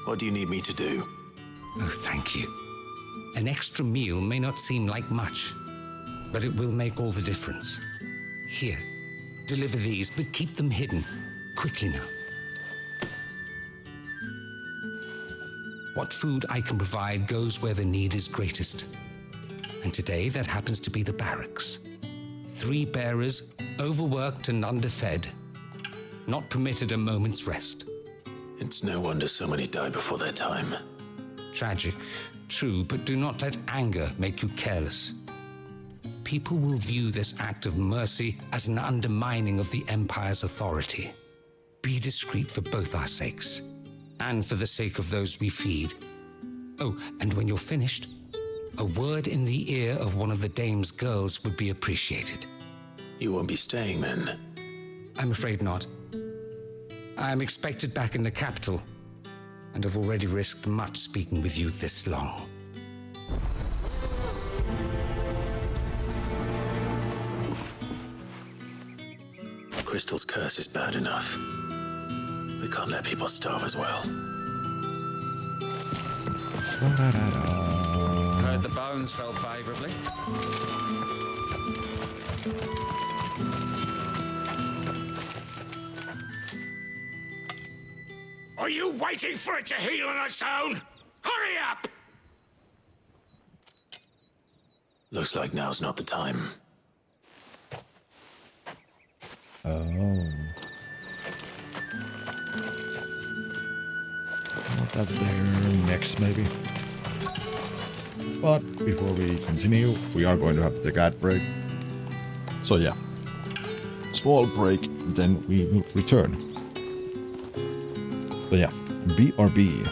What do you need me to do? Oh, thank you. An extra meal may not seem like much, but it will make all the difference. Here, deliver these, but keep them hidden. Quickly now. What food I can provide goes where the need is greatest. And today, that happens to be the barracks. 3 bearers, overworked and underfed, not permitted a moment's rest. It's no wonder so many die before their time. Tragic, true, but do not let anger make you careless. People will view this act of mercy as an undermining of the Empire's authority. Be discreet for both our sakes, and for the sake of those we feed. Oh, and when you're finished, a word in the ear of one of the dame's girls would be appreciated. You won't be staying then? I'm afraid not. I am expected back in the capital, and have already risked much speaking with you this long. Crystal's curse is bad enough. We can't let people starve as well. Heard the bones fell favorably. Are you waiting for it to heal on its own? Hurry up! Looks like now's not the time. Oh. Not that there next, maybe. But before we continue, we are going to have to take ad break. So yeah, small break, then we will return. So yeah, BRB.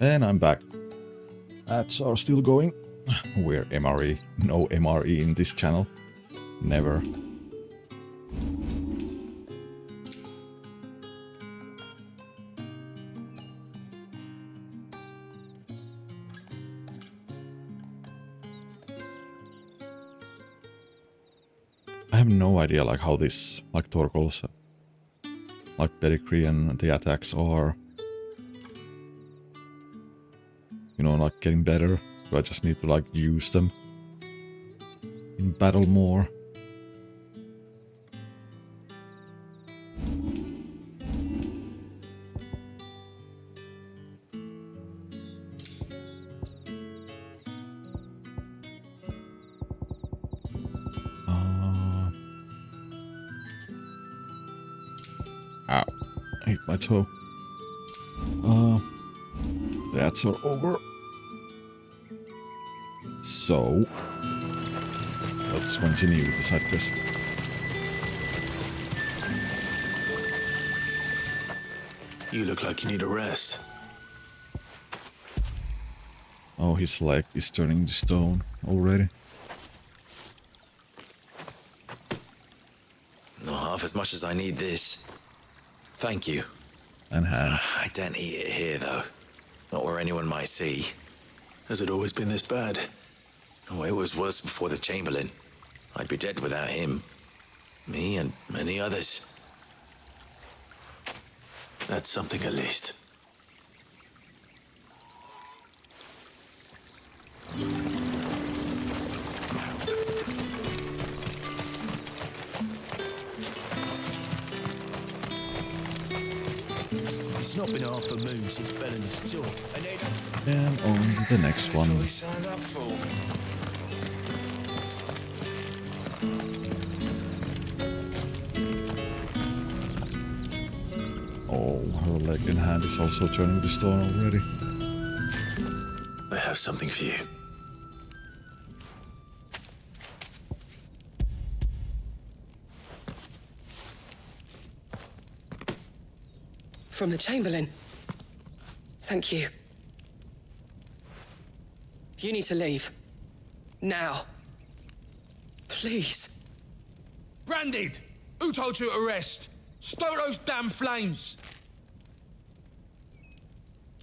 And I'm back. Ads are still going. We're MRE. No MRE in this channel. Never. I have no idea like how this, like Torko's, like pedigree and the attacks are, you know, like getting better. Do I just need to like use them in battle more? Ow. I hit my toe. That's all over. So, let's continue with the side quest. You look like you need a rest. Oh, his leg is turning to stone already. Not half as much as I need this. Thank you. And hand. I don't eat it here, though. Not where anyone might see. Has it always been this bad? Oh, it was worse before the Chamberlain. I'd be dead without him. Me and many others. That's something at least. It's not been half a moon since Bellen's tour, and then... And on the next one. we signed up for. Oh, her leg and hand is also turning to stone already. I have something for you. From the Chamberlain. Thank you. You need to leave. Now. Please. Branded! Who told you to rest? Stoke those damn flames!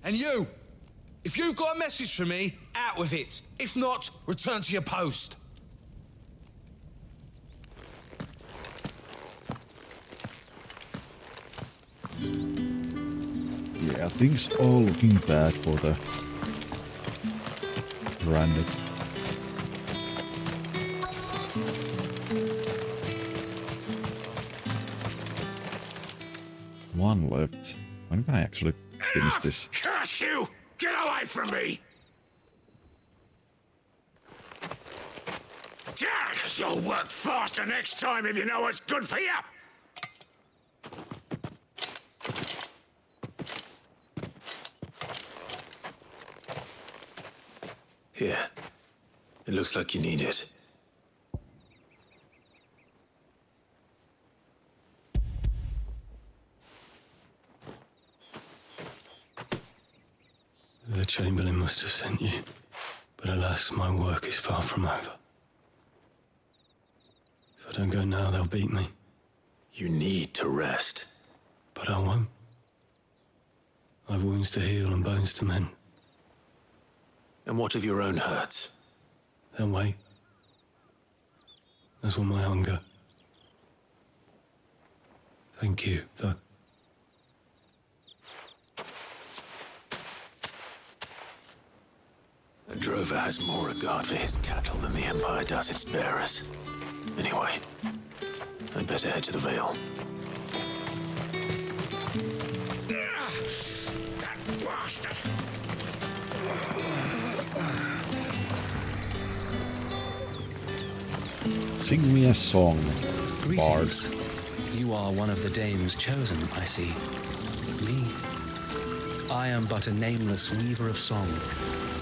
And you! If you've got a message for me, out with it. If not, return to your post. Yeah, things all looking bad for the Branded. One left. When can I actually finish this? Curse you! Get away from me! You'll work faster next time if you know what's good for you! Here. It looks like you need it. The Chamberlain must have sent you, but alas, my work is far from over. If I don't go now, they'll beat me. You need to rest. But I won't. I've wounds to heal and bones to mend. And what of your own hurts? They'll wait. As will my hunger. Thank you, though. A drover has more regard for his cattle than the Empire does its bearers. Anyway, I'd better head to the Vale. That bastard! Sing me a song, Bard. Greetings. You are one of the dames chosen, I see. Me. I am but a nameless weaver of song,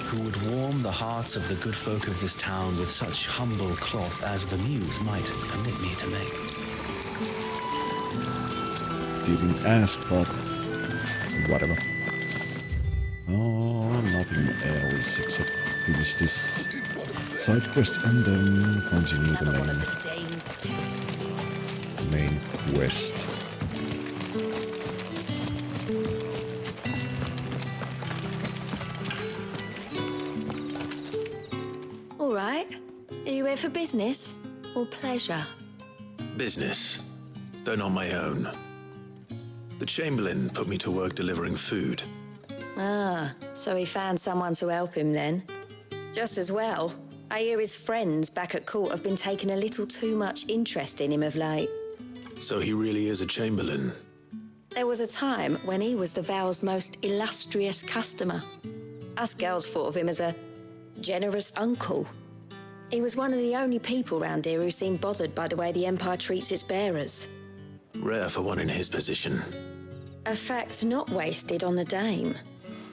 who would warm the hearts of the good folk of this town with such humble cloth as the muse might permit me to make. Didn't ask, but whatever. Oh, nothing else except finish this side quest and then continue the main quest. All right. Are you here for business or pleasure? Business, though not my own. The Chamberlain put me to work delivering food. Ah, so he found someone to help him then. Just as well. I hear his friends back at court have been taking a little too much interest in him of late. So he really is a Chamberlain. There was a time when he was the Vale's most illustrious customer. Us girls thought of him as a generous uncle. He was one of the only people round here who seemed bothered by the way the Empire treats its bearers. Rare for one in his position. A fact not wasted on the Dame.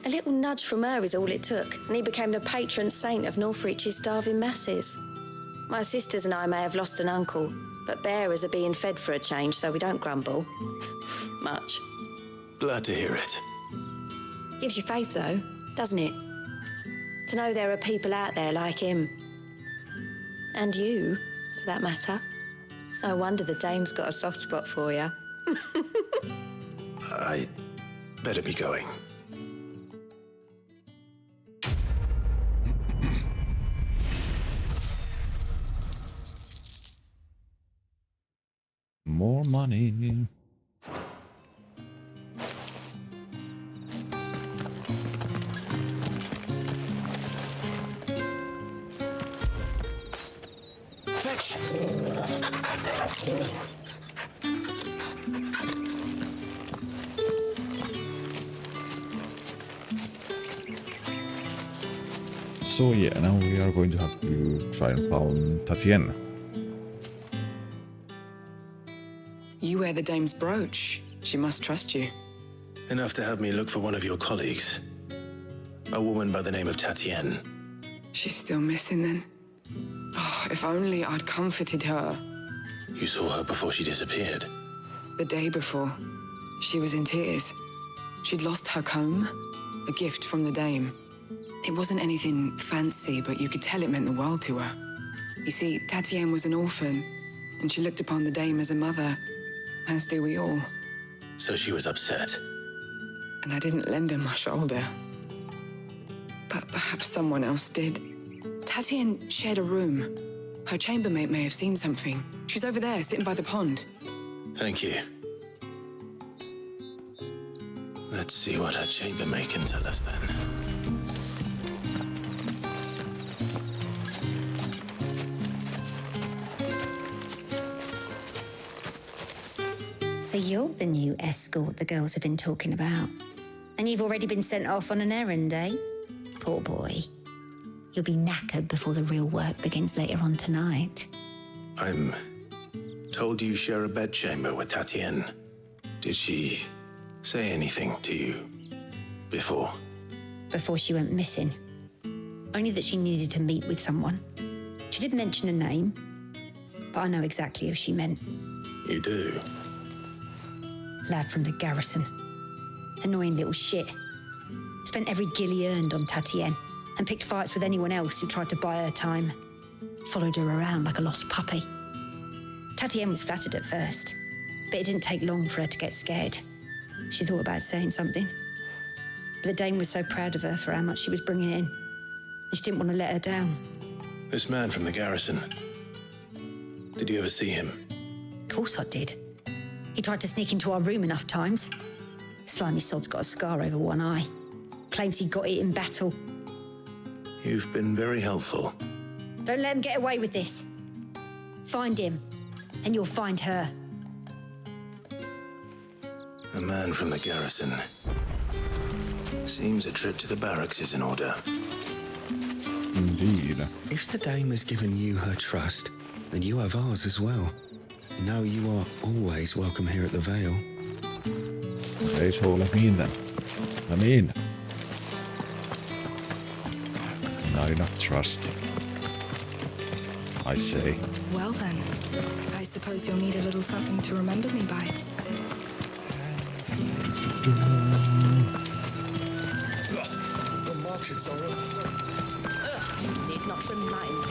A little nudge from her is all it took, and he became the patron saint of Northreach's starving masses. My sisters and I may have lost an uncle, but bearers are being fed for a change, so we don't grumble. Much. Glad to hear it. Gives you faith, though, doesn't it? To know there are people out there like him. And you, for that matter. It's no wonder the Dame's got a soft spot for you. I better be going. More money. Fetch! So yeah, now we are going to have to try and found Tatienne. You wear the Dame's brooch. She must trust you. Enough to have me look for one of your colleagues. A woman by the name of Tatienne. She's still missing then. Oh, if only I'd comforted her. You saw her before she disappeared. The day before, she was in tears. She'd lost her comb, a gift from the Dame. It wasn't anything fancy, but you could tell it meant the world to her. You see, Tatienne was an orphan, and she looked upon the Dame as a mother, as do we all. So she was upset. And I didn't lend her my shoulder. But perhaps someone else did. Tatienne shared a room. Her chambermaid may have seen something. She's over there, sitting by the pond. Thank you. Let's see what her chambermaid can tell us then. So you're the new escort the girls have been talking about. And you've already been sent off on an errand, eh? Poor boy. You'll be knackered before the real work begins later on tonight. I'm told you share a bedchamber with Tatienne. Did she say anything to you before? Before she went missing. Only that she needed to meet with someone. She did mention a name, but I know exactly who she meant. You do? Lad from the garrison. Annoying little shit. Spent every gil he earned on Tatienne and picked fights with anyone else who tried to buy her time. Followed her around like a lost puppy. Tatienne was flattered at first, but it didn't take long for her to get scared. She thought about saying something. But the Dame was so proud of her for how much she was bringing in, and she didn't want to let her down. This man from the garrison. Did you ever see him? Of course I did. He tried to sneak into our room enough times. Slimy sod's got a scar over one eye. Claims he got it in battle. You've been very helpful. Don't let him get away with this. Find him, and you'll find her. A man from the garrison. Seems a trip to the barracks is in order. Indeed. If the Dame has given you her trust, then you have ours as well. Know you are always welcome here at the Vale. Okay, so let me in then. Let me in. Not enough trust, I say. Well then, I suppose you'll need a little something to remember me by. The Sorrow. Ugh, need not remind me.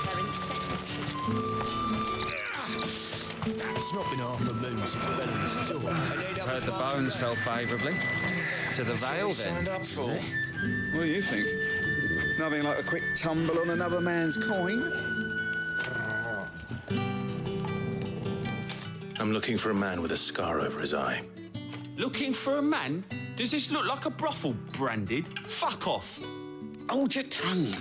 Their incessant It's not been half a moon since Bellum's at all. Heard the bones fell favourably. To the Vale, then. Up for. What do you think? Nothing like a quick tumble on another man's coin. I'm looking for a man with a scar over his eye. Looking for a man? Does this look like a brothel, Branded? Fuck off. Hold your tongue.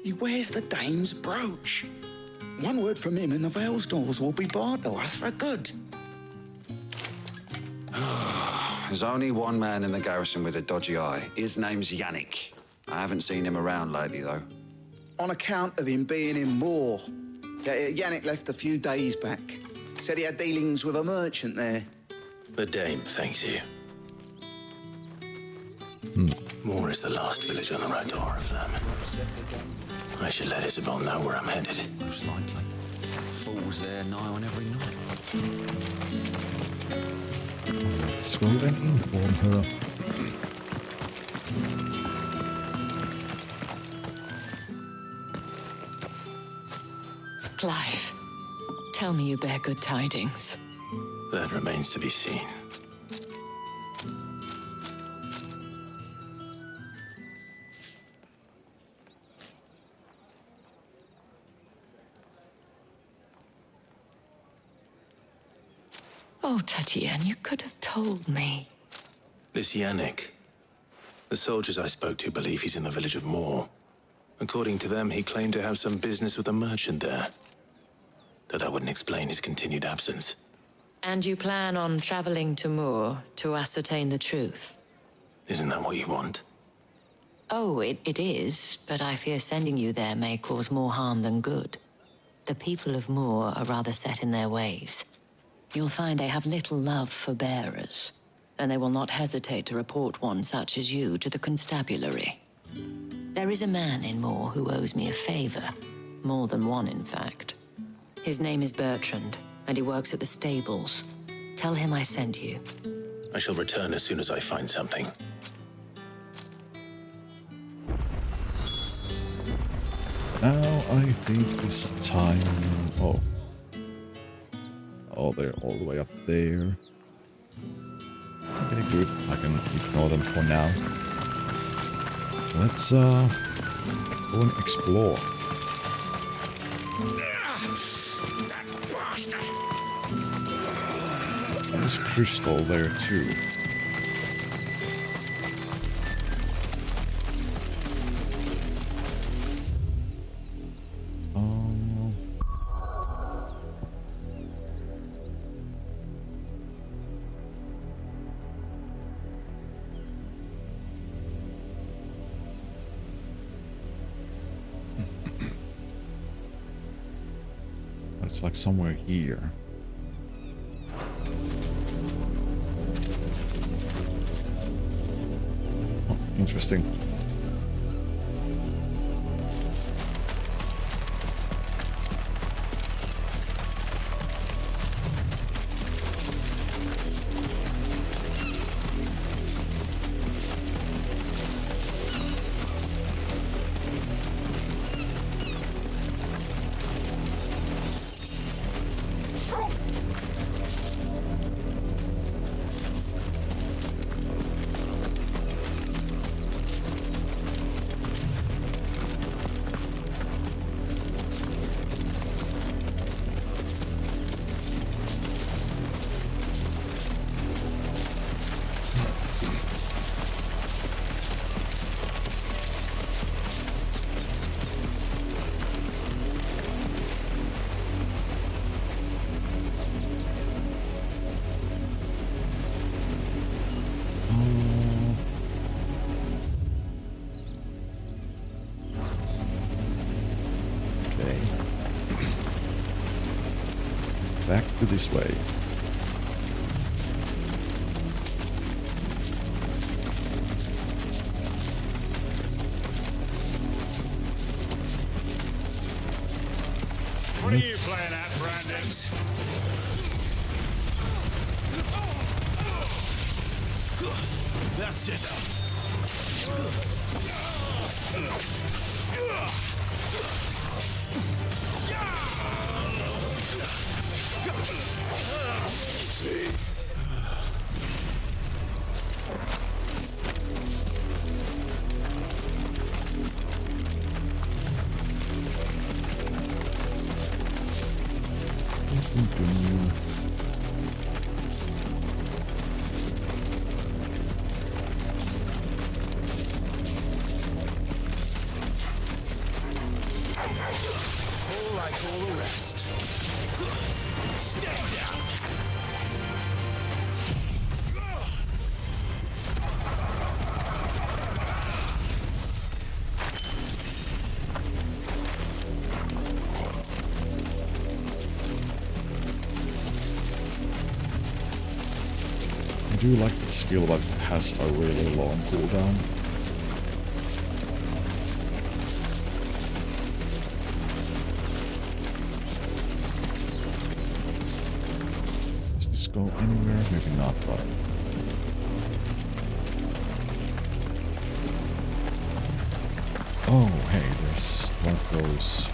He wears the dame's brooch. One word from him and the Vale's doors will be barred to us for good. There's only one man in the garrison with a dodgy eye. His name's Yannick. I haven't seen him around lately, though. On account of him being in Moor. Yannick left a few days back. Said he had dealings with a merchant there. The dame thanks you. Moor is the last village on the road to Oriflamme. I should let Isabel know where I'm headed. Most likely. Falls there nigh on every night. Let's go and inform her. Clive, tell me you bear good tidings. That remains to be seen. Oh, Tatienne, you could have told me. This Yannick. The soldiers I spoke to believe he's in the village of Moor. According to them, he claimed to have some business with a merchant there. Though that wouldn't explain his continued absence. And you plan on traveling to Moor to ascertain the truth? Isn't that what you want? Oh, it is, but I fear sending you there may cause more harm than good. The people of Moor are rather set in their ways. You'll find they have little love for bearers, and they will not hesitate to report one such as you to the constabulary. There is a man in Moor who owes me a favor. More than one, in fact. His name is Bertrand, and he works at the stables. Tell him I sent you. I shall return as soon as I find something. Now I think it's time. Oh, they're all the way up there. Okay, good. I can ignore them for now. Let's go and explore. There's crystal there too. It's like somewhere here. Oh, interesting. Back to this way. What are you playing at, Brandon? That's it. See. All like all the rest. Stay down. I do like that skill, but it has a really long cooldown. Does this go anywhere? Maybe not, but... Oh, hey, there's one of those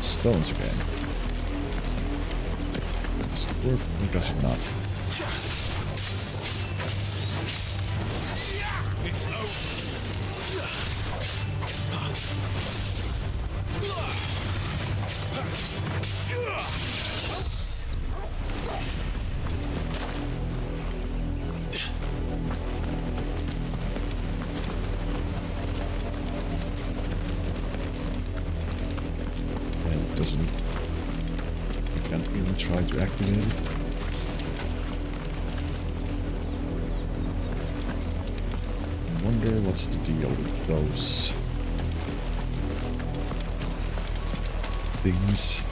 stones again. Does it work or does it not? It's And it doesn't... You can't even try to activate it. I wonder what's the deal with those things.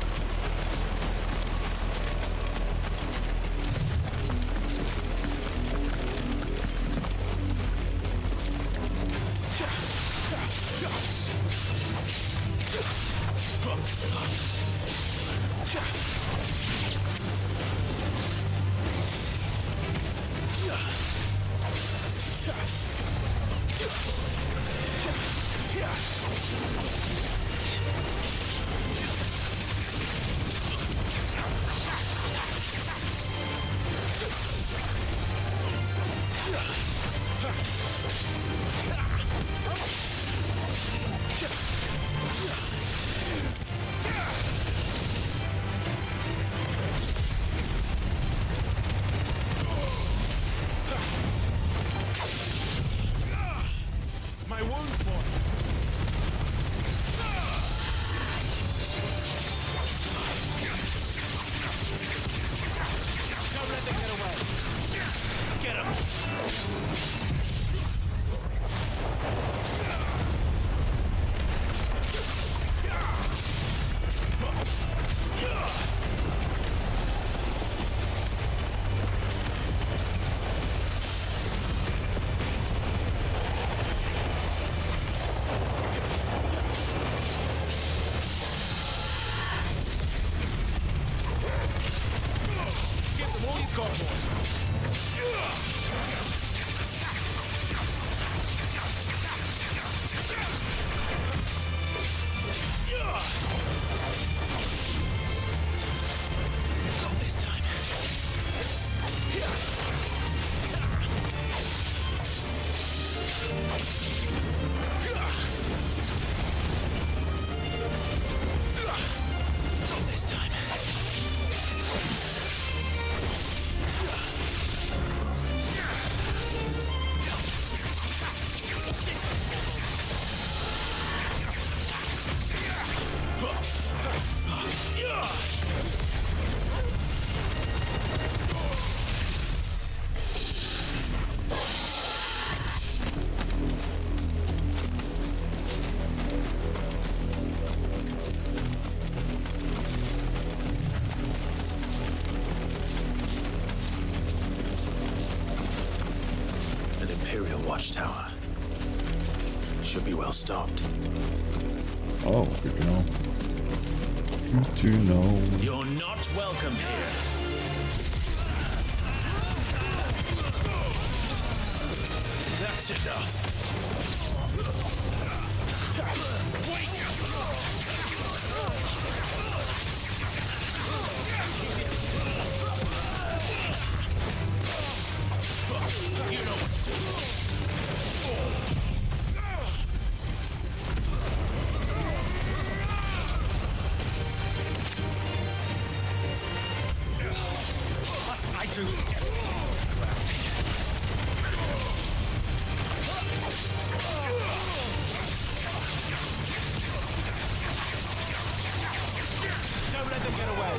my wounds, boy. Don't let them get away. Get him. Get them all you got, Got this time. Got this time. An Imperial watchtower. Should be well stocked. Oh, good to know. Good to know. You're not welcome here. That's enough. You know what to do. I do. Don't let them get away.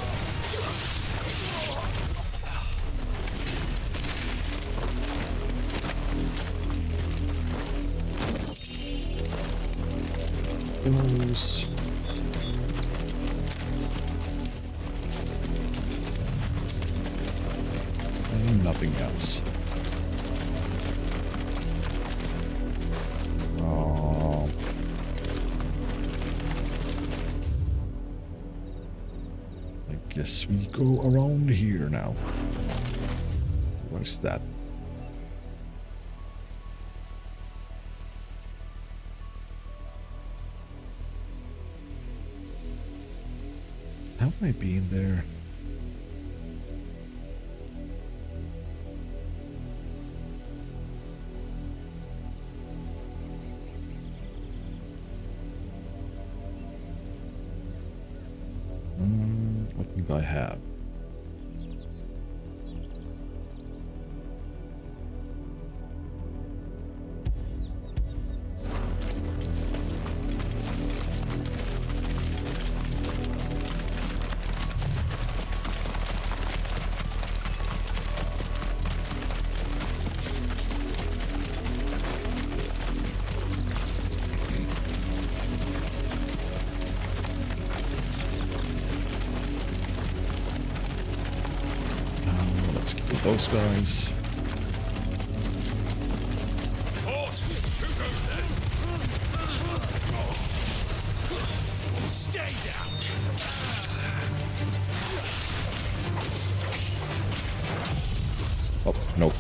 Those. And nothing else. I guess we go around here now. What is that? How might I be in there? I think I have. Those guys. Stay down. Oh, nope.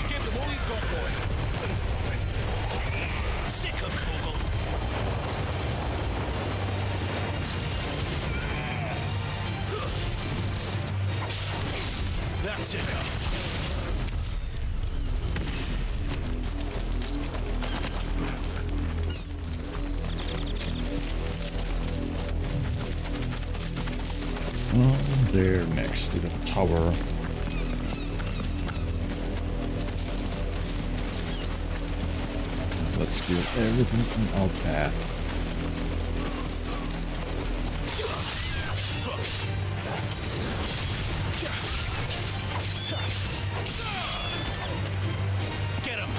Give them all you've got, boy. Sick of trouble. That's enough. There next to the tower. Let's get everything in our path. Get him.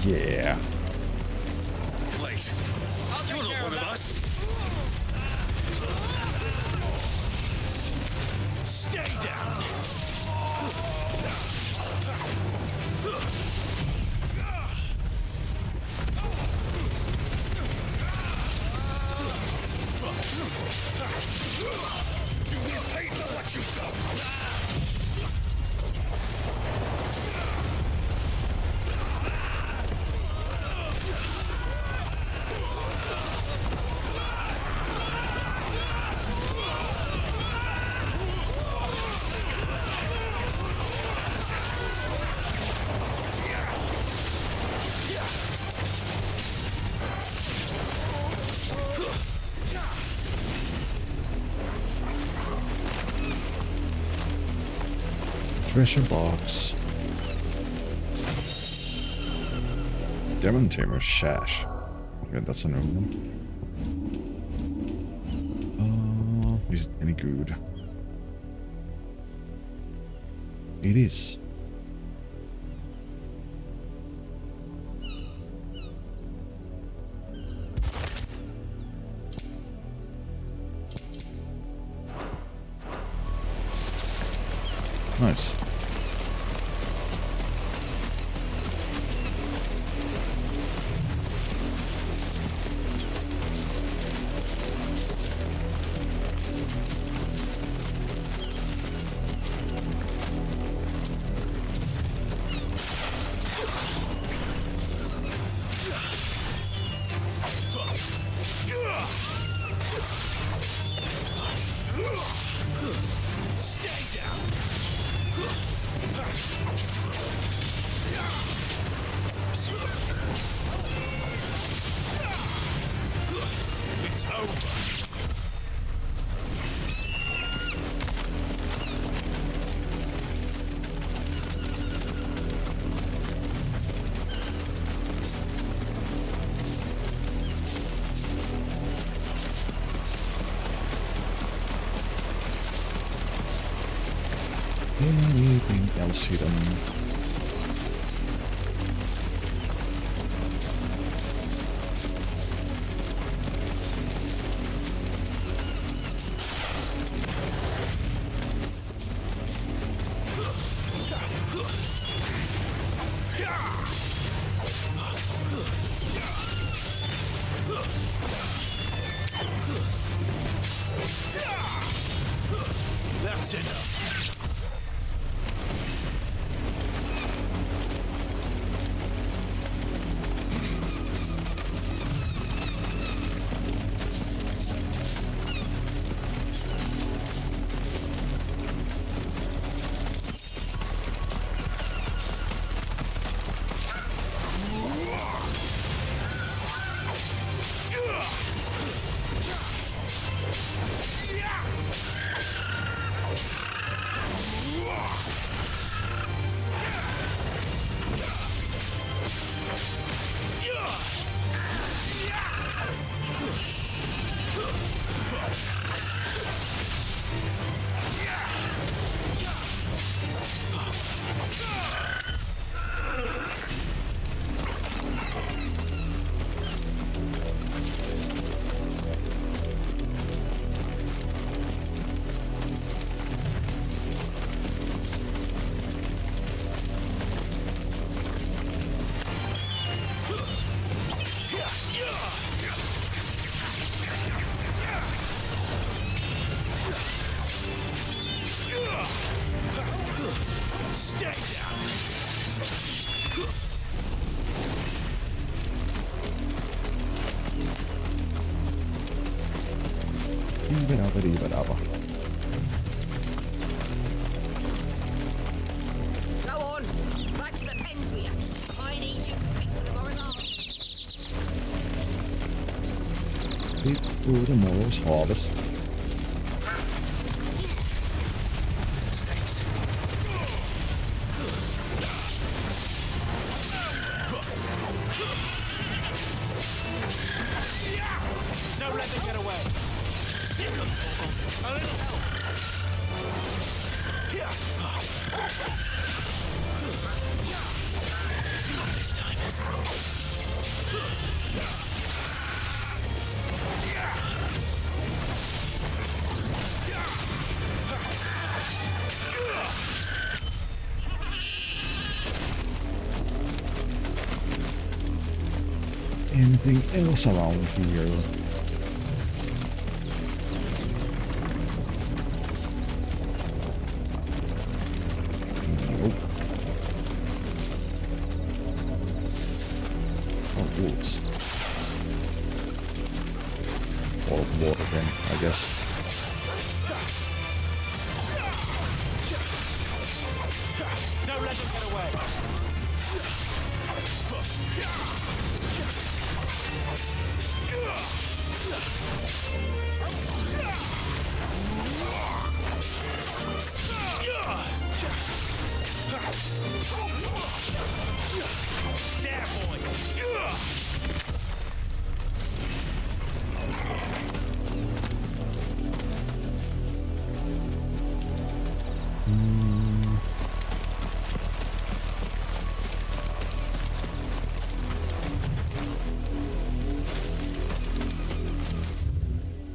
Yeah. Wait. You're not one of us. Stay down. You will pay for what you've done. Treasure box. Demon Tamer's Shash. Okay, that's a new one. Is it any good? It is. Nice. Stay down. It's over. Anything else hidden? That's enough. Stay down. Ibba-dabba-dibba-dabba. Go on, back to the pens with you. I need you quick for the morrow. Quick for tomorrow's harvest. Don't let them get away. Sick of talk. A little help. Not this time. Anything else around here? Nope. Oh, wolves. Or water then, I guess. Don't let them get away. There, boy!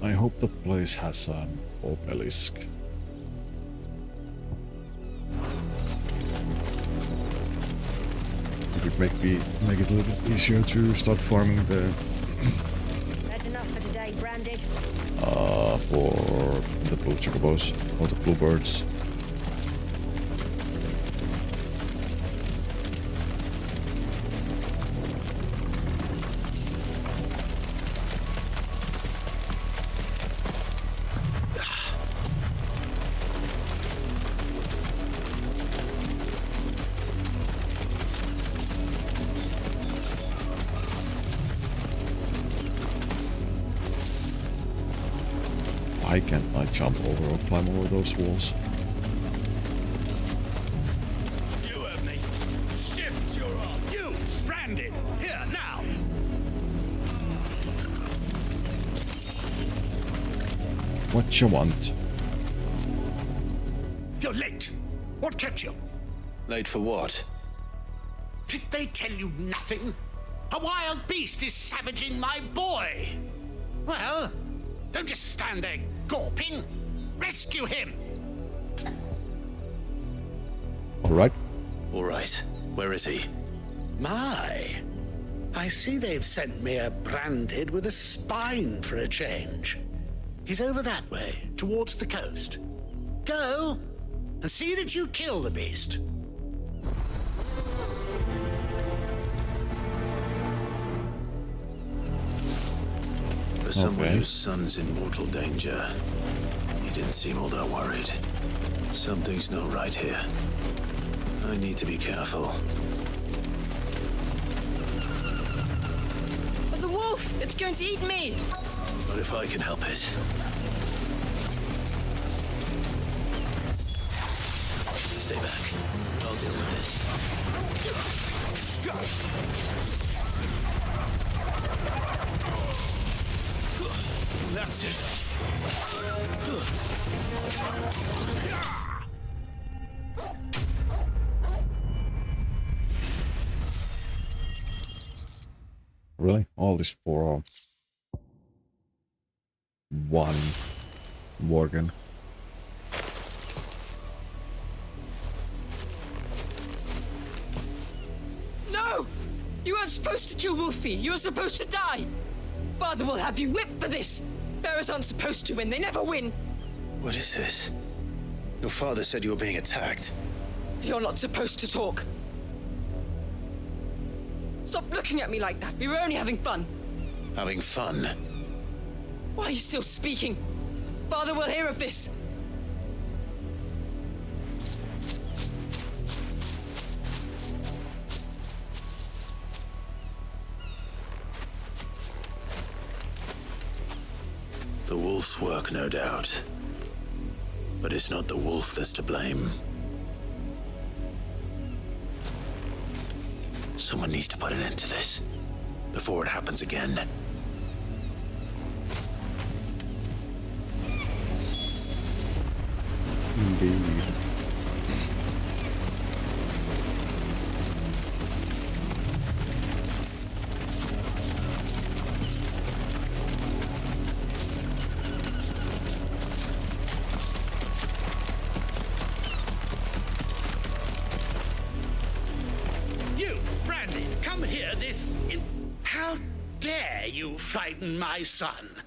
I hope the place has an obelisk. It would make it a little bit easier to start farming the That's enough for today, Branded. for the blue chocobos or the bluebirds. Why can't I jump over or climb over those walls? You heard me. Shift your ass. You, Branded. Here, now. What you want? You're late. What kept you? Late for what? Did they tell you nothing? A wild beast is savaging my boy. Well, don't just stand there gawping. Rescue him. All right. All right. Where is he? My, I see they've sent me a Branded with a spine for a change. He's over that way, towards the coast. Go and see that you kill the beast. For someone whose son's in mortal danger, he didn't seem all that worried. Something's not right here. I need to be careful. The wolf! It's going to eat me! What if I can help it? Stay back. I'll deal with this. That's it. Really? All this for one Worgen. No! You weren't supposed to kill Wolfie. You were supposed to die. Father will have you whipped for this. Bearers aren't supposed to win. They never win. What is this? Your father said you were being attacked. You're not supposed to talk. Stop looking at me like that. We were only having fun. Having fun? Why are you still speaking? Father will hear of this. The wolf's work, no doubt. But it's not the wolf that's to blame. Someone needs to put an end to this before it happens again. Indeed. You, Brandy, come here How dare you frighten my son?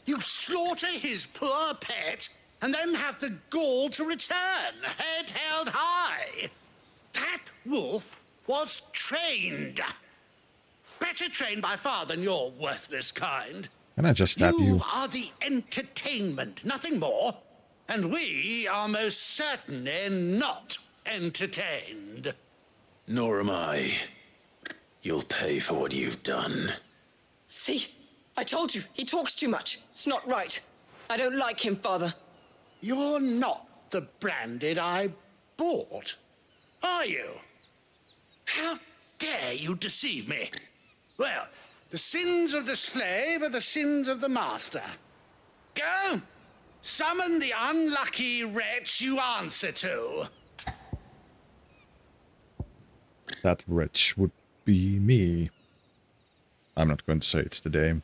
You slaughter his poor pet and then have the gall to return, head held high. That wolf was trained. Better trained by far than your worthless kind. Can I just stab you? You are the entertainment, nothing more. And we are most certainly not entertained. Nor am I. You'll pay for what you've done. See? I told you, he talks too much. It's not right. I don't like him, Father. You're not the Branded I bought. Are you? How dare you deceive me? Well, the sins of the slave are the sins of the master. Go, summon the unlucky wretch you answer to. That wretch would be me. I'm not going to say it's the dame.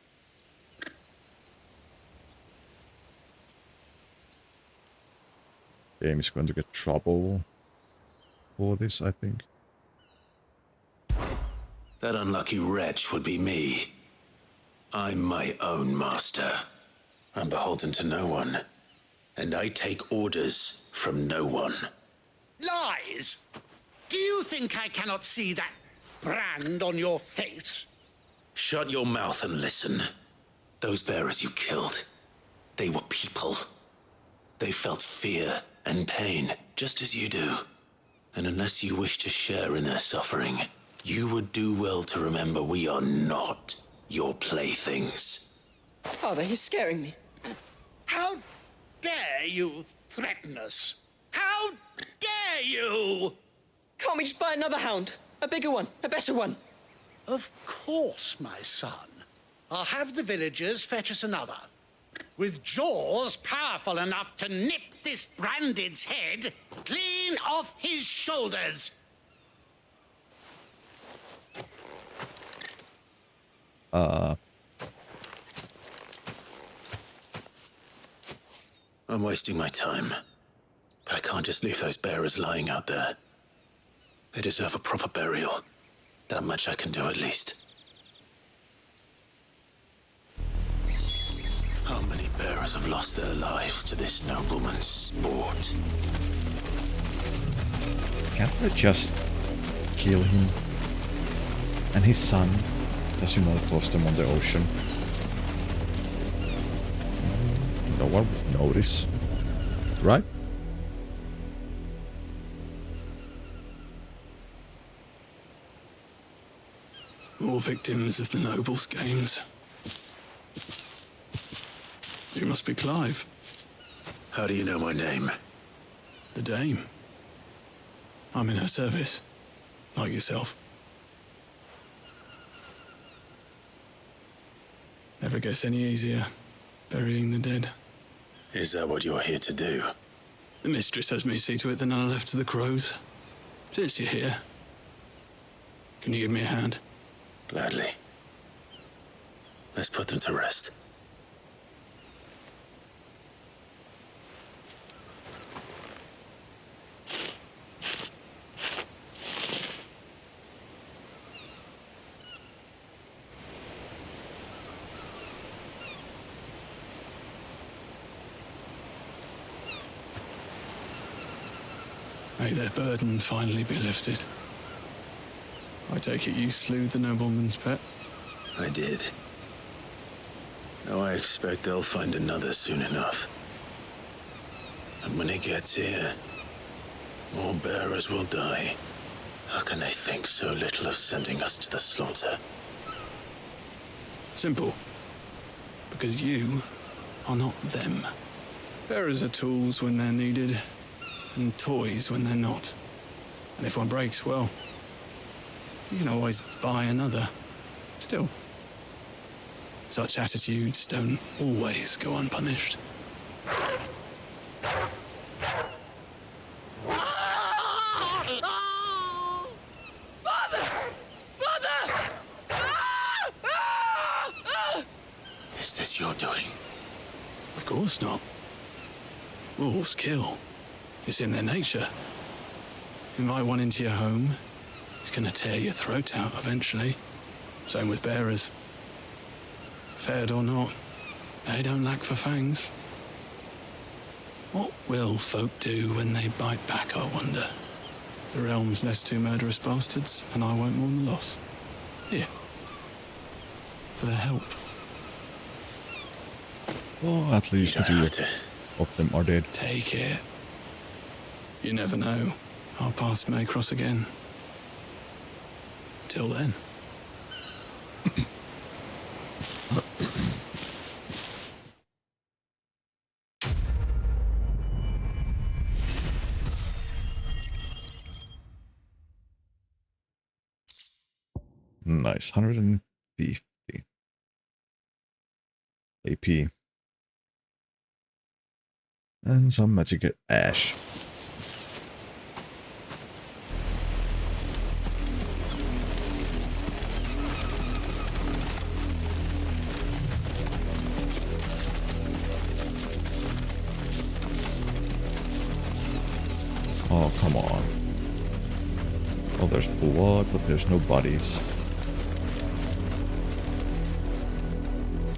Dame is going to get trouble for this, I think. That unlucky wretch would be me. I'm my own master. I'm beholden to no one. And I take orders from no one. Lies! Do you think I cannot see that brand on your face? Shut your mouth and listen. Those bearers you killed, they were people. They felt fear and pain, just as you do. And unless you wish to share in their suffering, you would do well to remember we are not your playthings. Father, he's scaring me. How dare you threaten us? How dare you? Can't we just buy another hound? A bigger one, a better one. Of course, my son. I'll have the villagers fetch us another. With jaws powerful enough to nip this Branded's head clean off his shoulders. I'm wasting my time. But I can't just leave those bearers lying out there. They deserve a proper burial. That much I can do at least. How many bearers have lost their lives to this nobleman's sport? Can't we just kill him? And his son, as you know, tossed them on the ocean. No one would notice, right? More victims of the nobles' games. You must be Clive. How do you know my name? The Dame. I'm in her service, like yourself. Never gets any easier, burying the dead. Is that what you're here to do? The mistress has me see to it that none are left to the crows. Since you're here, can you give me a hand? Gladly. Let's put them to rest. May their burden finally be lifted. I take it you slew the nobleman's pet? I did. Now I expect they'll find another soon enough. And when he gets here, more bearers will die. How can they think so little of sending us to the slaughter? Simple. Because you are not them. Bearers are tools when they're needed, and toys when they're not. And if one breaks, well, you can always buy another. Still, such attitudes don't always go unpunished. Is this your doing? Of course not. Wolves kill. It's in their nature. Invite one into your home, he's gonna tear your throat out eventually. Same with bearers. Fed or not, they don't lack for fangs. What will folk do when they bite back, I wonder? The realm's less two murderous bastards, and I won't mourn the loss. Here. For their help. Oh, at least the two of them are dead. Take it. You never know. Our paths may cross again. Till then. Nice, 150 AP. And some magic ash. Oh, come on. Oh, there's blood, but there's no bodies.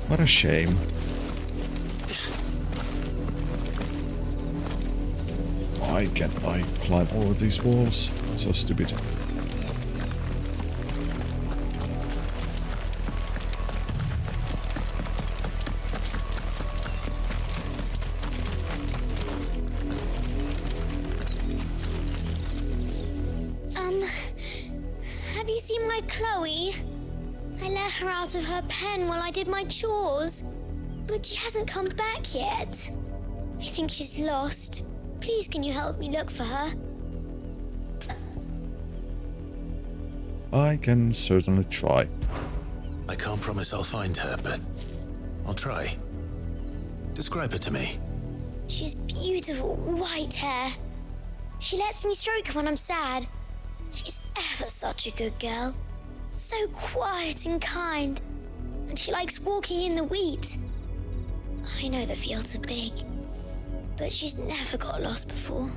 What a shame. Why can't I climb over these walls? So stupid. Have you seen my Chloe? I let her out of her pen while I did my chores, but she hasn't come back yet. I think she's lost. Please, can you help me look for her? I can certainly try. I can't promise I'll find her, but I'll try. Describe her to me. She's beautiful white hair. She lets me stroke her when I'm sad. She's ever such a good girl. So quiet and kind. And she likes walking in the wheat. I know the fields are big, but she's never got lost before.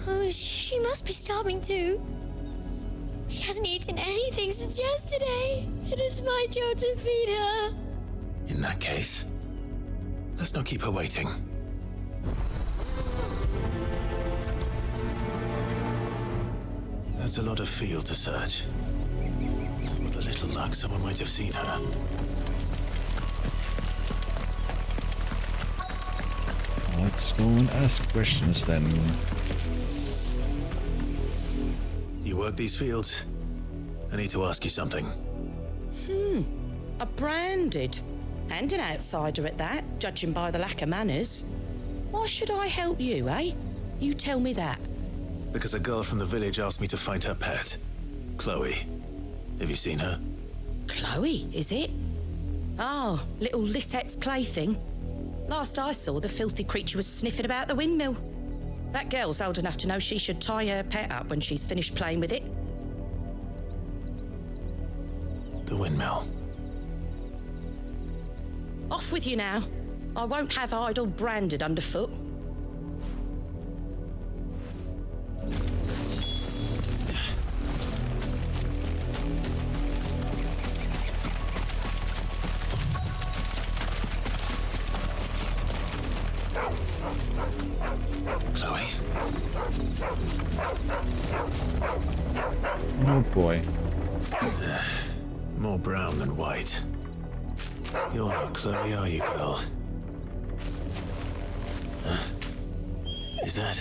Oh, she must be starving too. She hasn't eaten anything since yesterday. It is my job to feed her. In that case, let's not keep her waiting. That's a lot of field to search. With a little luck, someone might have seen her. Let's go and ask questions then. You work these fields? I need to ask you something. A branded. And an outsider at that, judging by the lack of manners. Why should I help you, eh? You tell me that. Because a girl from the village asked me to find her pet, Chloe. Have you seen her? Chloe, is it? Oh, little Lisette's plaything. Last I saw, the filthy creature was sniffing about the windmill. That girl's old enough to know she should tie her pet up when she's finished playing with it. The windmill. Off with you now. I won't have idle branded underfoot. Chloe? Oh boy. More brown than white. You're not Chloe, are you, girl? Huh? Is that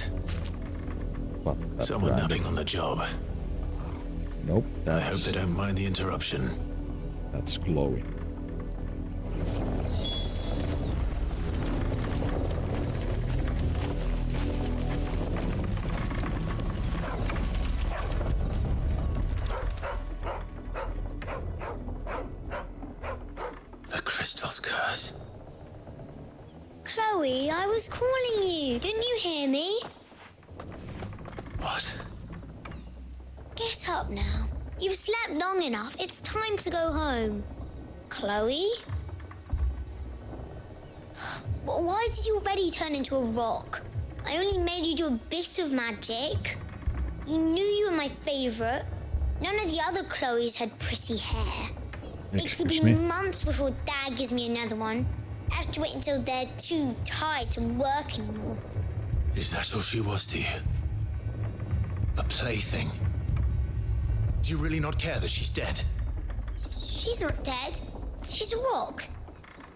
What? someone branded. napping on the job? Nope, I hope that's they don't mind the interruption. that's Chloe. The crystal's curse. Chloe, I was calling you. Didn't you hear me? What? Get up now. You've slept long enough. It's time to go home. Chloe? Why did you already turn into a rock? I only made you do a bit of magic. You knew you were my favorite. None of the other Chloes had pretty hair. It could be months before Dad gives me another one. I have to wait until they're too tired to work anymore. Is that all she was to you? A plaything? Do you really not care that she's dead? She's not dead. She's a rock.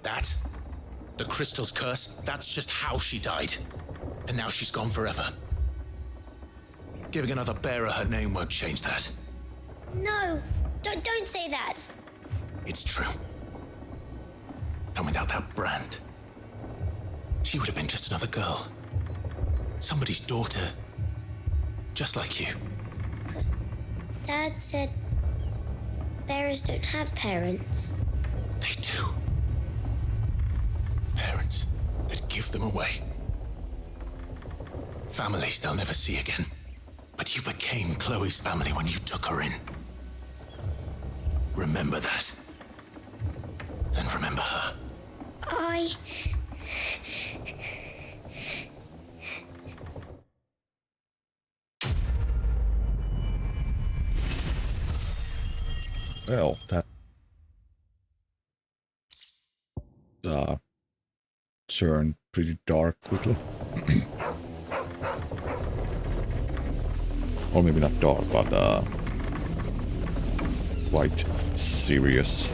That? The crystal's curse? That's just how she died. And now she's gone forever. Giving another bearer her name won't change that. No, don't say that. It's true. And without that brand, she would have been just another girl. Somebody's daughter. Just like you. Dad said Bearers don't have parents. They do. Parents that give them away. Families they'll never see again. But you became Chloe's family when you took her in. Remember that. And remember her. Well, that turned pretty dark quickly. Or maybe not dark, but quite serious.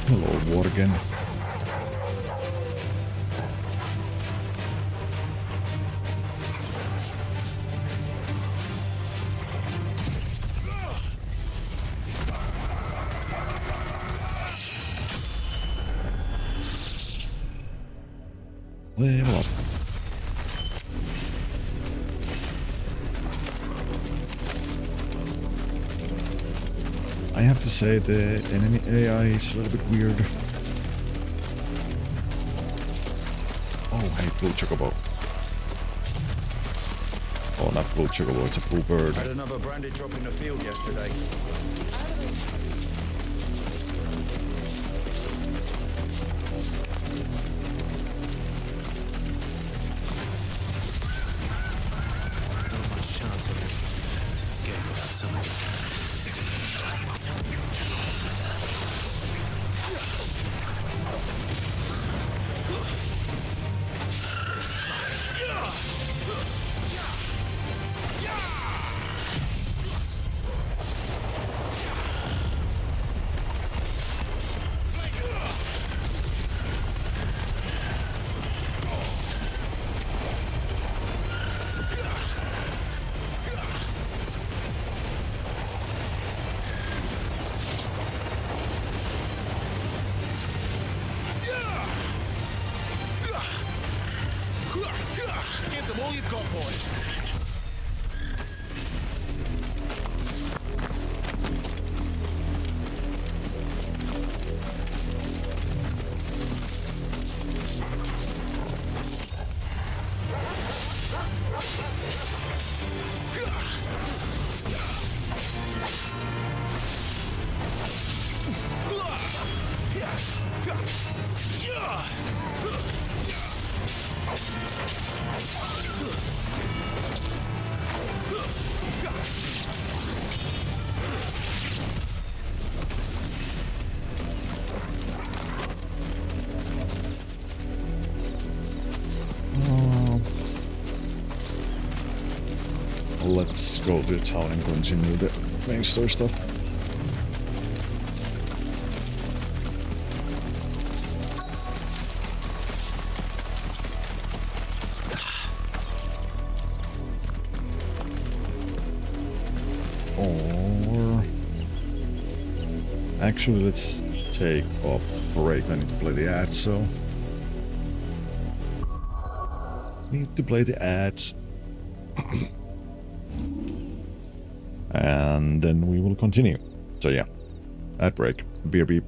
Hello, Worgen. Level up. I have to say the enemy AI is a little bit weird. Oh, hey, blue chocobo. Oh, not blue chocobo, it's a blue bird. Had another branded drop in the field yesterday. Give them all you've got, boys. Let's go to the town and continue the main story stuff. Or actually, let's take a break. I need to play the ad, so need to play the ads. And then we will continue. So yeah, ad break, beer beep.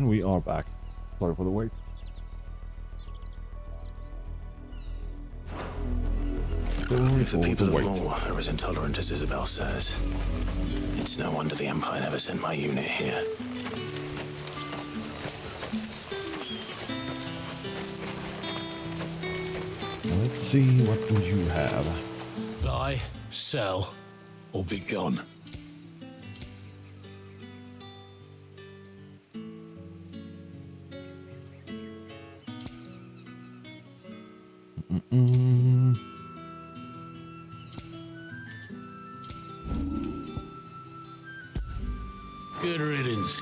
And we are back. Sorry for the wait. If the people of Moor are as intolerant as Isabel says, it's no wonder the Empire never sent my unit here. Let's see, what do you have? Buy, sell, or be gone. Good riddance.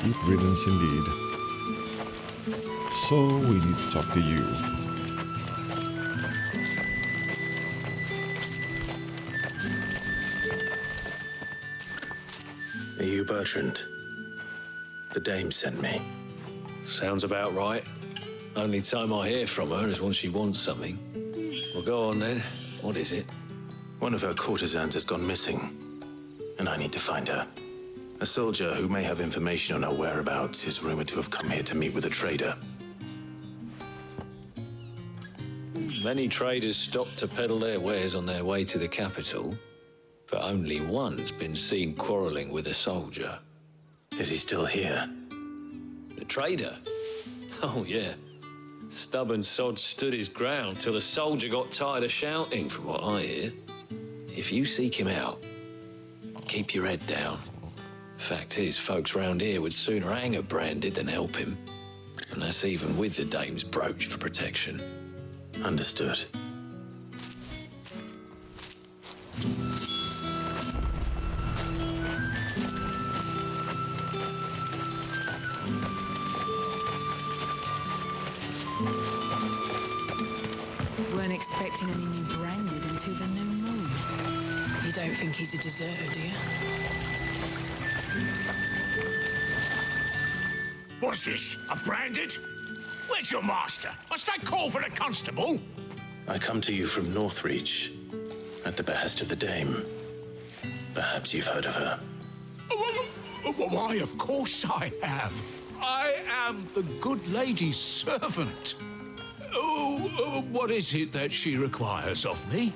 Good riddance indeed. So we need to talk to you. Are you Bertrand? The dame sent me. Sounds about right. Only time I hear from her is when she wants something. Well, go on then. What is it? One of her courtesans has gone missing, and I need to find her. A soldier who may have information on her whereabouts is rumored to have come here to meet with a trader. Many traders stop to peddle their wares on their way to the capital, but only one's been seen quarreling with a soldier. Is he still here? The trader? Oh, yeah. Stubborn sod stood his ground till the soldier got tired of shouting, from what I hear. If you seek him out, keep your head down. Fact is, folks round here would sooner hang a branded than help him. And that's even with the dame's brooch for protection. Understood. Weren't expecting any new branded until the new moon. You don't think he's a deserter, do you? What's this? A branded? Where's your master? Must I call for the constable? I come to you from Northreach, at the behest of the dame. Perhaps you've heard of her. Why, of course I have. I am the good lady's servant. What is it that she requires of me?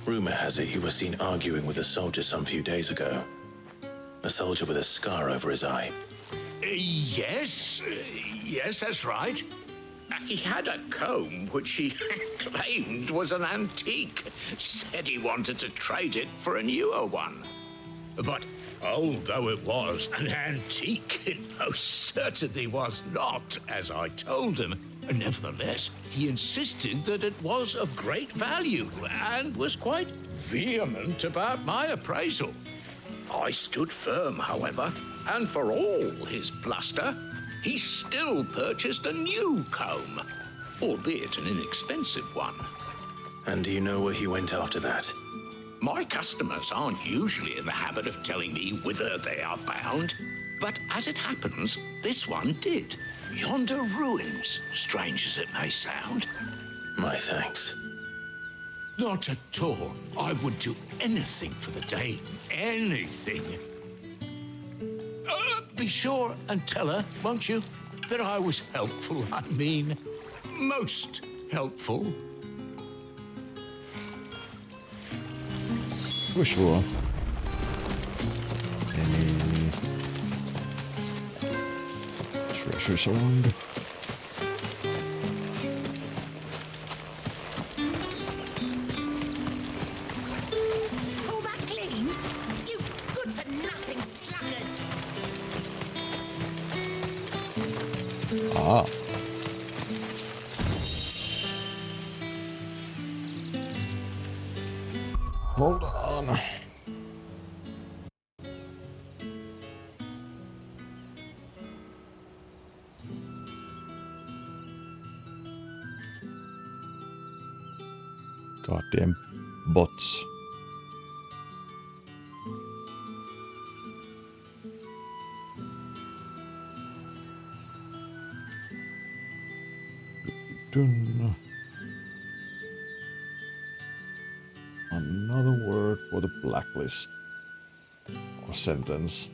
Rumor has it you were seen arguing with a soldier some few days ago. A soldier with a scar over his eye. Yes, that's right. He had a comb which he claimed was an antique. Said he wanted to trade it for a newer one. But old though it was, an antique it most certainly was not, as I told him. Nevertheless, he insisted that it was of great value and was quite vehement about my appraisal. I stood firm, however, and for all his bluster, he still purchased a new comb, albeit an inexpensive one. And do you know where he went after that? My customers aren't usually in the habit of telling me whither they are bound, but as it happens, this one did. Yonder ruins, strange as it may sound. My thanks. Not at all. I would do anything for the dame. Anything. Be sure and tell her, won't you, that I was helpful. I mean, most helpful. For sure. Any treasures around? Pull that clean, you good-for-nothing sluggard. Ah. Hold on. Goddamn bots. Another word for the blacklist or sentence.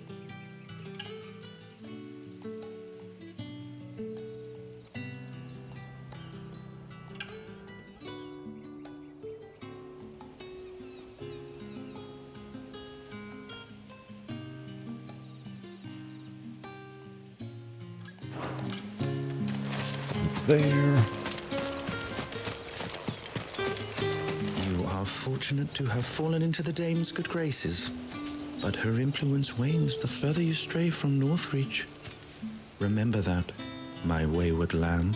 there. You are fortunate to have fallen into the dame's good graces, but her influence wanes the further you stray from Northreach. Remember that, my wayward lamb.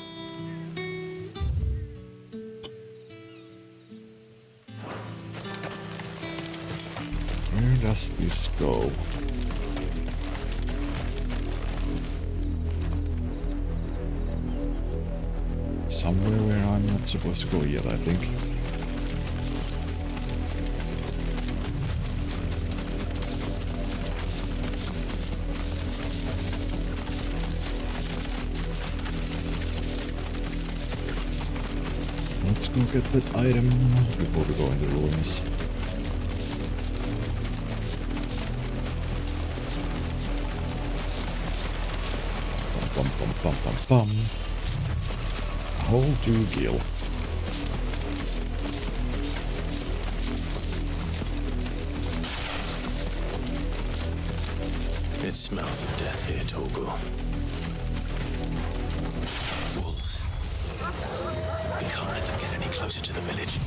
Where does this go? Somewhere where I'm not supposed to go yet, I think. Let's go get that item before we go into ruins. Bum bum bum bum bum. Hold to Gil. It smells of death here, Torgul. Wolves. We can't let them get any closer to the village.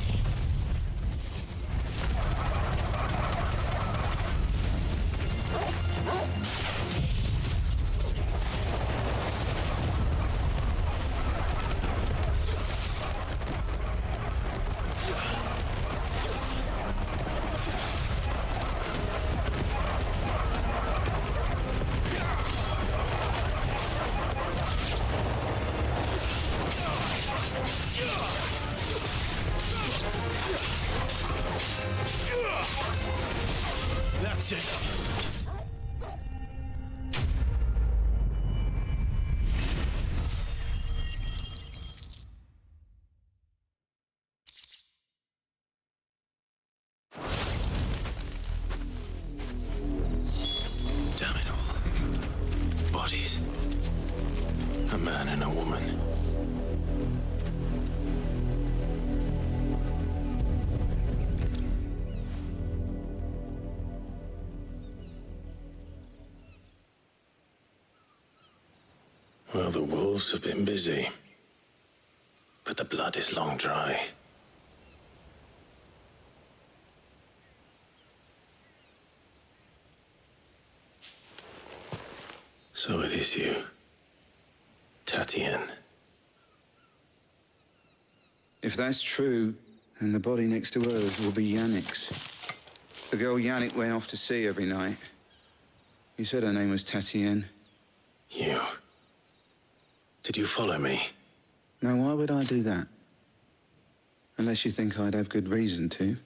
That's it. Damn it all. Bodies. A man and a woman. Well, the wolves have been busy, but the blood is long dry. So it is you, Tatienne. If that's true, then the body next to hers will be Yannick's. The girl Yannick went off to see every night. You said her name was Tatienne. You. Did you follow me? Now, why would I do that? Unless you think I'd have good reason to.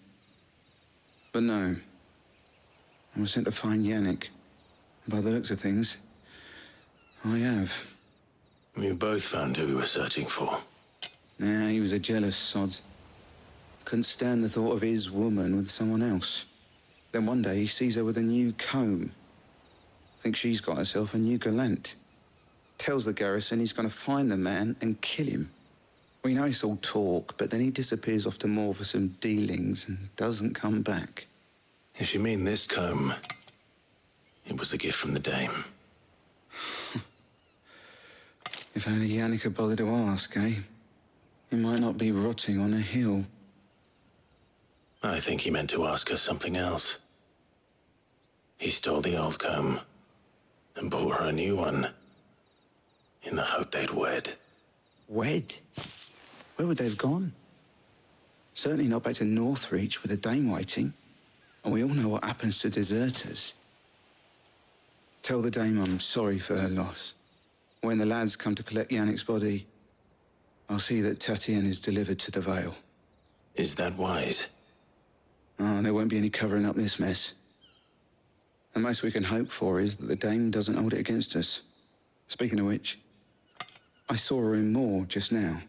But no. I was sent to find Yannick. By the looks of things, I have. We both found who we were searching for. Nah, he was a jealous sod. Couldn't stand the thought of his woman with someone else. Then one day he sees her with a new comb. Thinks she's got herself a new gallant. Tells the garrison he's going to find the man and kill him. We know it's all talk, but then he disappears off to Moor for some dealings and doesn't come back. If you mean this comb, it was a gift from the dame. If only Yannick had bothered to ask, eh? He might not be rotting on a hill. I think he meant to ask us something else. He stole the old comb and bought her a new one in the hope they'd wed. Wed? Where would they have gone? Certainly not back to Northreach with a dame waiting. And we all know what happens to deserters. Tell the dame I'm sorry for her loss. When the lads come to collect Yannick's body, I'll see that Tatienne is delivered to the Vale. Is that wise? Oh, there won't be any covering up this mess. The most we can hope for is that the dame doesn't hold it against us. Speaking of which, I saw her in Moor just now.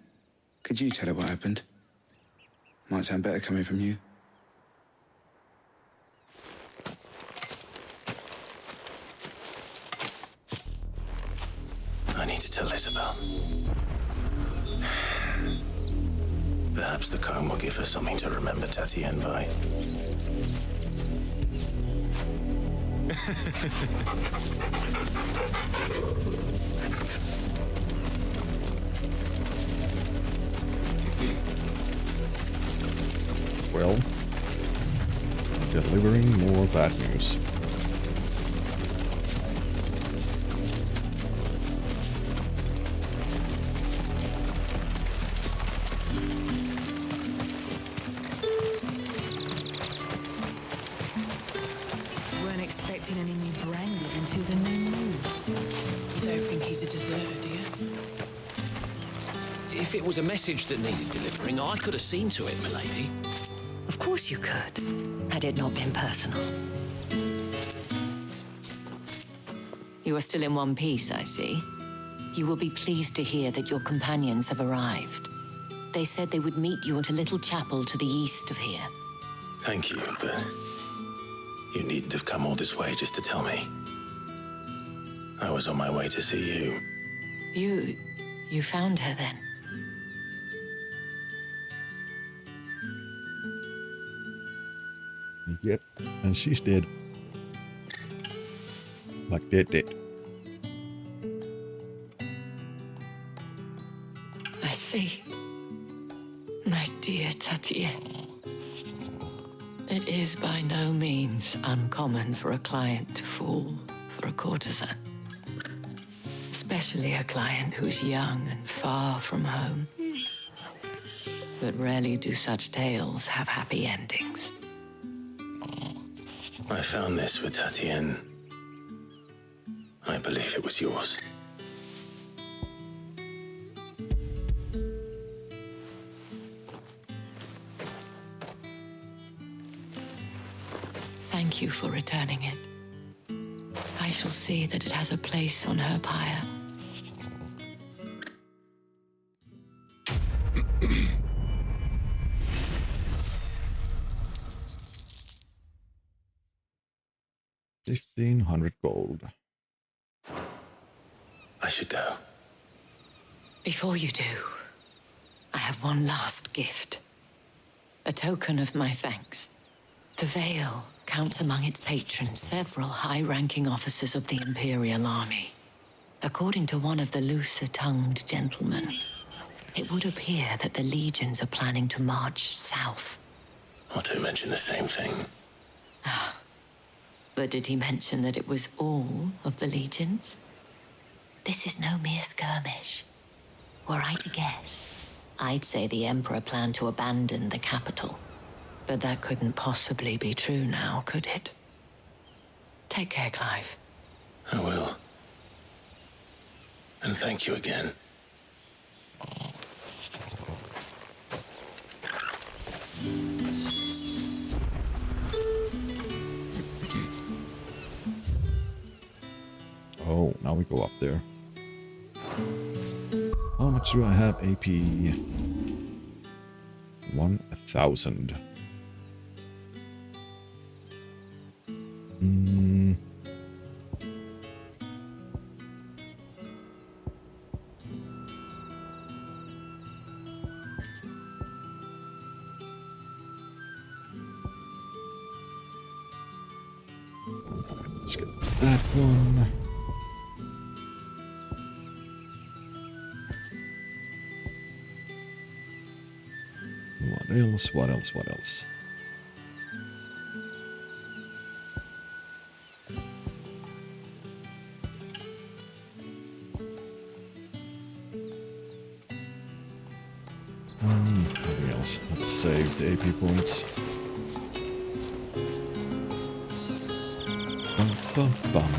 Could you tell her what happened? Might sound better coming from you. I need to tell Isabel. Perhaps the comb will give her something to remember Tatienne by. Well, delivering more bad news. Weren't expecting any new branded until the new moon. You don't think he's a deserter, do you? If it was a message that needed delivering, I could have seen to it, milady. Of course you could, had it not been personal. You are still in one piece, I see. You will be pleased to hear that your companions have arrived. They said they would meet you at a little chapel to the east of here. Thank you, but you needn't have come all this way just to tell me. I was on my way to see you. You found her then? Yep, and she's dead. Like dead. I see. My dear Tatienne. It is by no means uncommon for a client to fall for a courtesan. Especially a client who's young and far from home. But rarely do such tales have happy endings. I found this with Tatienne. I believe it was yours. Thank you for returning it. I shall see that it has a place on her pyre. $1,500 gold. I should go. Before you do, I have one last gift. A token of my thanks. The Vale counts among its patrons several high-ranking officers of the Imperial Army. According to one of the looser-tongued gentlemen, it would appear that the legions are planning to march south. Otto mentioned the same thing. But did he mention that it was all of the legions? This is no mere skirmish. Were I to guess, I'd say the Emperor planned to abandon the capital. But that couldn't possibly be true now, could it? Take care, Clive. I will. And thank you again. Oh, now we go up there. How much do I have AP? 1,000. Let's get that one. What else? What else? What else? Nothing else. Let's save the AP points. Bum, bum, bum.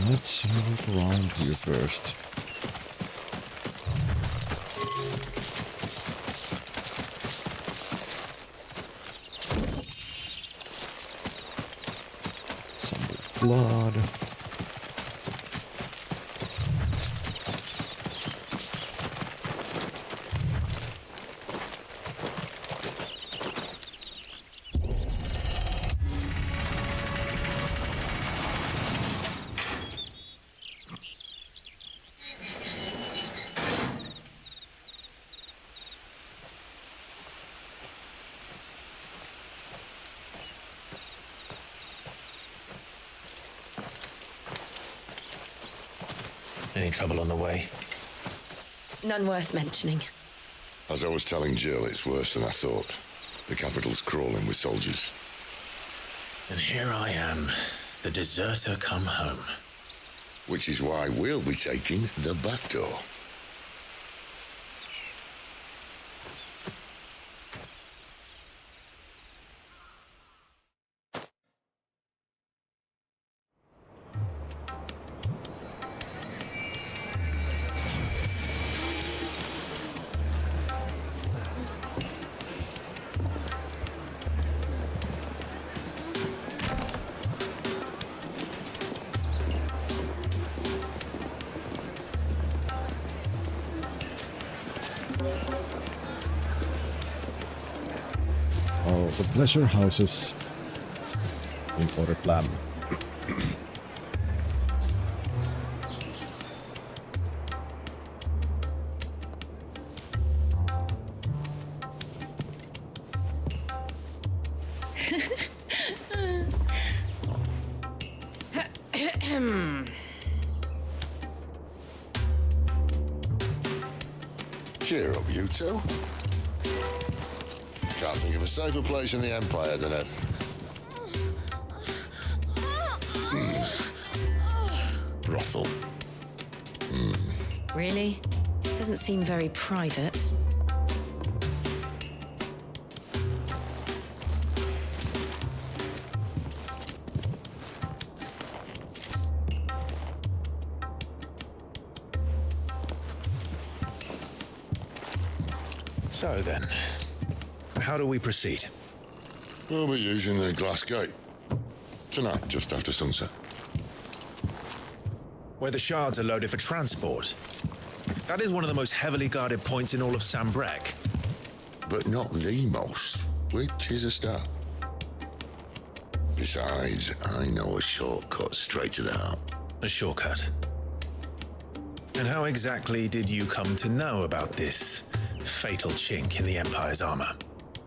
Let's move around here first. Some blood. Any trouble on the way? None worth mentioning. As I was telling Jill, it's worse than I thought. The capital's crawling with soldiers. And here I am, the deserter come home. Which is why we'll be taking the back door. Oh, the pleasure houses in order plan. Cheer up, you two. Can't think of a safer place in the Empire than a... brothel. Really? Doesn't seem very private. So then, how do we proceed? We'll be using the glass gate. Tonight, just after sunset. Where the shards are loaded for transport. That is one of the most heavily guarded points in all of Sambrec. But not the most, which is a start. Besides, I know a shortcut straight to the heart. A shortcut? And how exactly did you come to know about this fatal chink in the Empire's armor?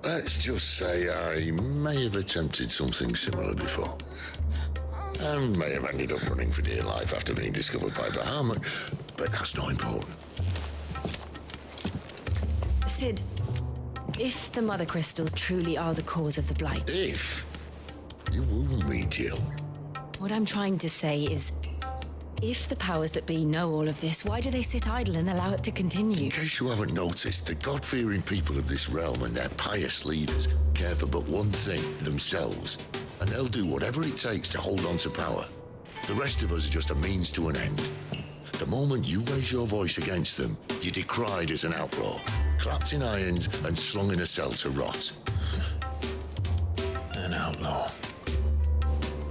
Let's just say I may have attempted something similar before. And may have ended up running for dear life after being discovered by Bahamut, but that's not important. Sid, if the Mother Crystals truly are the cause of the Blight... If? You wound me, Jill. What I'm trying to say is, if the powers that be know all of this, why do they sit idle and allow it to continue? In case you haven't noticed, the God-fearing people of this realm and their pious leaders care for but one thing, themselves. And they'll do whatever it takes to hold on to power. The rest of us are just a means to an end. The moment you raise your voice against them, you're decried as an outlaw, clapped in irons and slung in a cell to rot. An outlaw.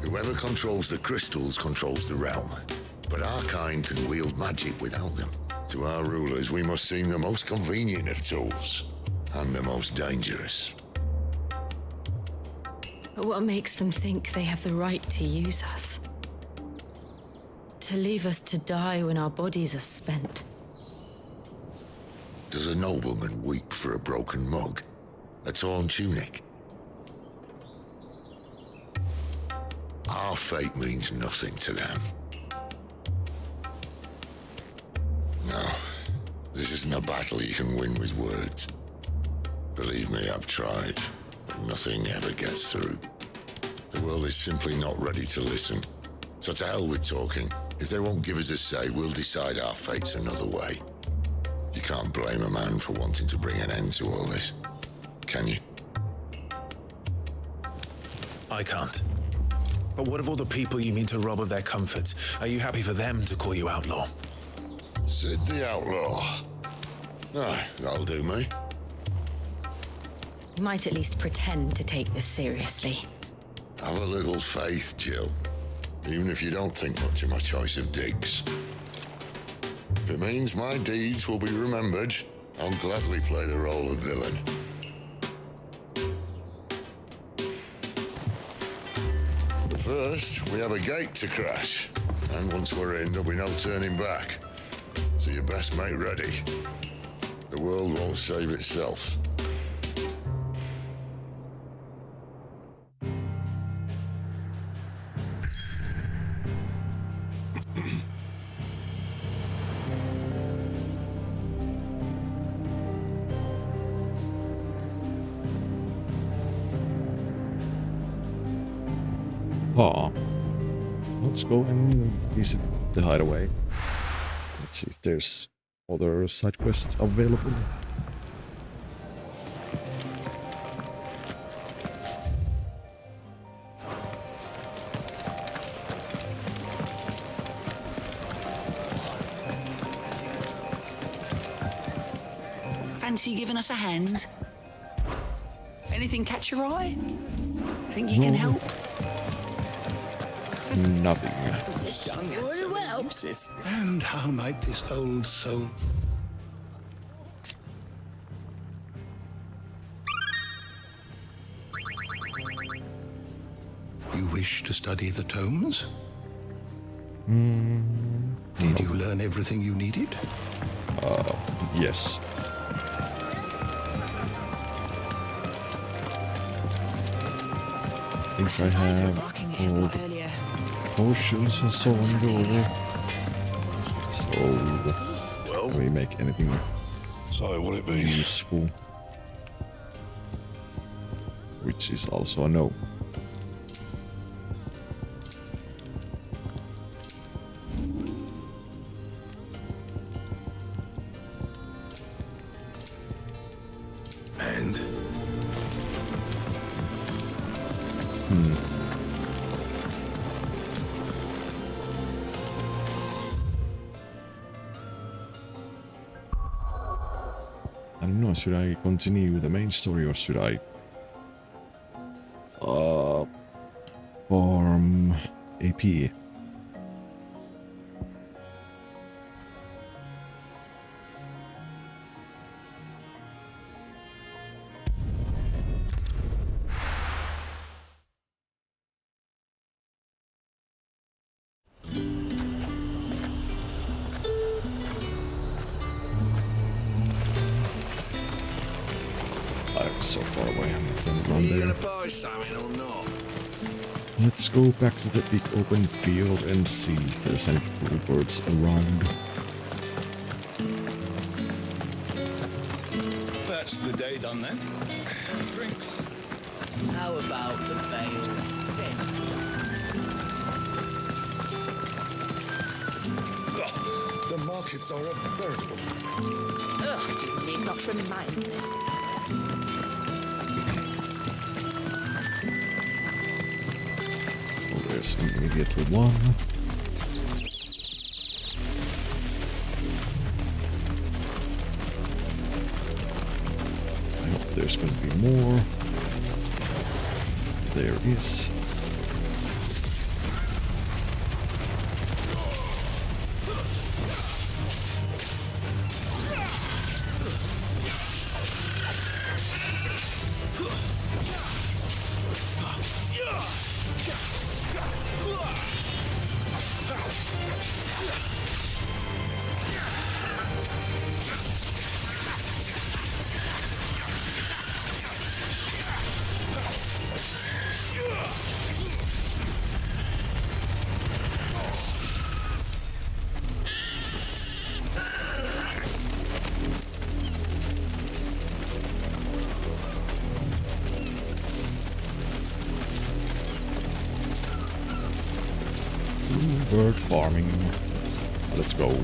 Whoever controls the crystals controls the realm. But our kind can wield magic without them. To our rulers, we must seem the most convenient of tools, and the most dangerous. But what makes them think they have the right to use us? To leave us to die when our bodies are spent? Does a nobleman weep for a broken mug? A torn tunic? Our fate means nothing to them. No, this isn't a battle you can win with words. Believe me, I've tried, but nothing ever gets through. The world is simply not ready to listen. So to hell with talking. If they won't give us a say, we'll decide our fates another way. You can't blame a man for wanting to bring an end to all this, can you? I can't. But what of all the people you mean to rob of their comforts? Are you happy for them to call you outlaw? Sid the Outlaw. Aye, that'll do me. You might at least pretend to take this seriously. Have a little faith, Jill. even if you don't think much of my choice of digs. If it means my deeds will be remembered, I'll gladly play the role of villain. But first, we have a gate to crash, and once we're in, there'll be no turning back. So you best make ready. The world won't save itself. Let's go and visit the hideaway. Let's see if there's other side quests available. Fancy giving us a hand? Anything catch your eye? Think you can help? Nothing. Very well. And how might this old soul... You wish to study the tomes? Did you learn everything you needed? Yes. I think I have all the potions and so on go over. So, can we make anything useful? Which is also a no. And? I don't know, should I continue the main story or should I farm AP? I'm so far away, I'm not gonna run there. buy something or not? Let's go back to the big open field and see if there's any cool birds around. That's the day done then. Drinks. How about the veil? The markets are a veritable... Ugh, you need not remind me. Oh, there's immediately one. I hope there's going to be more. There is. Bird farming. Let's go.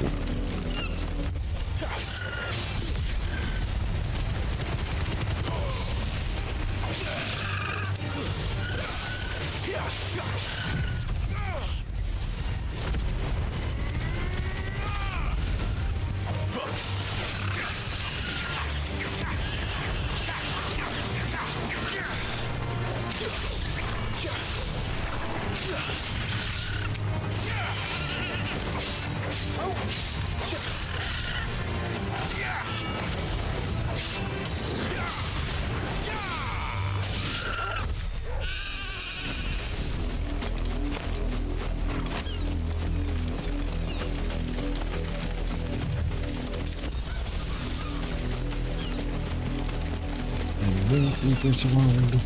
Troopers around.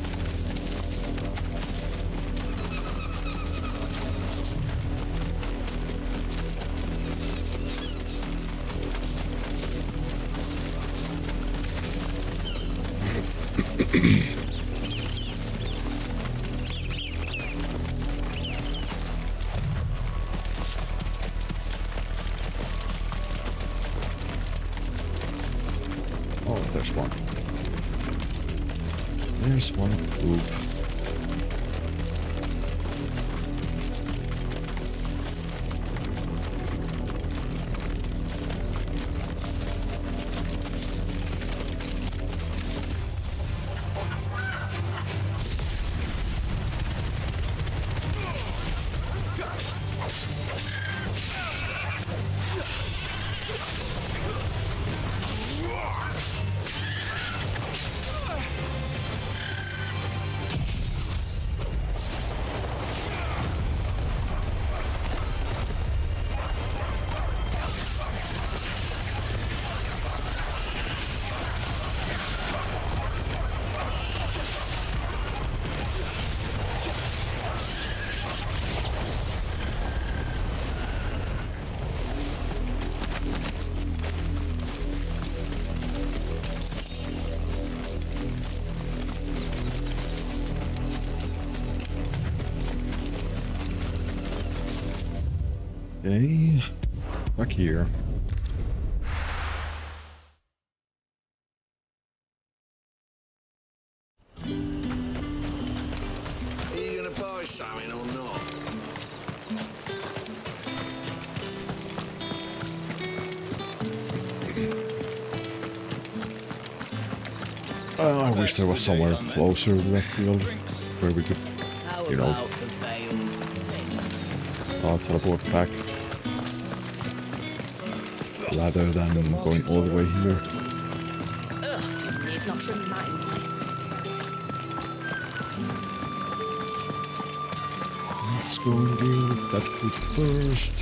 Oh, there's one. There's one troop. Okay, back here. Are you gonna buy something or not? I wish there was somewhere closer to that field where we could, you know, teleport back rather than going all the way here. Ugh, you need not remind me. Let's go and deal with that food first.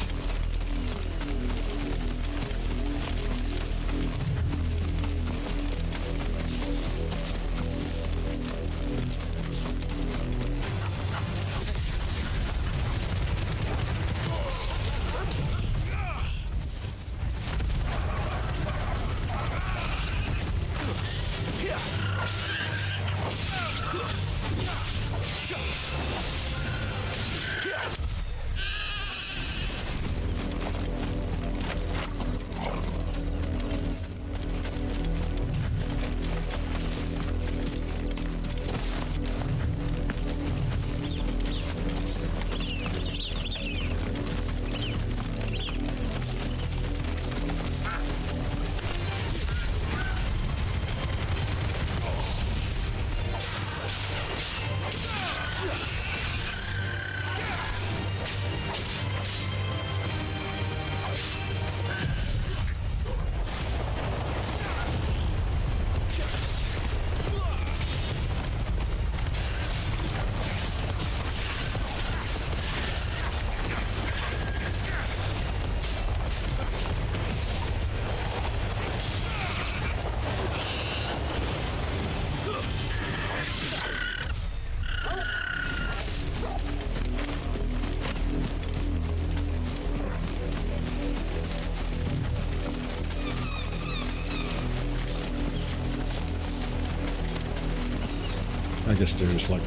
I guess there's like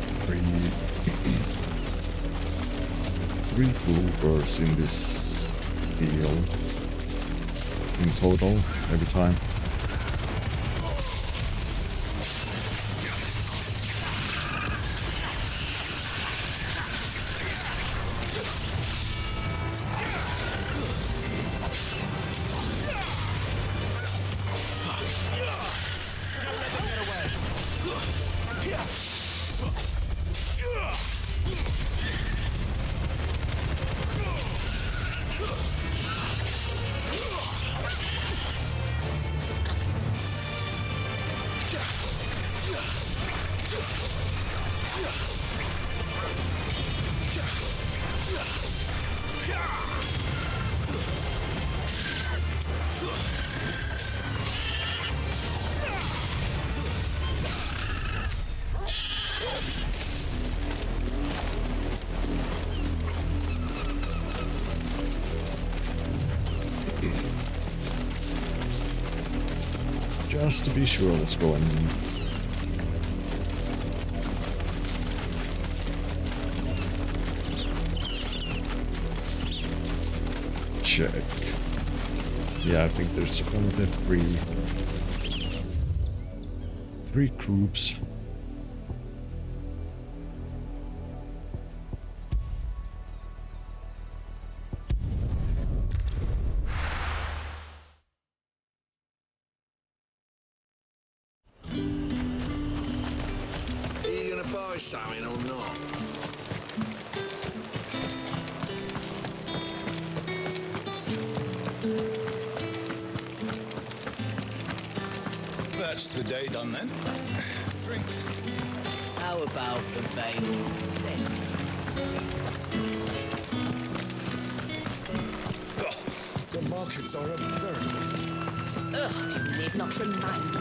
three bloopers in this deal in total every time. Just to be sure, let's go and check. Yeah, I think there's only the three groups. Are you gonna buy something or not? That's the day done then. Drinks. How about the veil then? The markets are a veritable. Ugh, you need not remind me.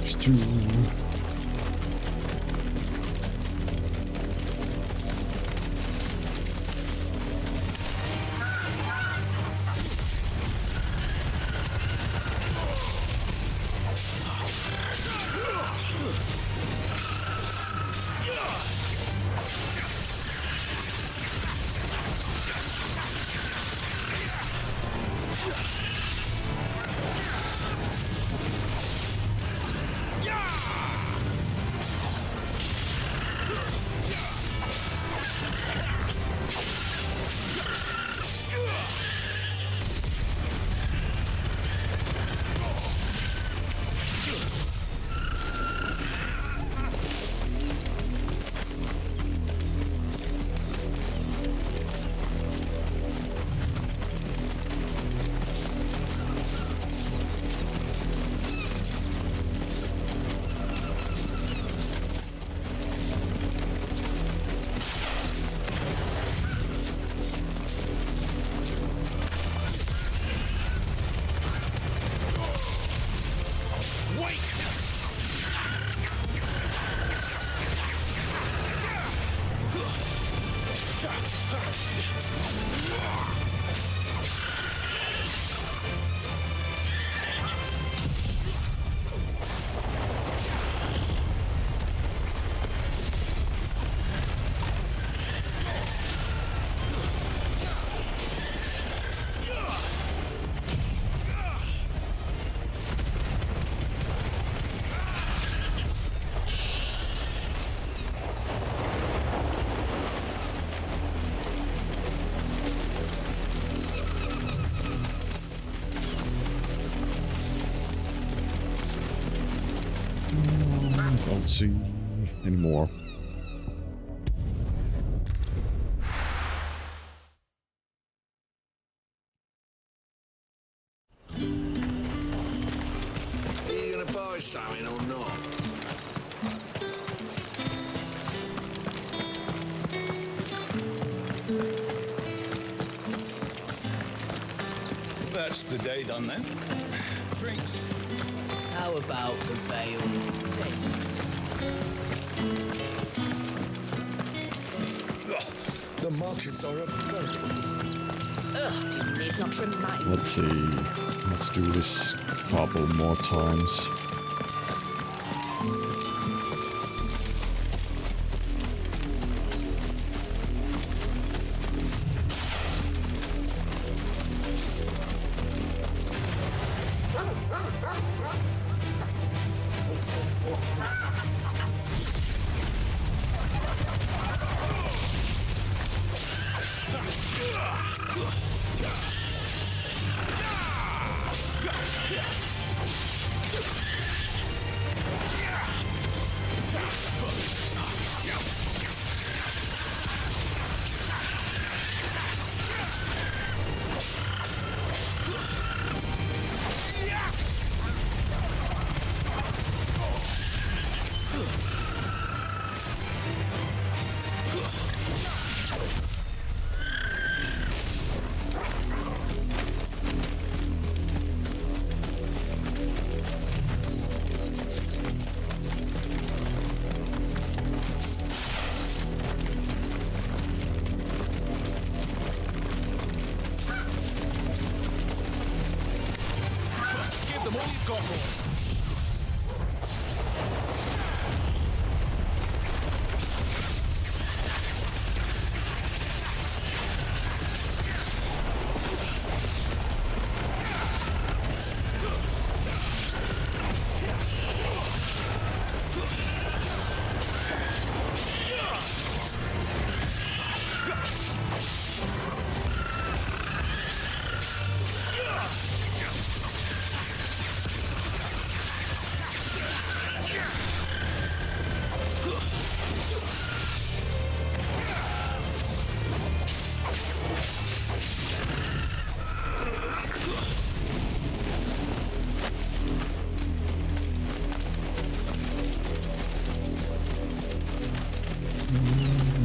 There's two. Don't see anymore. Are you gonna buy something or not? That's the day done then. Drinks. How about the veil then? The markets are a veritable. Ugh, you need not remind me. Let's see. Let's do this a couple more times.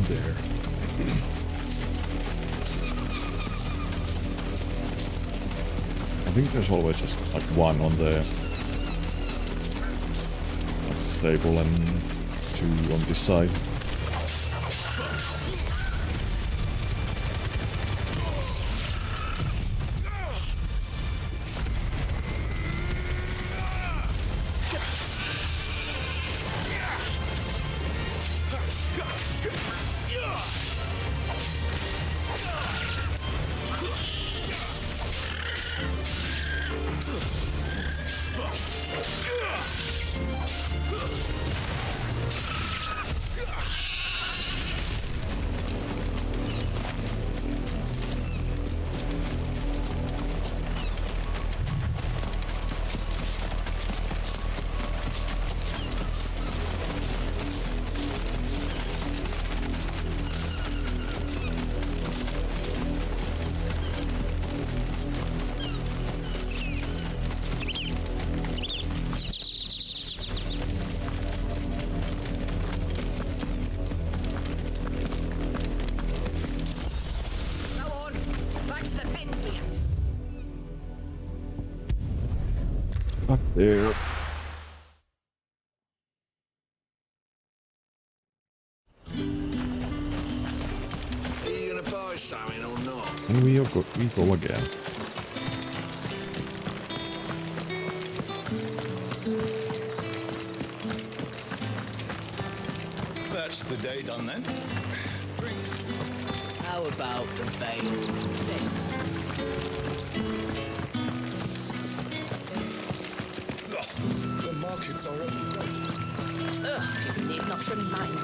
There. I think there's always just like one on the stable and two on this side. Up there. Are you gonna buy something or not? And we go again. That's the day done then. Drinks. How about the veil? The markets are open. Ugh, you need not remind me.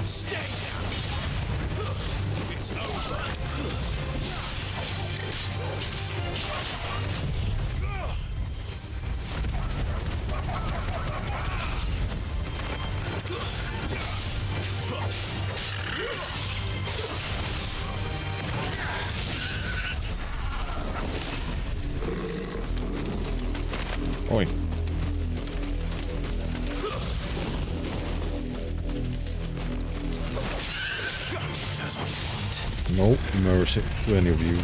Stay down. It's over. Oi. No mercy to any of you.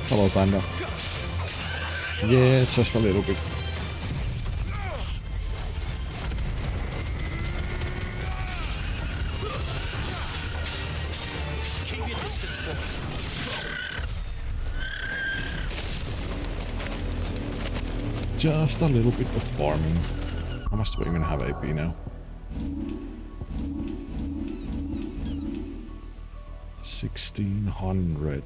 Hello, Panda. Yeah, just a little bit. Keep your distance, boy. Just a little bit of farming. How much do we even have AP now? 1600.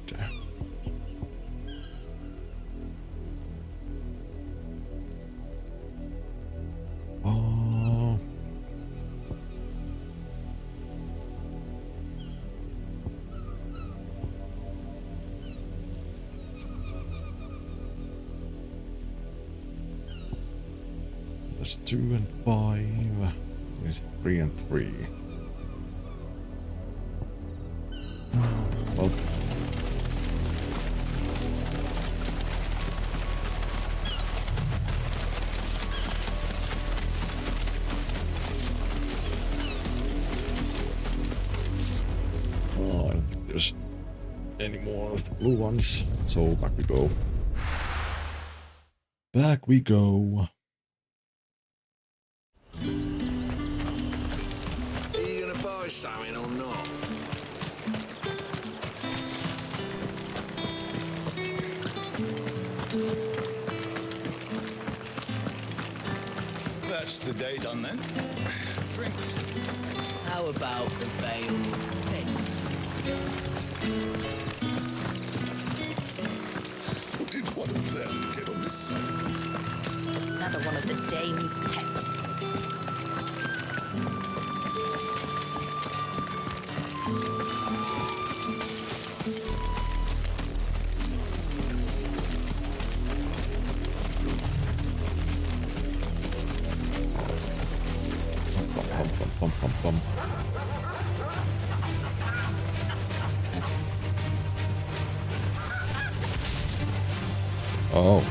Oh. That's 2 and 5. Is 3 and 3. Well. Oh, I don't think there's any more of the blue ones. So back we go. Back we go. Are you gonna buy something or not? That's the day done then. Drinks. How about the veil then? How did one of them get on this side? Another one of the dame's pets. Bum. Oh.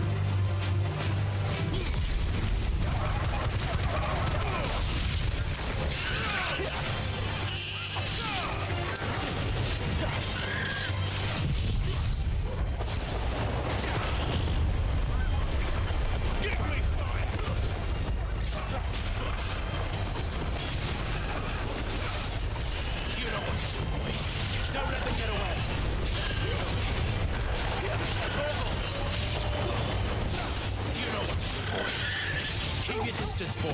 Keep your distance, boy.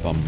Bum.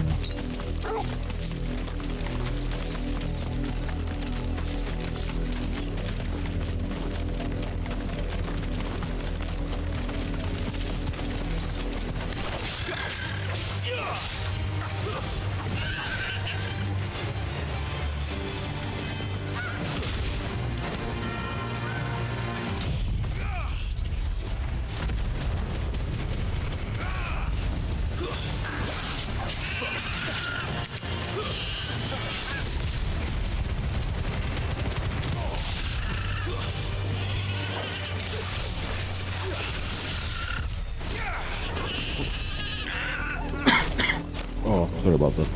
Oh, sorry about that.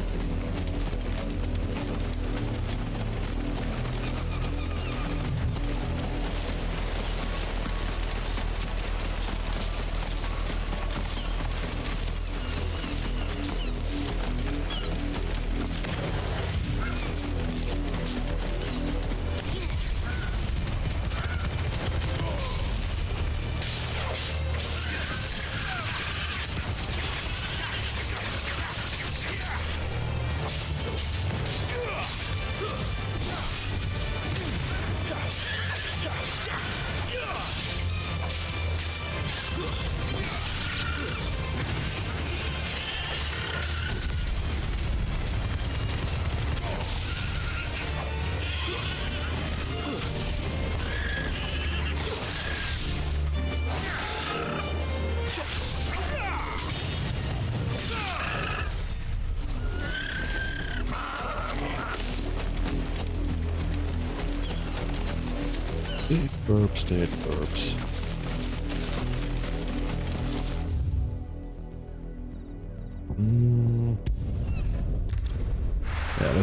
Dead burps.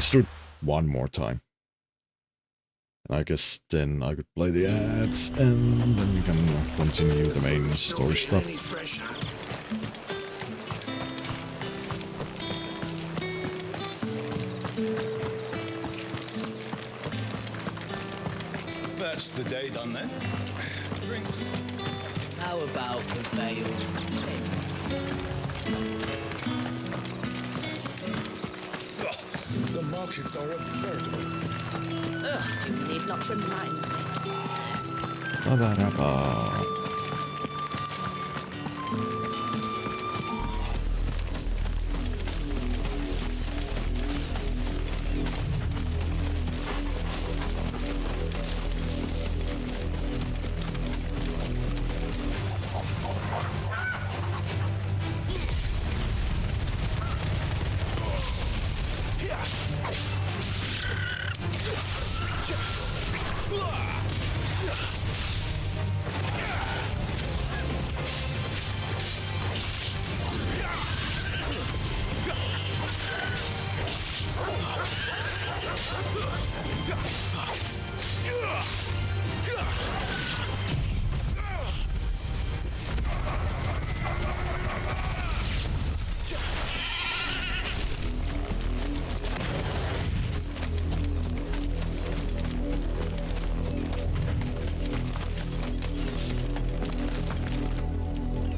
let's do it one more time. And I guess then I could play the ads and then we can continue the main story stuff. That's the day done then. Drinks. How about the veil? The markets are a veritable. Ugh, you need not remind me. Ba-ba-da-ba.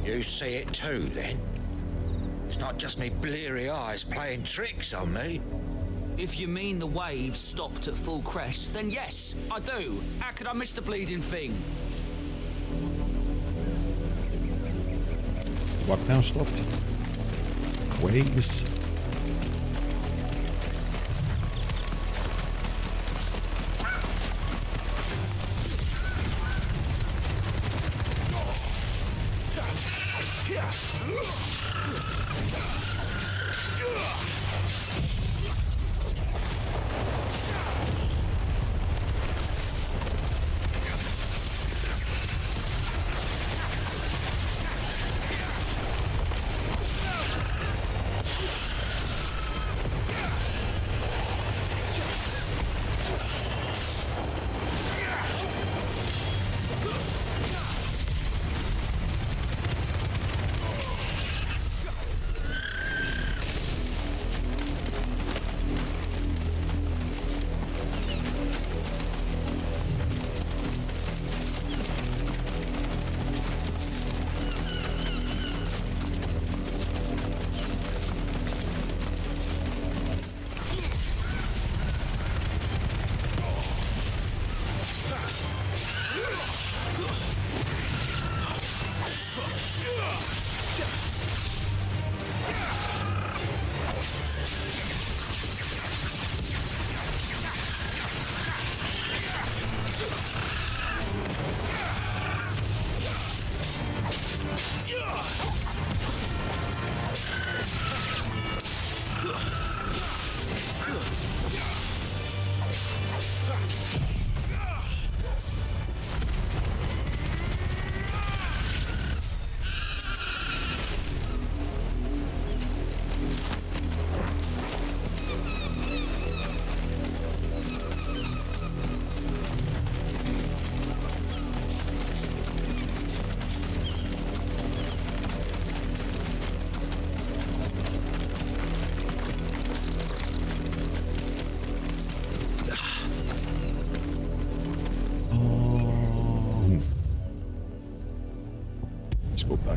You see it too, then? It's not just me bleary eyes playing tricks on me. If you mean the waves stopped at full crest, then yes, I do. How could I miss the bleeding thing? What now stopped? Waves?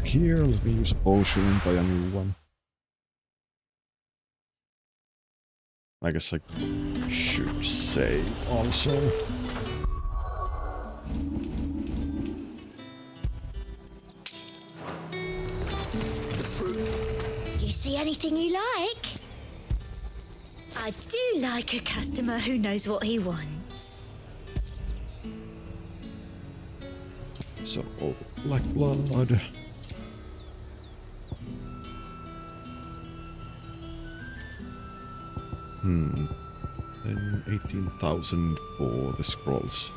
Here, let me use a potion and buy a new one. I guess I should save also. Do you see anything you like? I do like a customer who knows what he wants. So, black blood. Then 18,000 for the scrolls.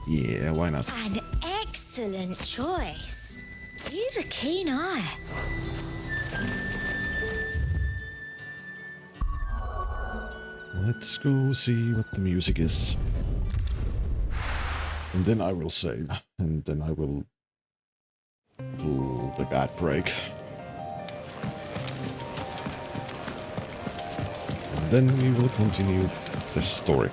Yeah, why not? An excellent choice. You've a keen eye. Let's go see what the music is. And then I will save. And then I will pull the ad break. And then we will continue the story.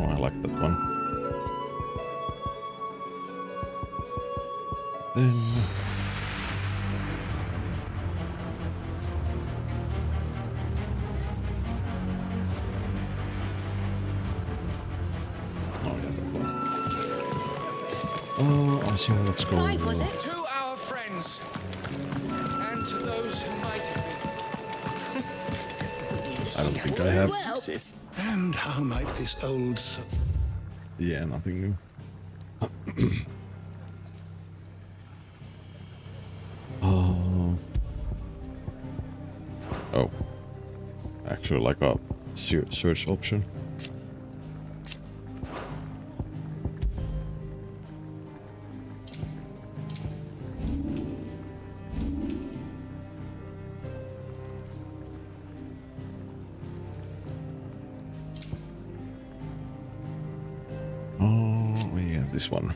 Oh, I like that one. Then... Oh, yeah, that one. Oh, so let's go... Clive, was it? To our friends, and to those who might have been. I don't think I have... And how might this old... Yeah, nothing new. Oh. Actually, like a search option. Oh, yeah, this one.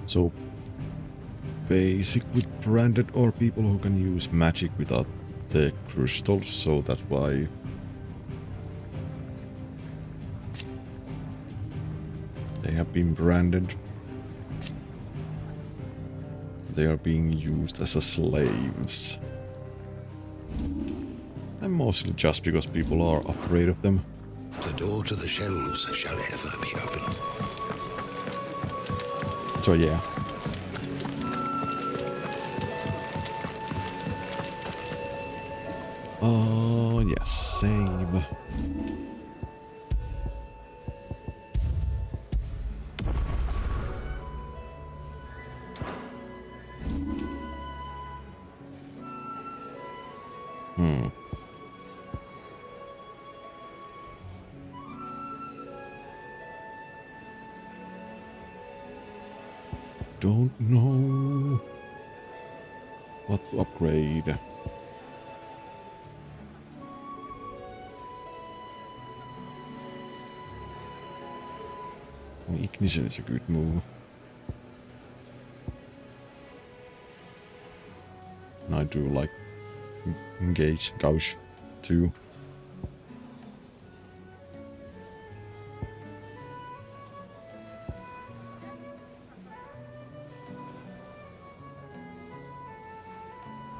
So, basically branded or people who can use magic without the crystals, so that's why they have been branded. They are being used as slaves. And mostly just because people are afraid of them. The door to the shelves shall ever be open. So yeah. Oh, yes, save. Don't know what to upgrade. Ignition is a good move. And I do like engage gauge too.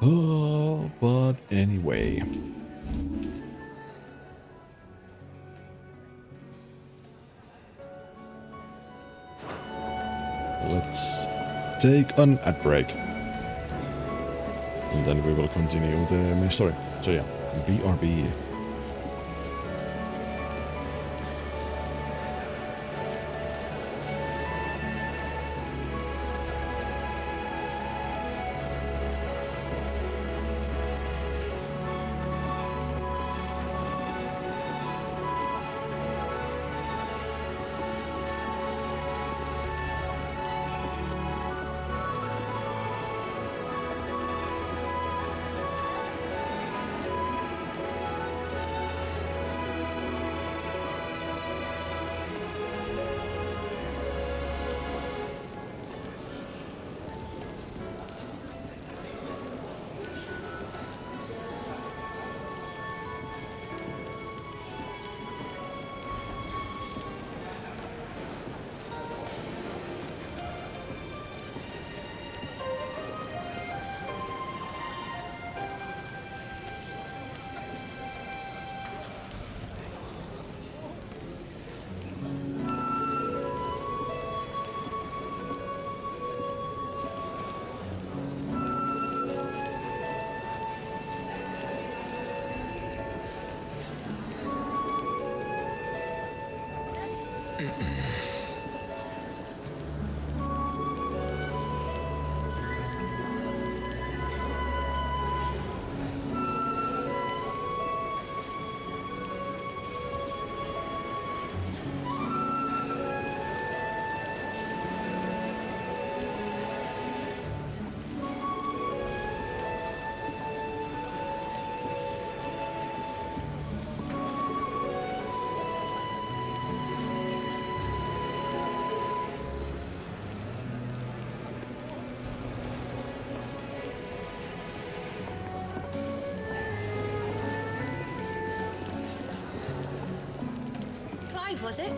Oh, but anyway. Let's take an ad break. And then we will continue the main story. So yeah, BRB. Clive, was it?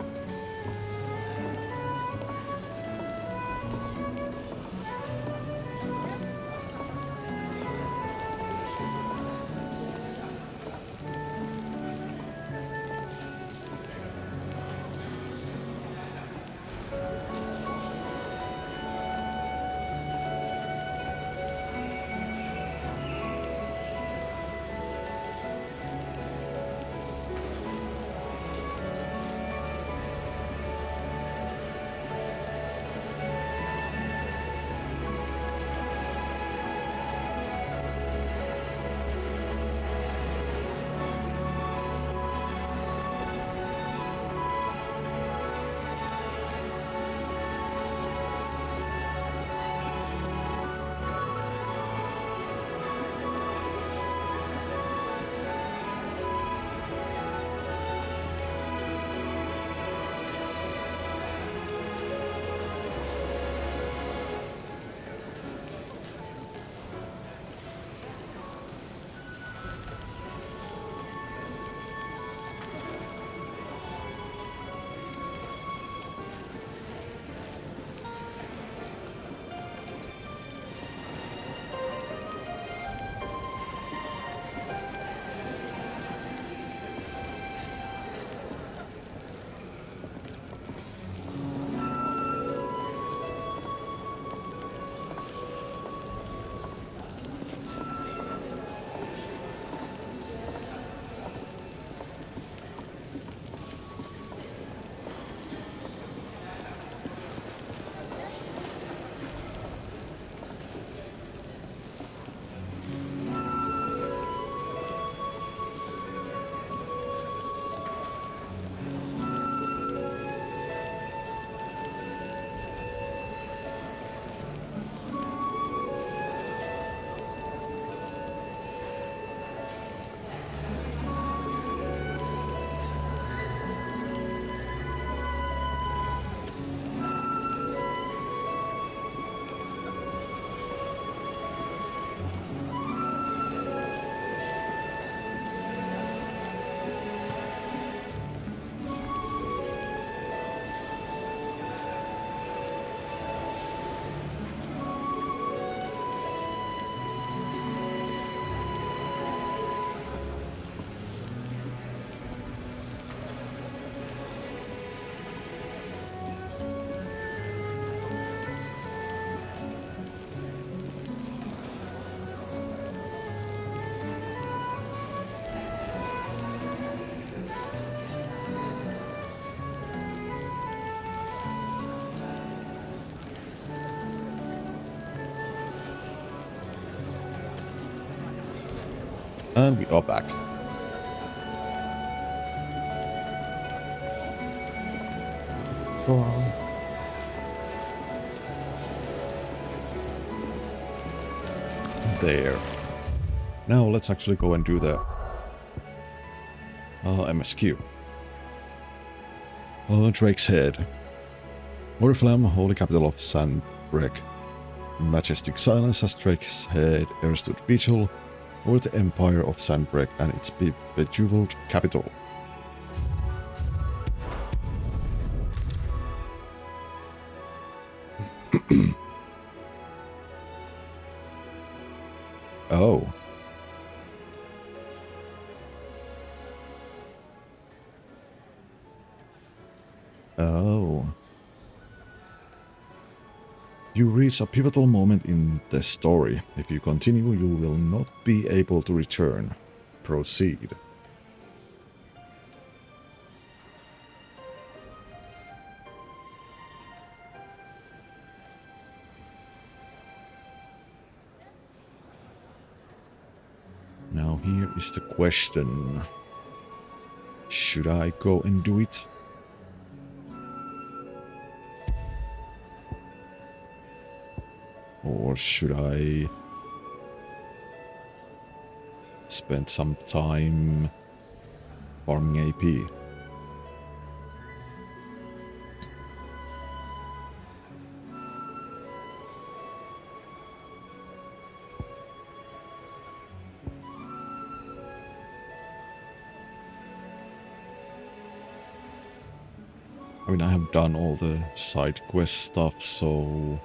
And we are back. Wow. There. Now let's actually go and do the MSQ. Drake's Head. Oriflamme, holy capital of Sandbreak. Majestic silence as Drake's Head ever stood vigil over the empire of Sandbreak and its bejeweled capital. Oh. Oh. You reach a pivotal moment in the story. If you continue, you will not be able to return. Proceed. here is the question. Should I go and do it? Or should I spend some time farming AP? I mean, I have done all the side quest stuff, so...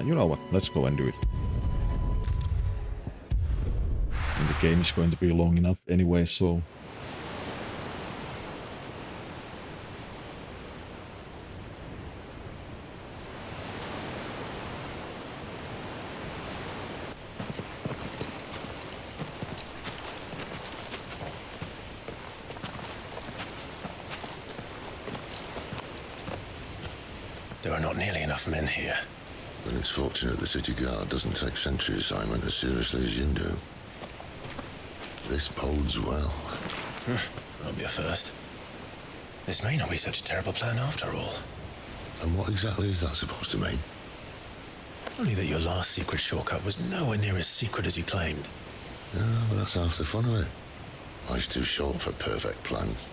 you know what, let's go and do it. And the game is going to be long enough anyway, so... There are not nearly enough men here. Then it's fortunate the city guard doesn't take sentry assignment as seriously as you do. This bodes well. That'll be a first. This may not be such a terrible plan after all. And what exactly is that supposed to mean? Only that your last secret shortcut was nowhere near as secret as you claimed. Yeah, but that's half the fun of it. Life's too short for perfect plans.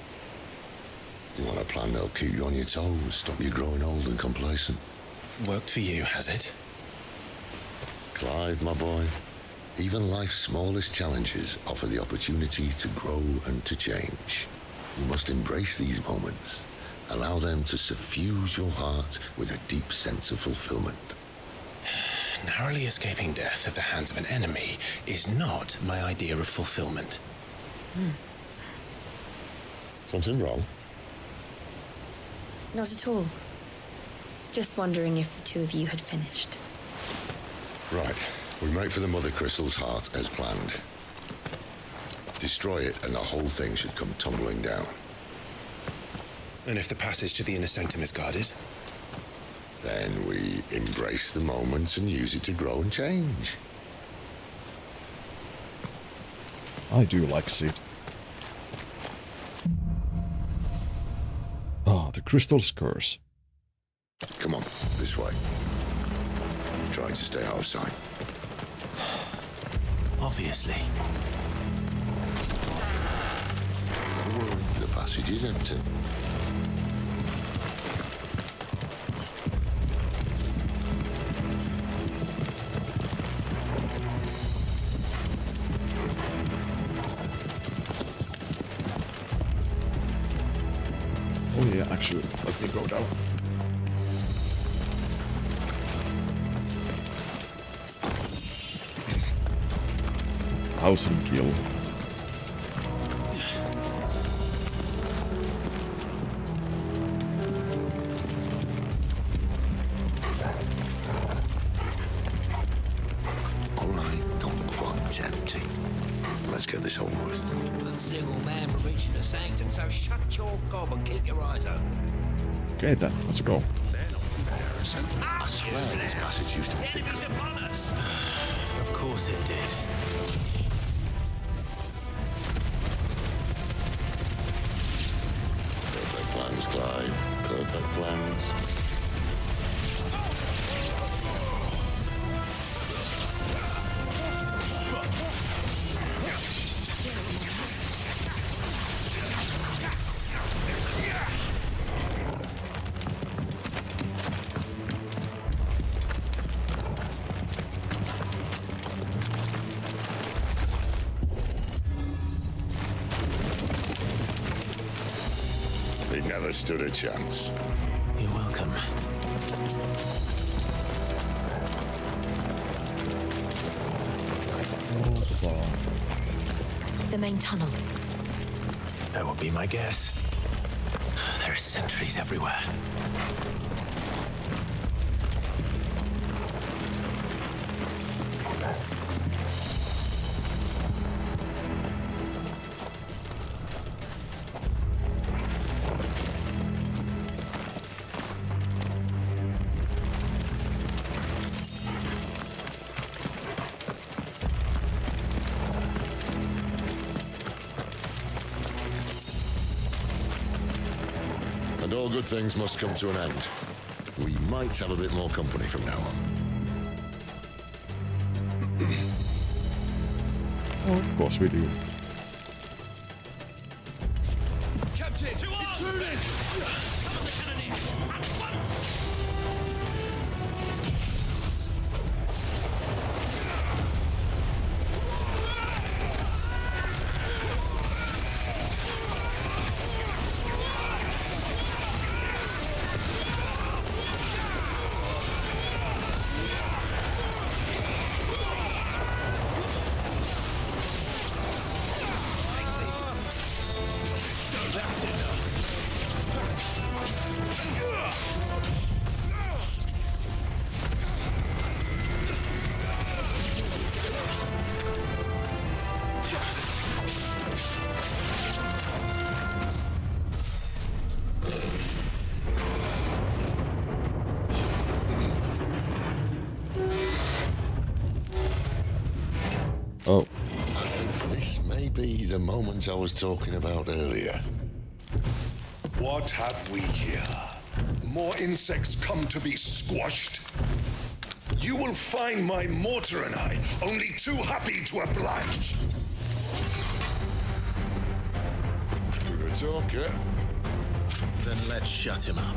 You want a plan that'll keep you on your toes, stop you growing old and complacent. Worked for you, has it? Clive, my boy, even life's smallest challenges offer the opportunity to grow and to change. You must embrace these moments. Allow them to suffuse your heart with a deep sense of fulfillment. Narrowly escaping death at the hands of an enemy is not my idea of fulfillment. Something wrong? Not at all. Just wondering if the two of you had finished. Right. We make for the Mother Crystal's heart as planned. Destroy it and the whole thing should come tumbling down. And if the passage to the inner sanctum is guarded? Then we embrace the moment and use it to grow and change. I do like Sid. Ah, the Crystal's Curse. Come on, this way. Trying to stay out of sight. Obviously. Don't worry, the passage is empty. Oh yeah, actually, let me go down. Housing kill. All right, not quite empty. Let's get this over with. One single man for reaching the sanctum, so shut your gob and keep your eyes open. Okay then, let's go. I swear this passage used to be thicker. Of course it did. Perfect plans, Clive. Perfect plans. He never stood a chance. You're welcome. The main tunnel. That would be my guess. There are sentries everywhere. And all good things must come to an end. We might have a bit more company from now on. Of course we do. Captain, to arms! Summon the cannoneers! At once! Oh. I think this may be the moment I was talking about earlier. What have we here? More insects come to be squashed? You will find my mortar and I only too happy to oblige. To the talker. Then let's shut him up.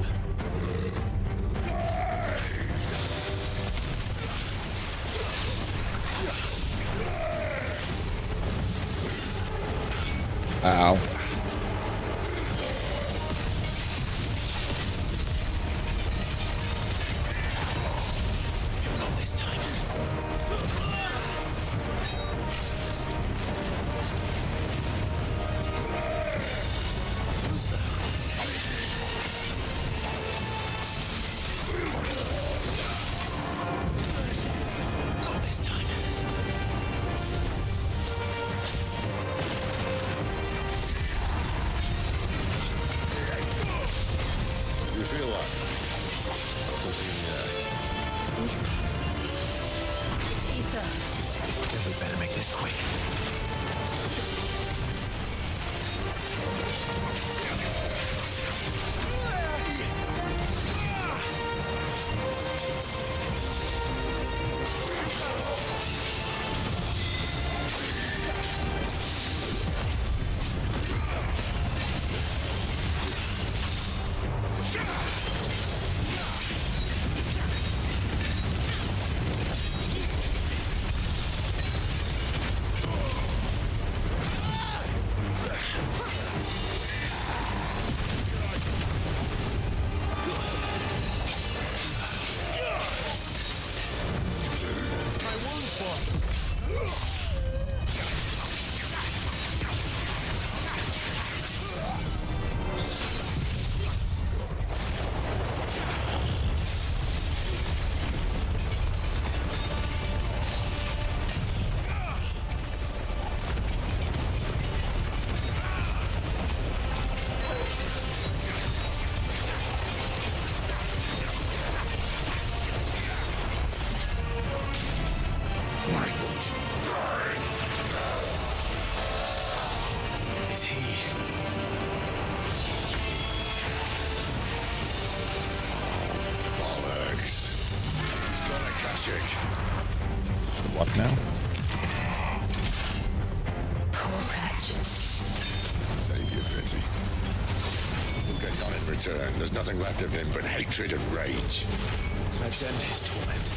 Ow. Not this time. Too slow. Not this time. You feel that? Something in the air. It's ether. Then we better make this quick. Is he? Bollocks. He's got a Kashik. What now? Poor catch. Save your pity. We'll get none in return. There's nothing left of him but hatred and rage. Let's end his torment.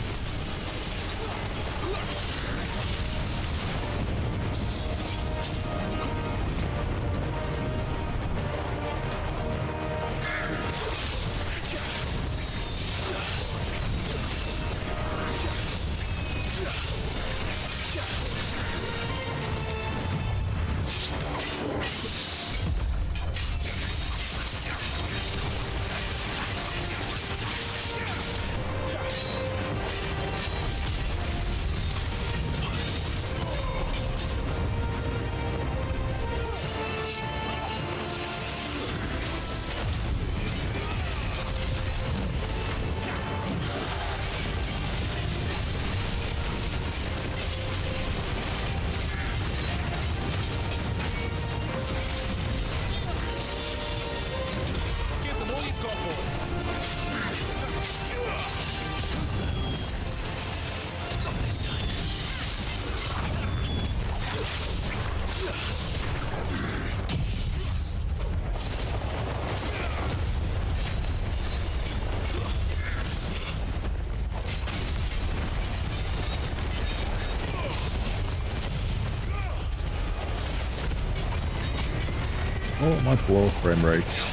Oh, my poor frame rates.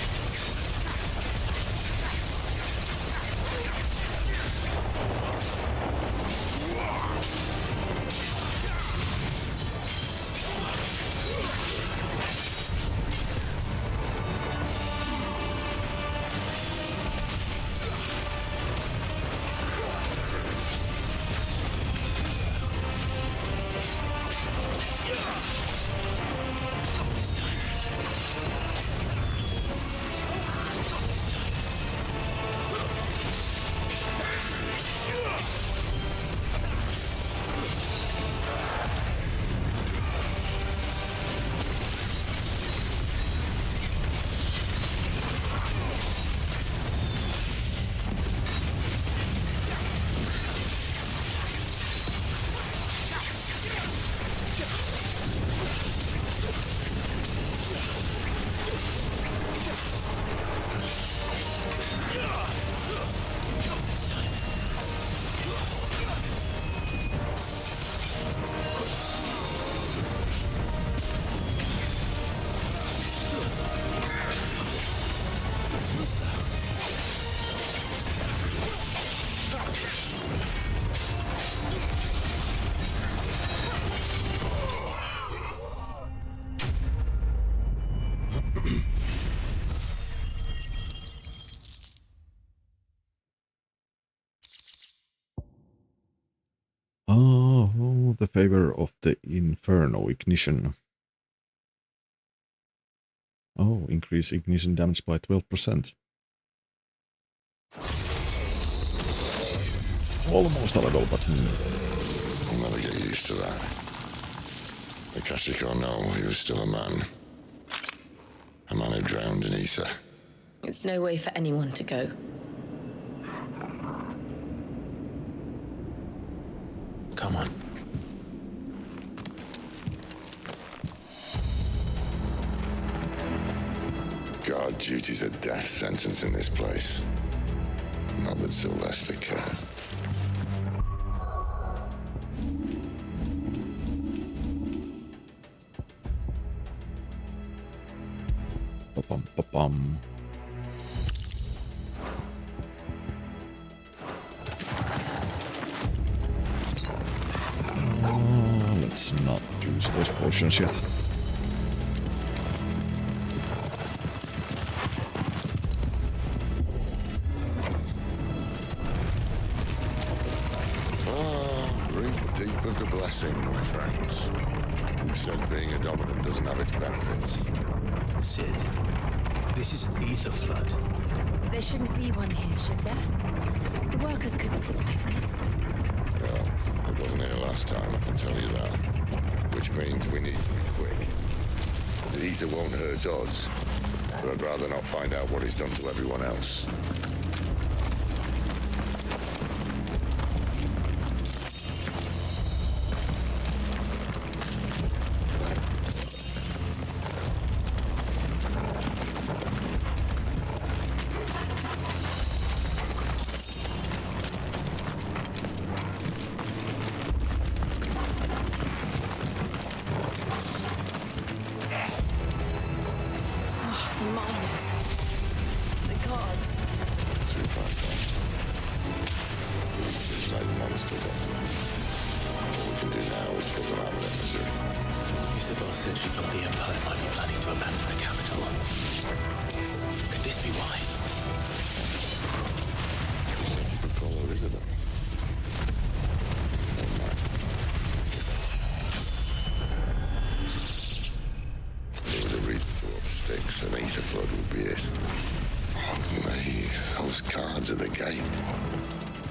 Oh, the favor of the Inferno ignition. Oh, increase ignition damage by 12%. Almost a level, but I'll never get used to that. Akashic or no, he was still a man. A man who drowned in ether. It's no way for anyone to go. Come on. Guard duty's a death sentence in this place. Not that Sylvester cares. Ba-bum, ba-bum. Let's not use those potions yet. Breathe deep of the blessing, my friends. Who said being a dominant doesn't have its benefits? Sid, this is an ether flood. There shouldn't be one here, should there? The workers couldn't survive this. Well, it wasn't here last time, I can tell you that. Which means we need to be quick. The ether won't hurt us, but I'd rather not find out what it's done to everyone else.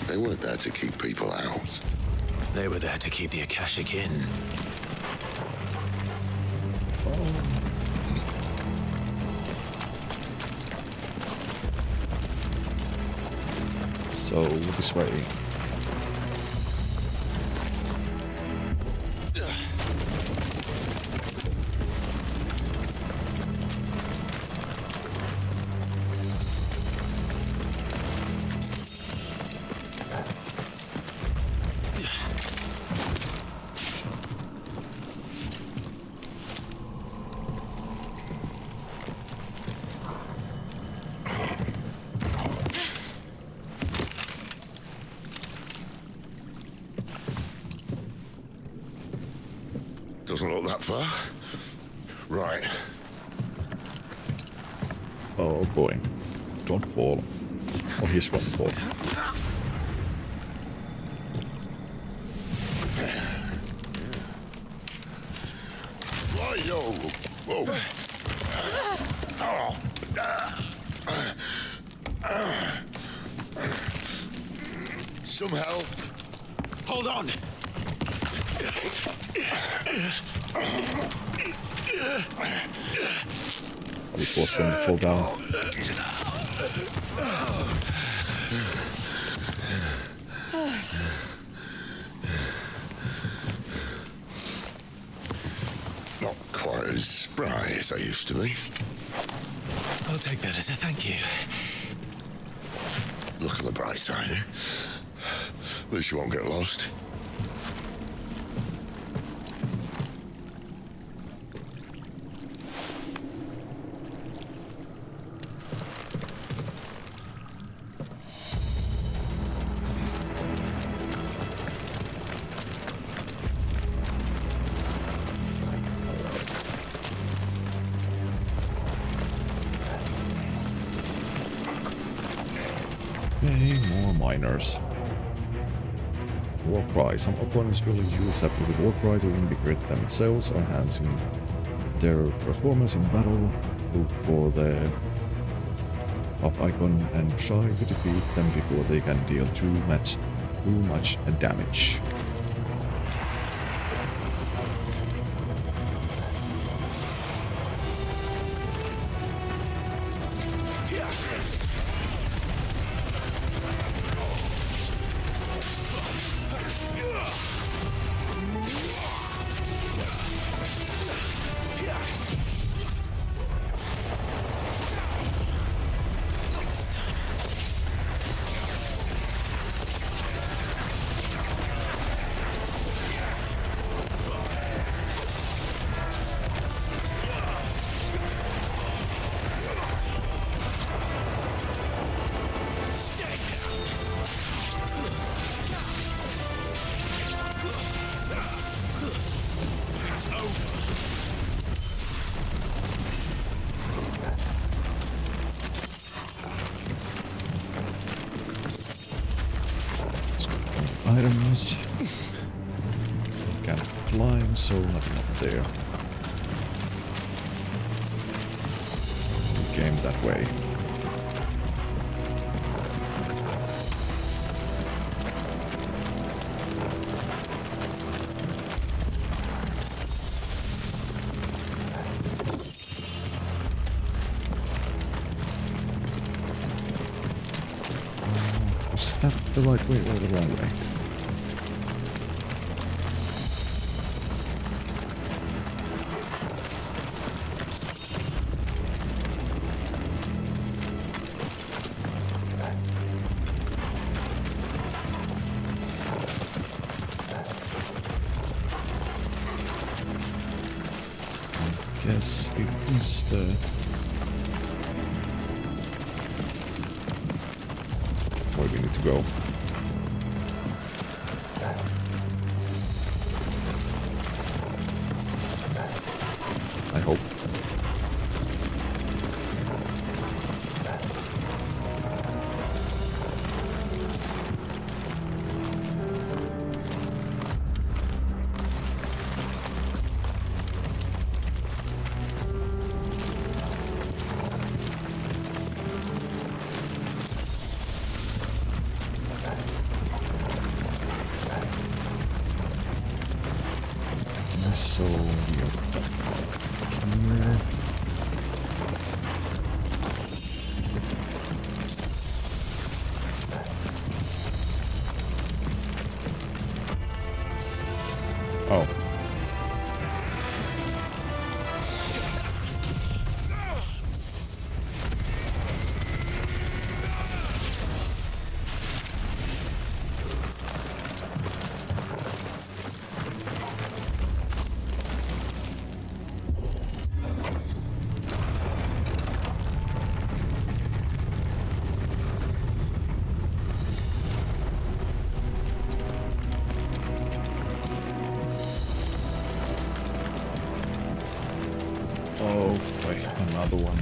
They weren't there to keep people out. They were there to keep the Akashic in. So, this way. Doesn't look that far. Right. Oh boy. Don't fall. Oh, he's going to fall. Yo! Whoa! Oh! Some help. Hold on. He was going to fall down. Not quite as spry as I used to be. I'll take that as a thank you. Look on the bright side, eh? At least you won't get lost. Okay, more miners. War cry. Some opponents will use up the war cry to invigorate themselves, enhancing their performance in battle. Look for the up icon and try to defeat them before they can deal too much damage. Items. Can't climb, so nothing up there. We came that way. Is that the right way or the wrong way? Guess it is the... where we need to go. I hope. So we are here. Oh. Another one.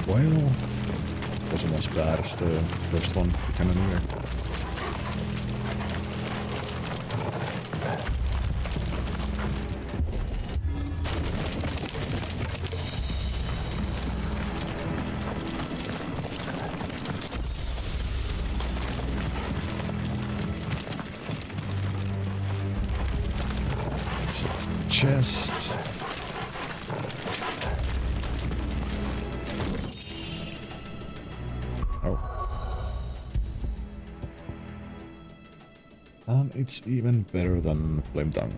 Well, wasn't as bad as the first one, the Cannoneer. Chest. Oh. And it's even better than Flame Tongue.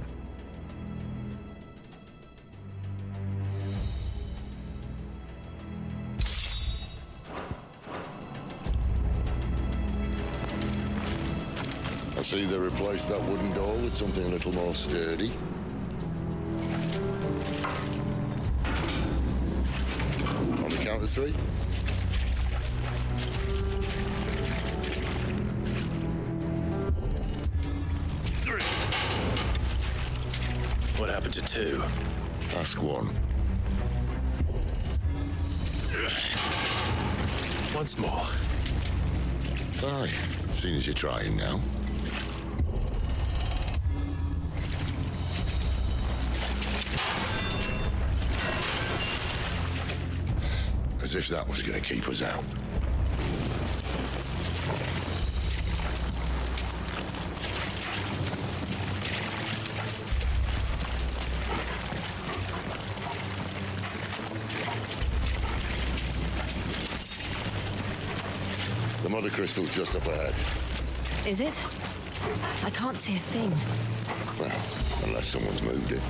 I see they replaced that wooden door with something a little more sturdy. On the count of 3. What happened to 2? Ask 1. Once more. Aye, seeing as you're trying now. As if that was going to keep us out. The mother crystal's just up ahead. Is it? I can't see a thing. Well, unless someone's moved it.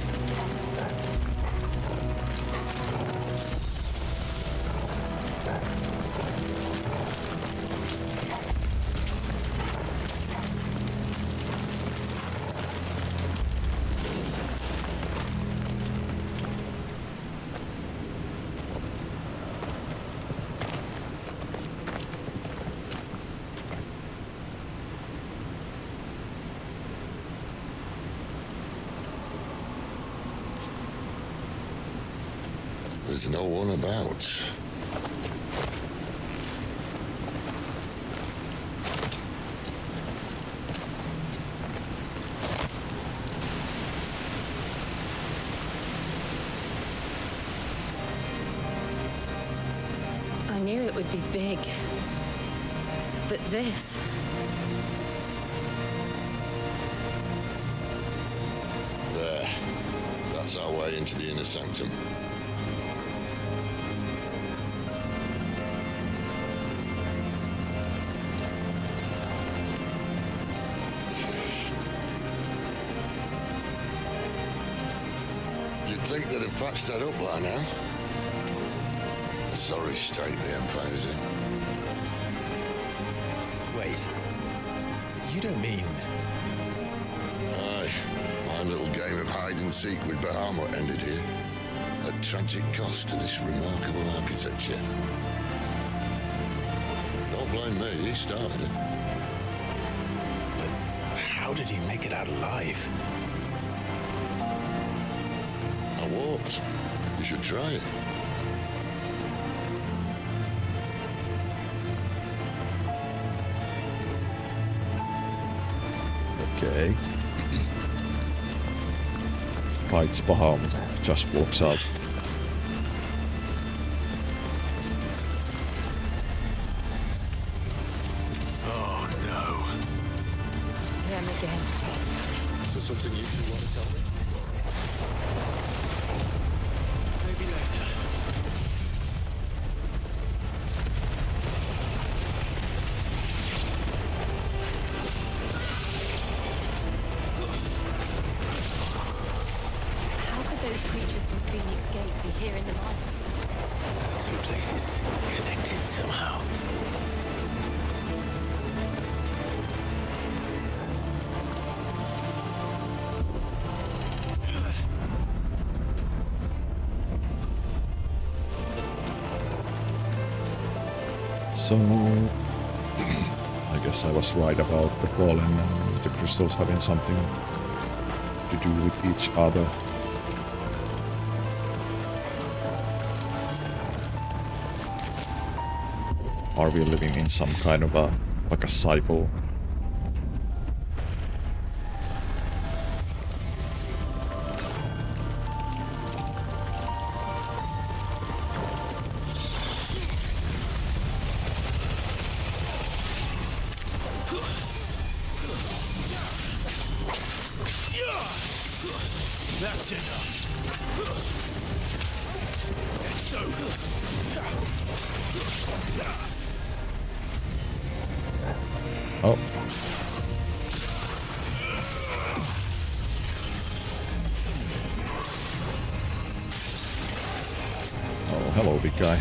There's no one about. I knew it would be big. But this... force our way into the inner sanctum. You'd think they'd have patched that up by now. A sorry state the Empire's in. Wait. You don't mean... Aye. My little game of hide-and-seek with Bahamut ended here. At tragic cost to this remarkable architecture. Don't blame me, he started it. But how did he make it out alive? I walked. You should try it. Okay. Fights Bahamut. Just walks out. Oh no. Them again. Is there something you two want to tell me? Maybe later. How could those creatures from Phoenix Gate be here in the mines? Two places connected somehow. So, I guess I was right about the Fallen and the crystals having something to do with each other. Are we living in some kind of a, like a cycle? That's enough. It's over. Oh. Oh, hello, big guy.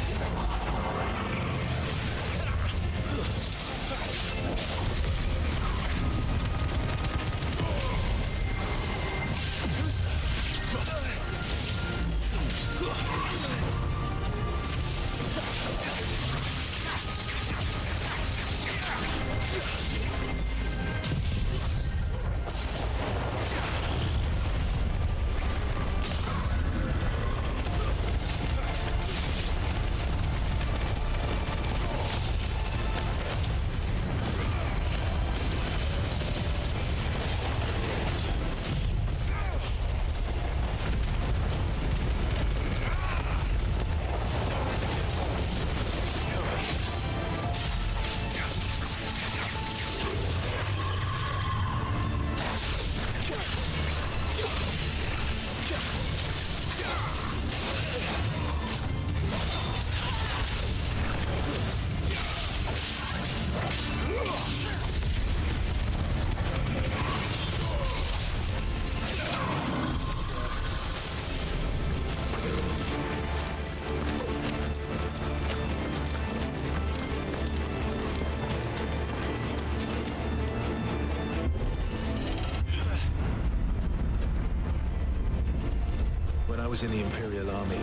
When I was in the Imperial Army,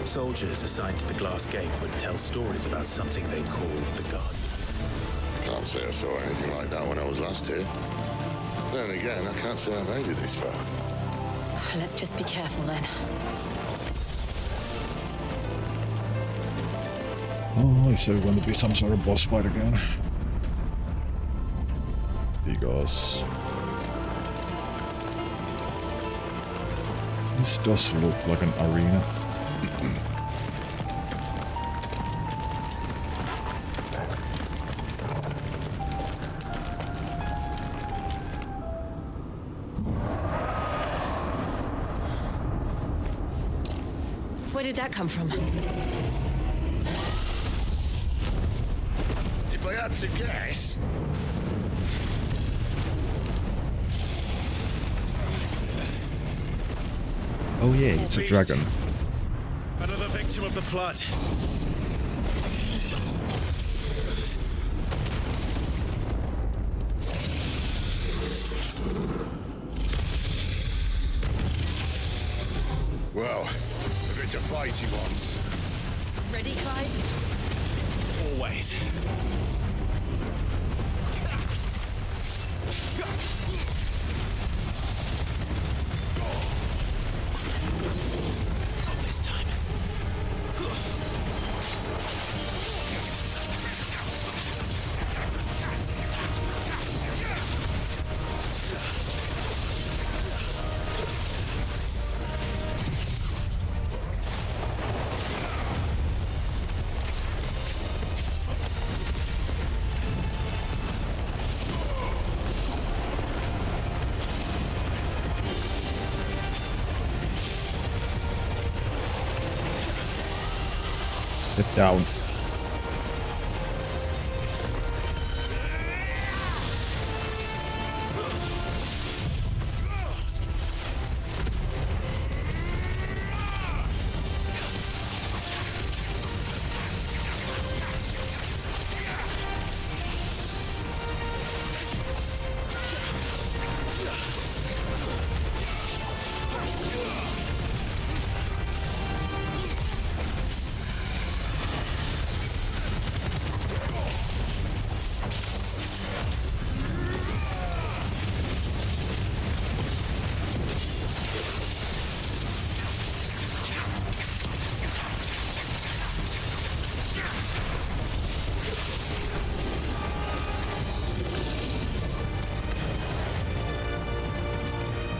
soldiers assigned to the Glass Gate would tell stories about something they called the Guardian. Can't say I saw anything like that when I was last here. Then again, I can't say I made it this far. Let's just be careful then. Oh, is there going to be some sort of boss fight again? Because this does look like an arena. did that come from? If I had to guess... Oh yeah, it's a dragon. Another victim of the flood. Well, if it's a fight he wants. Ready, Clive? Always. Not this time. Get down.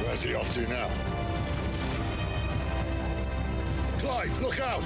Where's he off to now? Clive, look out!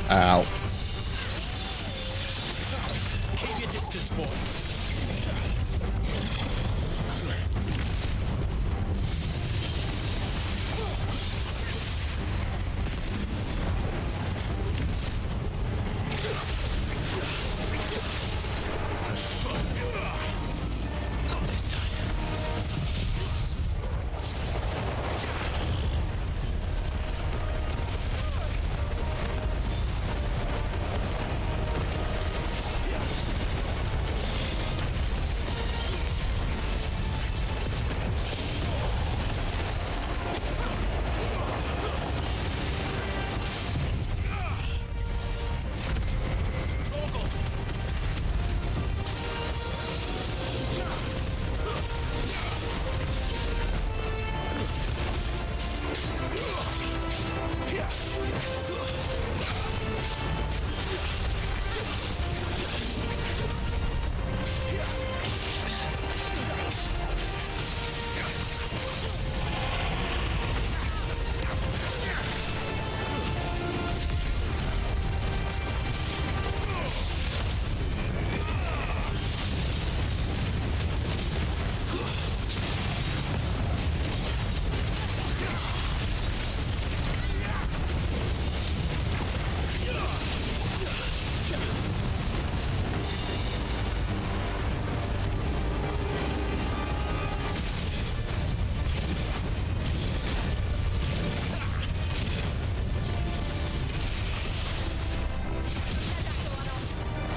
Ow. Keep your distance, boy. Not this time.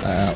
Ow.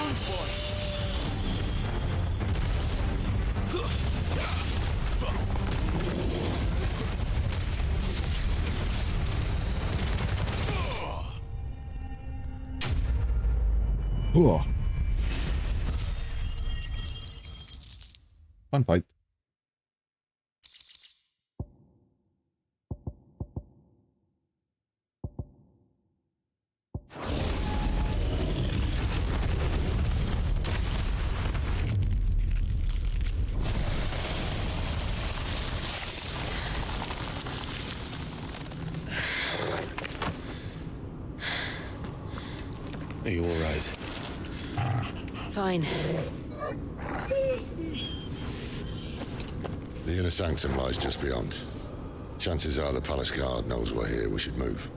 wounds, boy. Whoa. Fun fight. Are you all right? Fine. The inner sanctum lies just beyond. Chances are the palace guard knows we're here. We should move.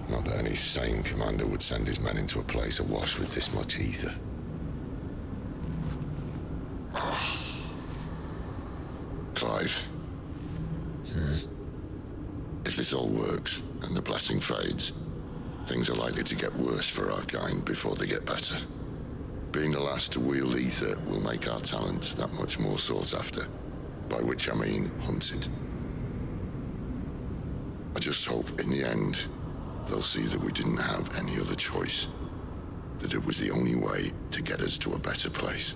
Not that any sane commander would send his men into a place awash with this much ether. Clive. If this all works, and the blessing fades, things are likely to get worse for our kind before they get better. Being the last to wield ether will make our talents that much more sought after, by which I mean hunted. I just hope in the end, they'll see that we didn't have any other choice, that it was the only way to get us to a better place.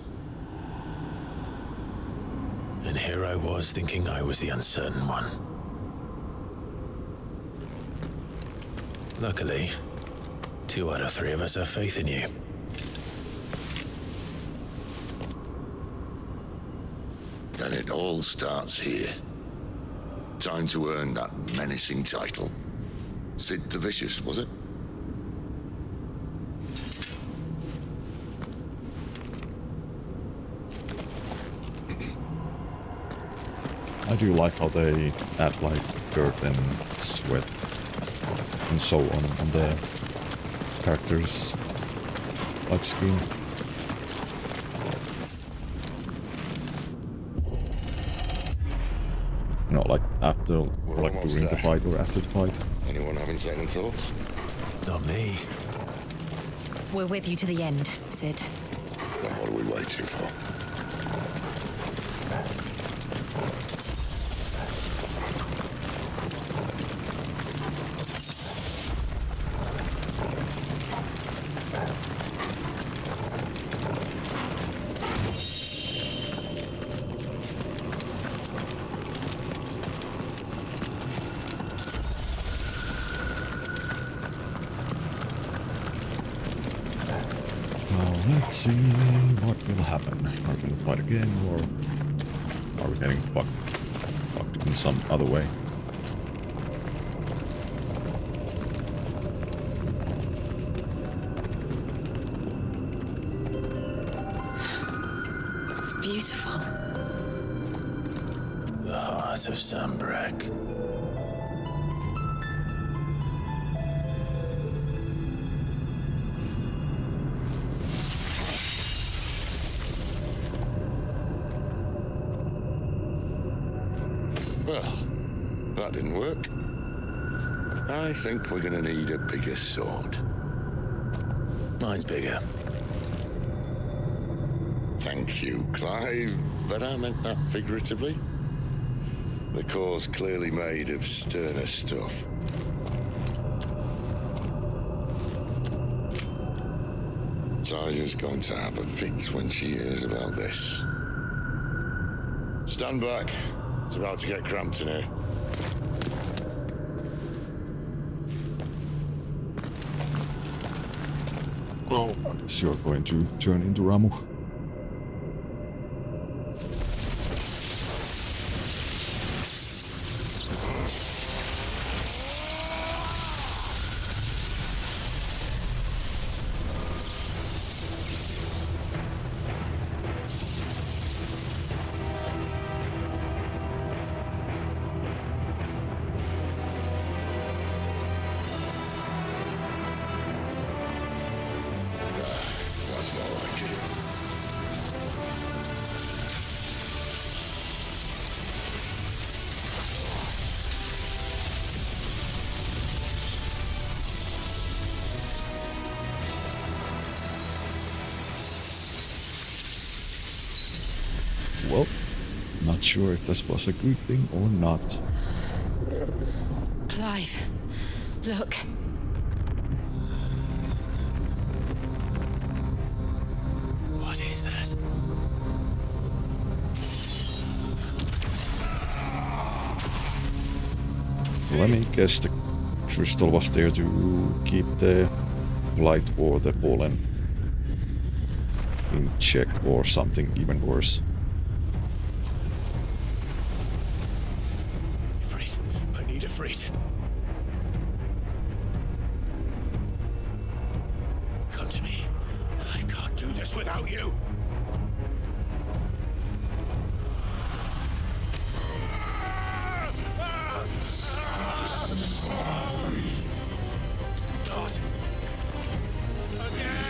And here I was thinking I was the uncertain one. Luckily, 2 out of 3 of us have faith in you. Then it all starts here. Time to earn that menacing title. Sid the Vicious, was it? I do like how they add like dirt and sweat and so on the characters' like skin. You know, like after, or like during the fight or after the fight. Anyone having second thoughts? Not me. We're with you to the end, Sid. Then what are we waiting for? Let's see what will happen. Are we going to fight again, or are we getting fucked in some other way? It's beautiful. The heart of Sambrek. Well, that didn't work. I think we're gonna need a bigger sword. Mine's bigger. Thank you, Clive, but I meant that figuratively. The core's clearly made of sterner stuff. Taya's going to have a fit when she hears about this. Stand back. It's about to get cramped in here. Oh, I guess you're going to turn into Ramu. That's more like it. Well, not sure if this was a good thing or not. Clive, look. What is that? Let me guess the crystal was there to keep the light or the fallen in check or something even worse. Ifrit, I need Ifrit. Come to me. I can't do this without you. Not again.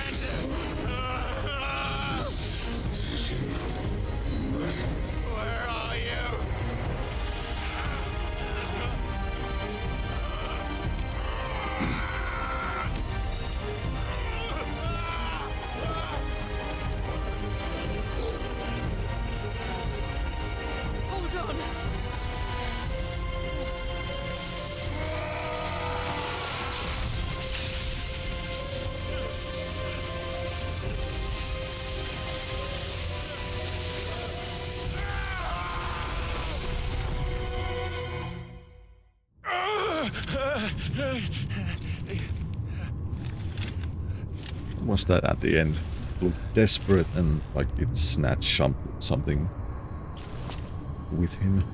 Where are you? Hold on. Was that at the end? Looked desperate and like it snatched something with him.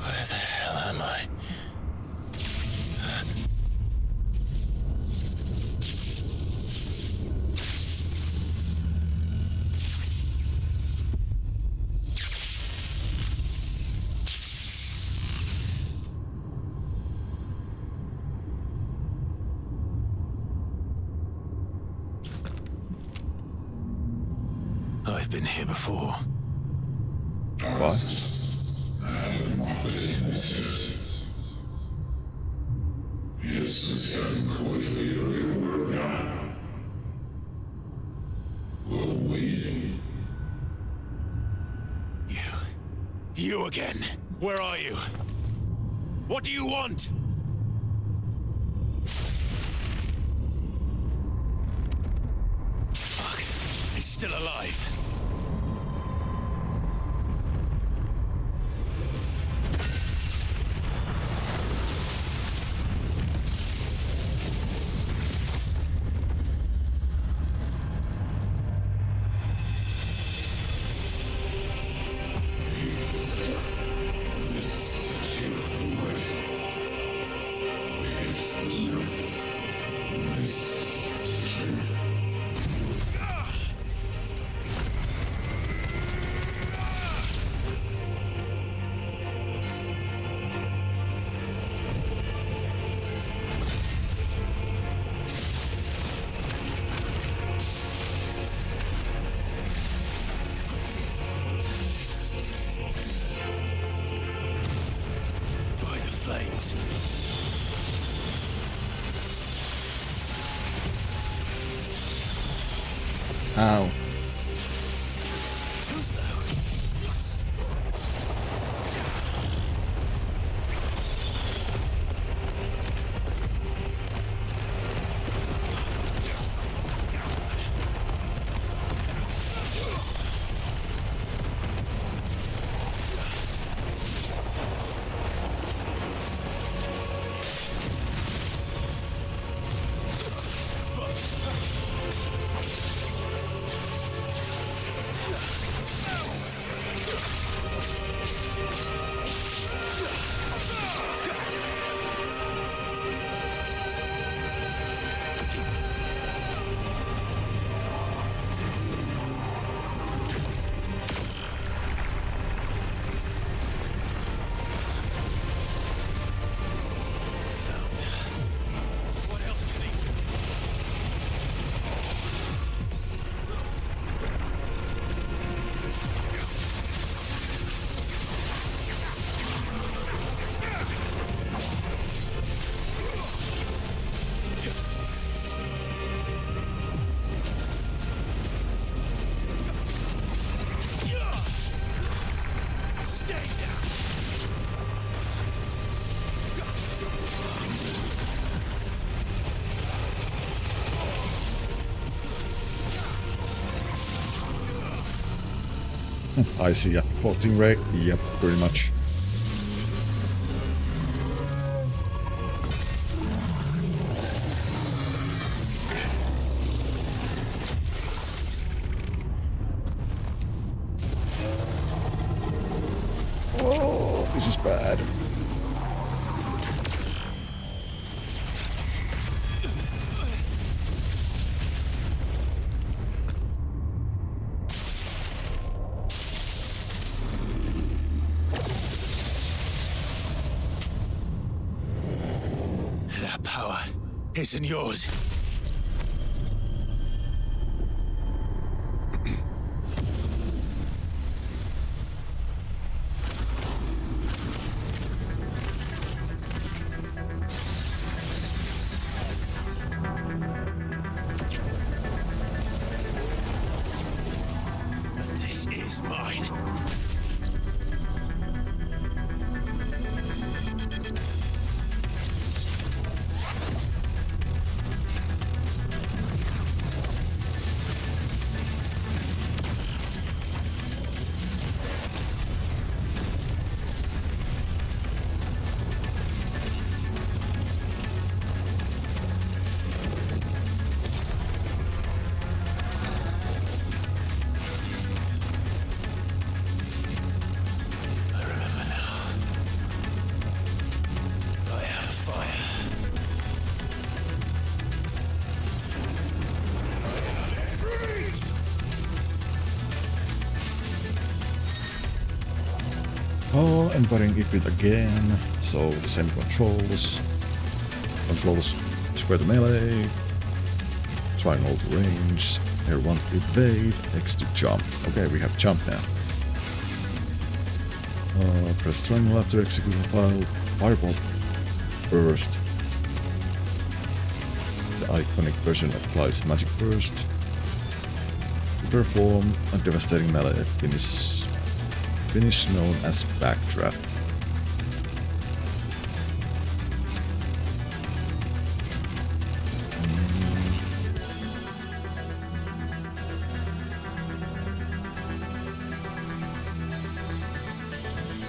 Where the hell am I? I've been here before. Why? You again. Where are you? What do you want? Fuck. He's still alive. Flames. Ow. Too slow. I see a floating ray. Yep, pretty much. Oh, this is bad. That power isn't yours. This is mine. Oh, and buttering equip again. So the same controls. Square to melee. Triangle to range. R1 to evade. X to jump. Okay, we have jump now. Press triangle after executing fireball burst. The iconic version applies magic burst to perform a devastating melee finish known as backdraft.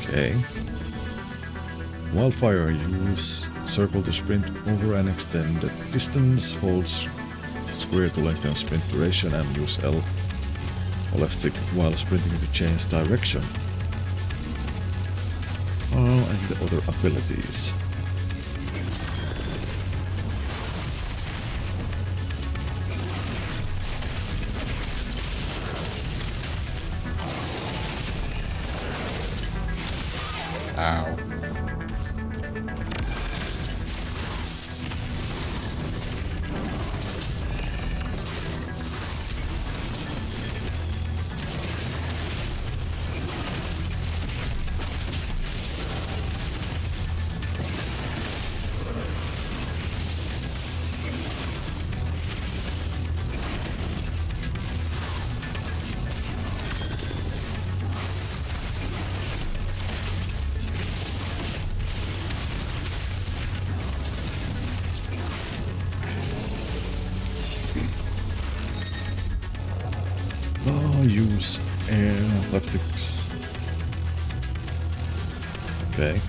Okay. Wildfire, use circle to sprint over an extended distance, hold square to lengthen sprint duration, and use L or left stick while sprinting to change direction. Oh, and the other abilities. Ow. Use air left sticks. Okay.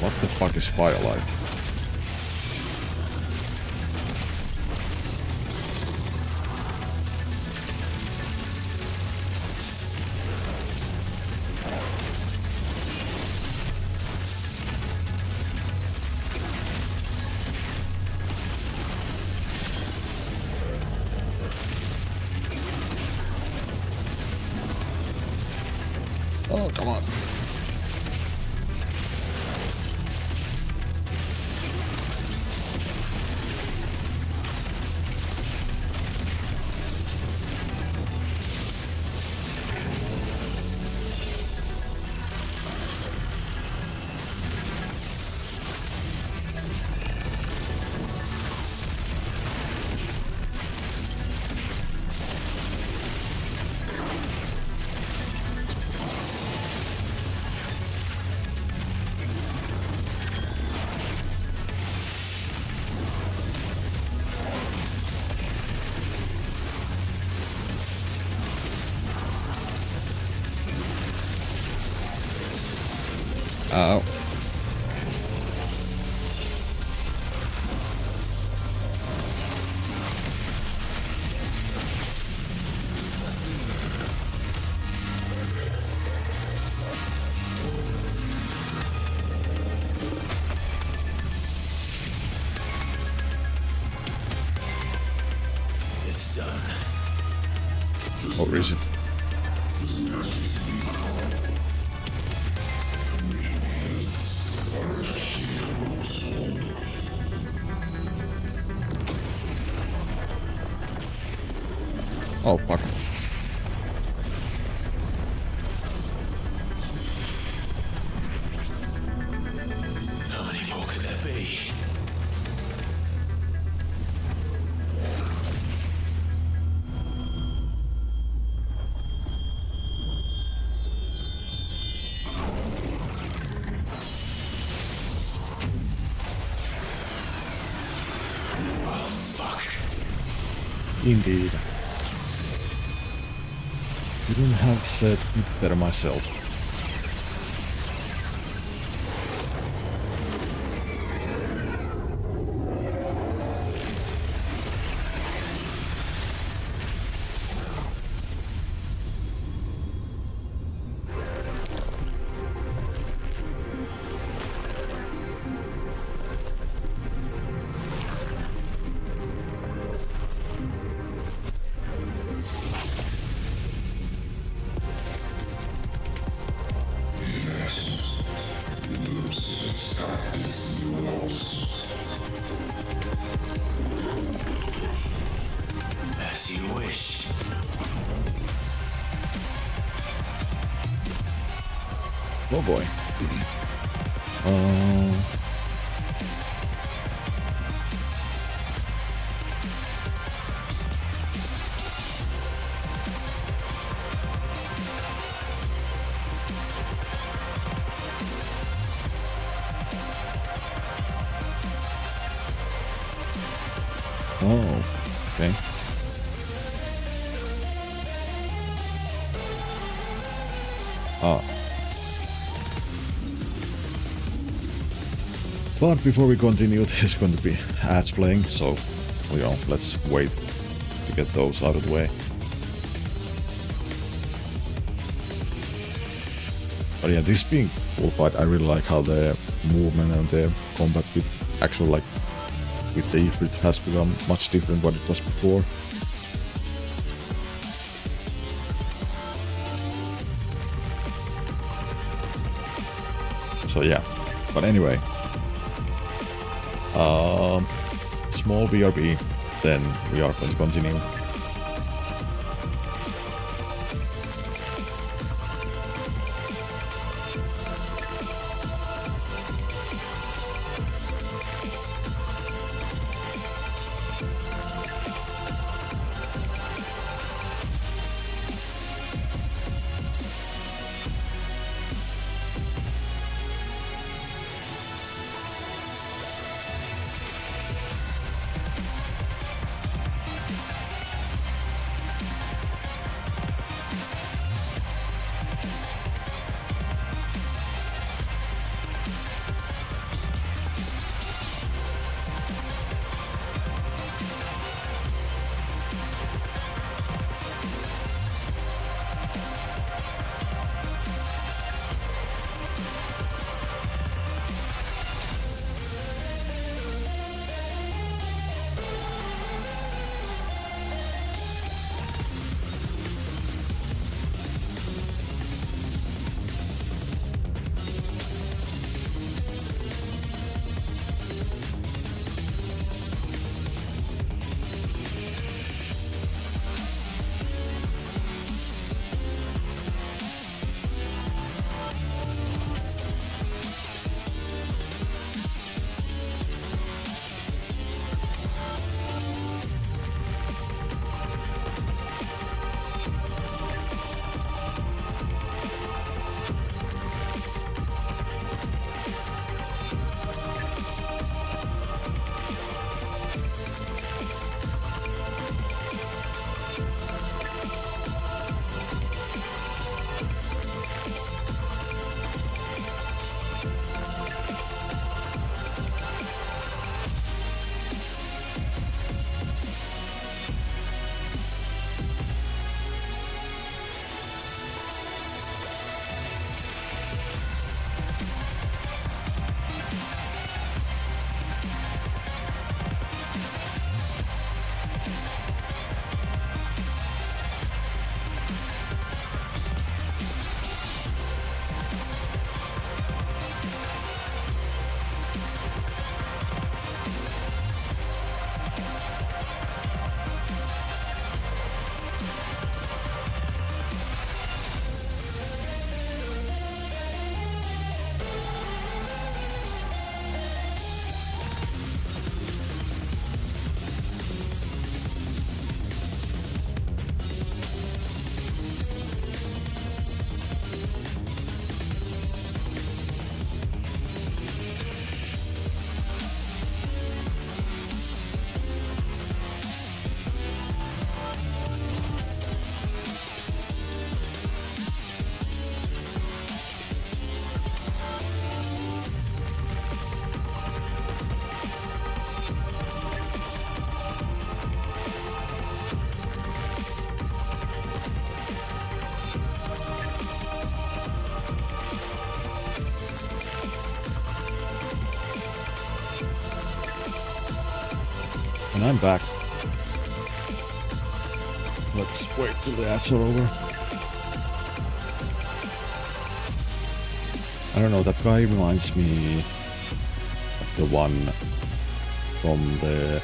What the fuck is firelight? Oh, come on. Ow. It's done. Or is it? Oh, fuck. How many more could there be? Oh, fuck. Indeed. Couldn't have said it better myself. As you wish. Oh boy. Oh, okay. Ah. But before we continue, there's going to be ads playing, so, you know, let's wait to get those out of the way. But yeah, this being full fight, I really like how the movement and the combat with actual, like, with the Ifrit has become much different what it was before. So yeah, but anyway, small BRB, then we are going to continue. And I'm back. Let's wait till the ads are over. I don't know, that guy reminds me of the one from the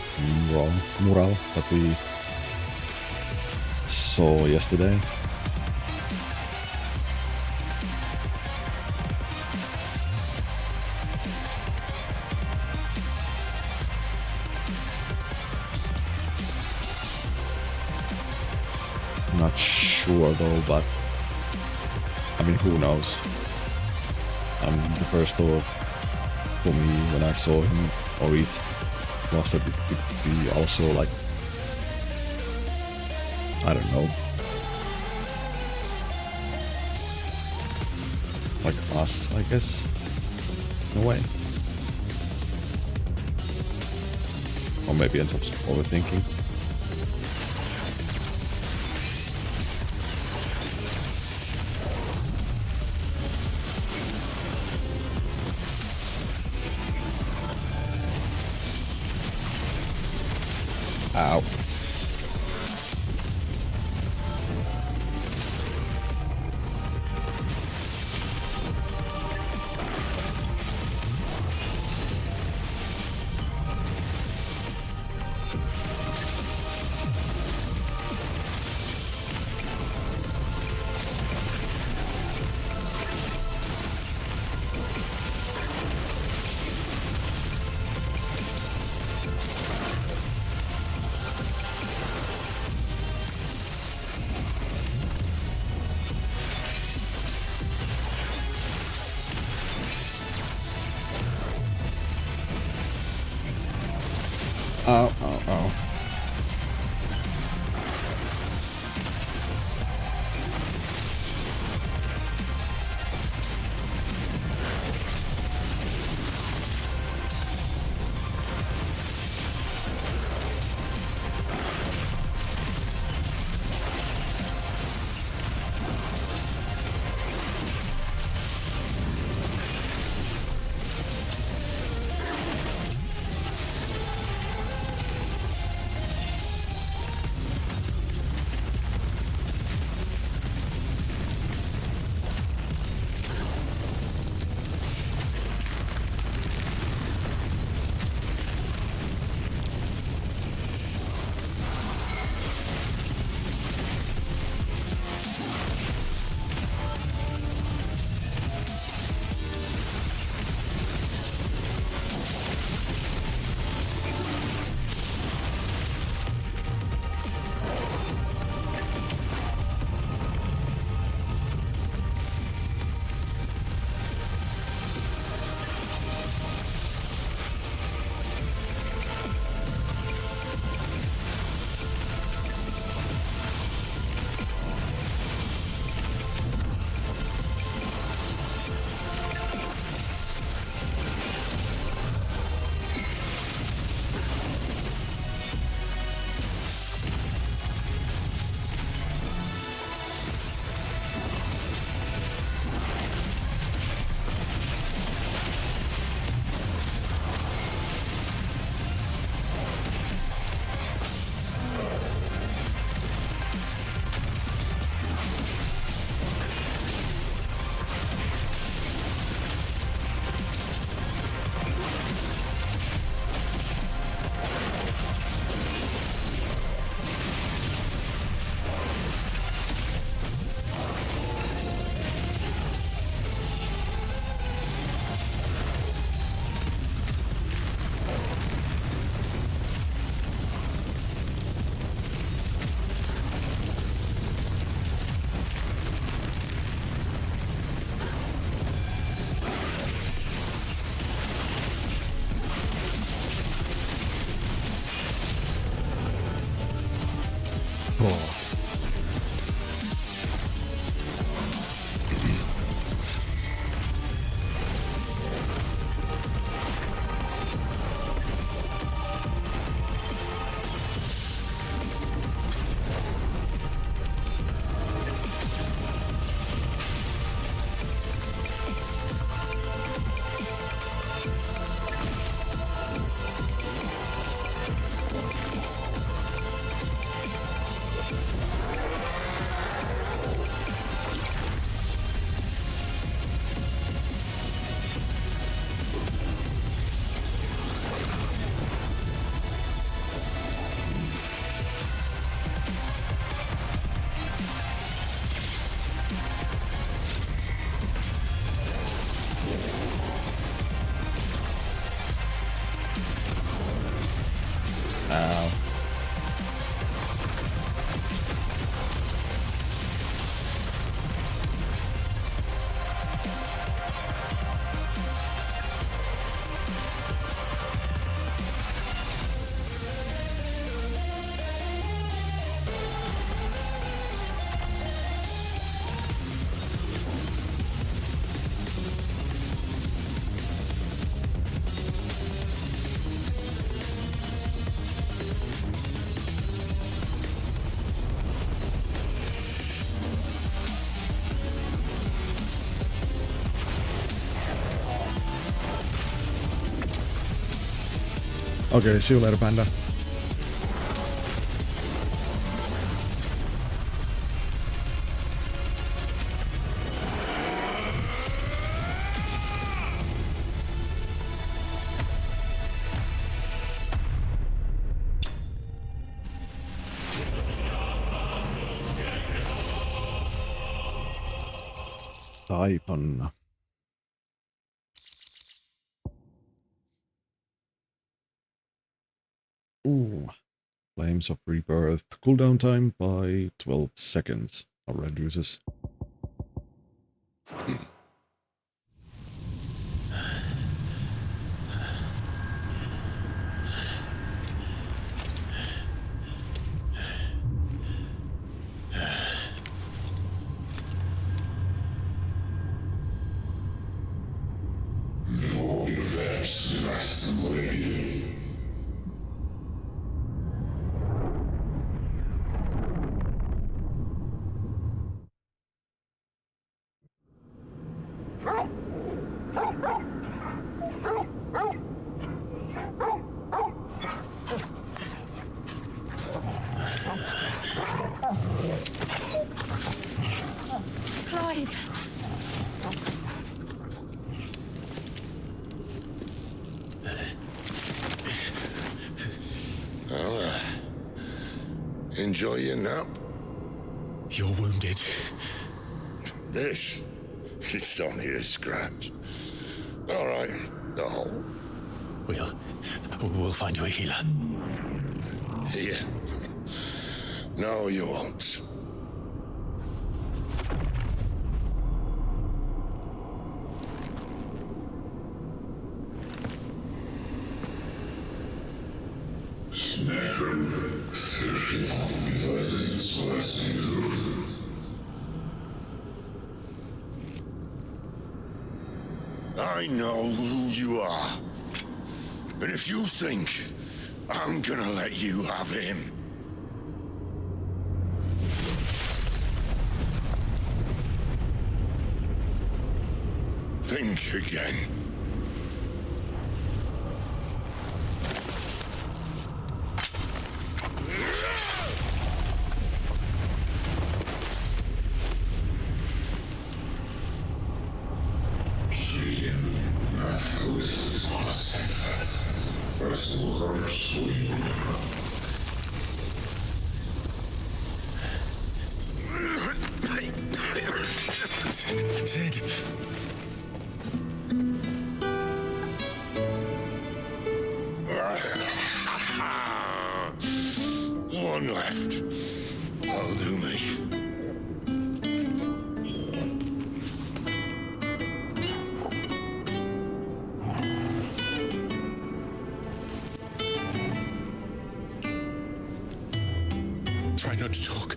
mural that we saw yesterday. Not sure though, but I mean, who knows? The first thought for me when I saw him or it was that it could be also like, I don't know, like us, I guess, in a way. Or maybe ends up overthinking. Ow. Ow, ow, ow. Okay, see you later, Panda. Taipan. Ooh. Flames of Rebirth. Cooldown time by 12 seconds. Or reduces. No effects less than radiant. Clive! Well, enjoy your nap. You're wounded. This? It's only a scratch. All right. No. We'll find you a healer. Here. No, you won't. I know who you are. And if you think I'm gonna let you have him... think again. Sid. One left. That'll do me. Try not to talk.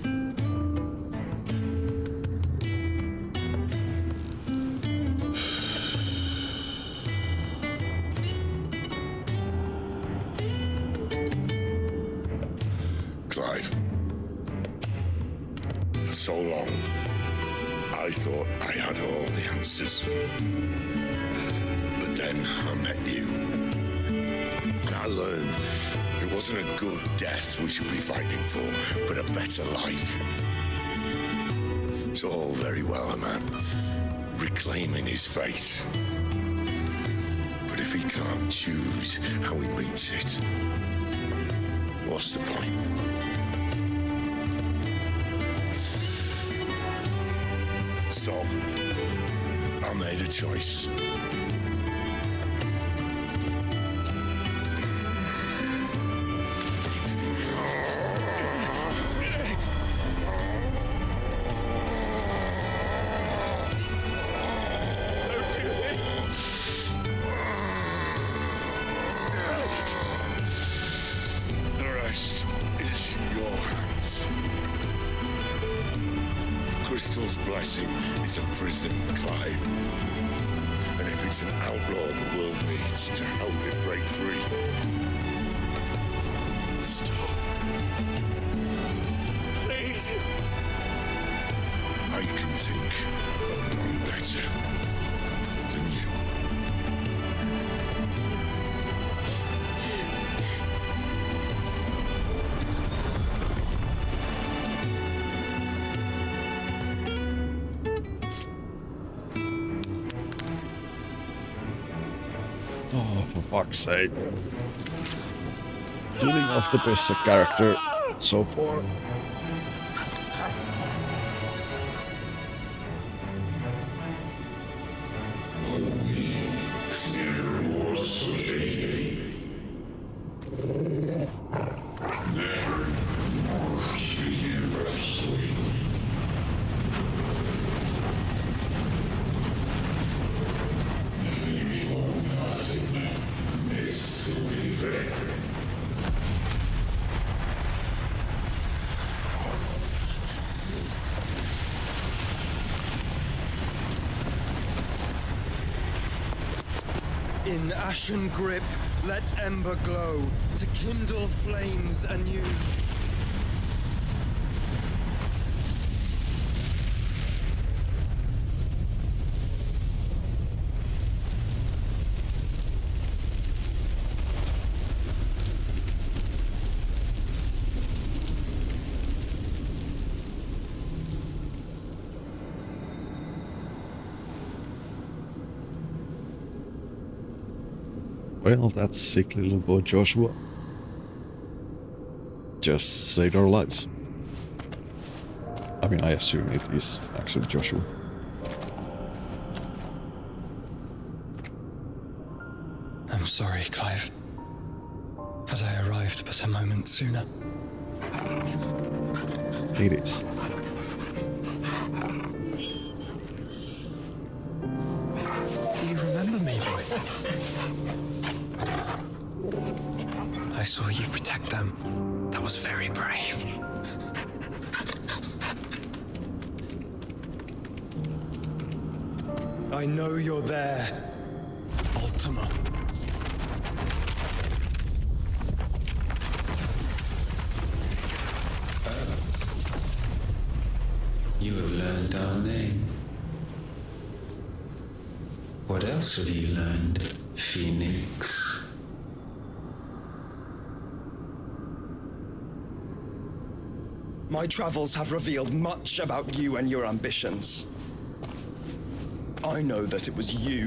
Clive. For so long, I thought I had all the answers. But then I met you. And I learned it wasn't a good death we should be fighting for, but a better life. It's all very well a man reclaiming his fate. But if he can't choose how he meets it, what's the point? So, I made a choice. The rest is in your hands. The crystal's blessing is a prison, Clive. And if it's an outlaw the world needs to help it break free. Stop. Please. I can think of none better than you. Oh, for fuck's sake. Killing off the best character so far. In ashen grip, let ember glow, to kindle flames anew. Well, that sickly little boy Joshua just saved our lives. I mean, I assume it is actually Joshua. I'm sorry, Clive. Had I arrived but a moment sooner. It is. Do you remember me, boy? I saw you protect them. That was very brave. I know you're there, Ultima. You have learned our name. What else have you learned, Phoenix? My travels have revealed much about you and your ambitions. I know that it was you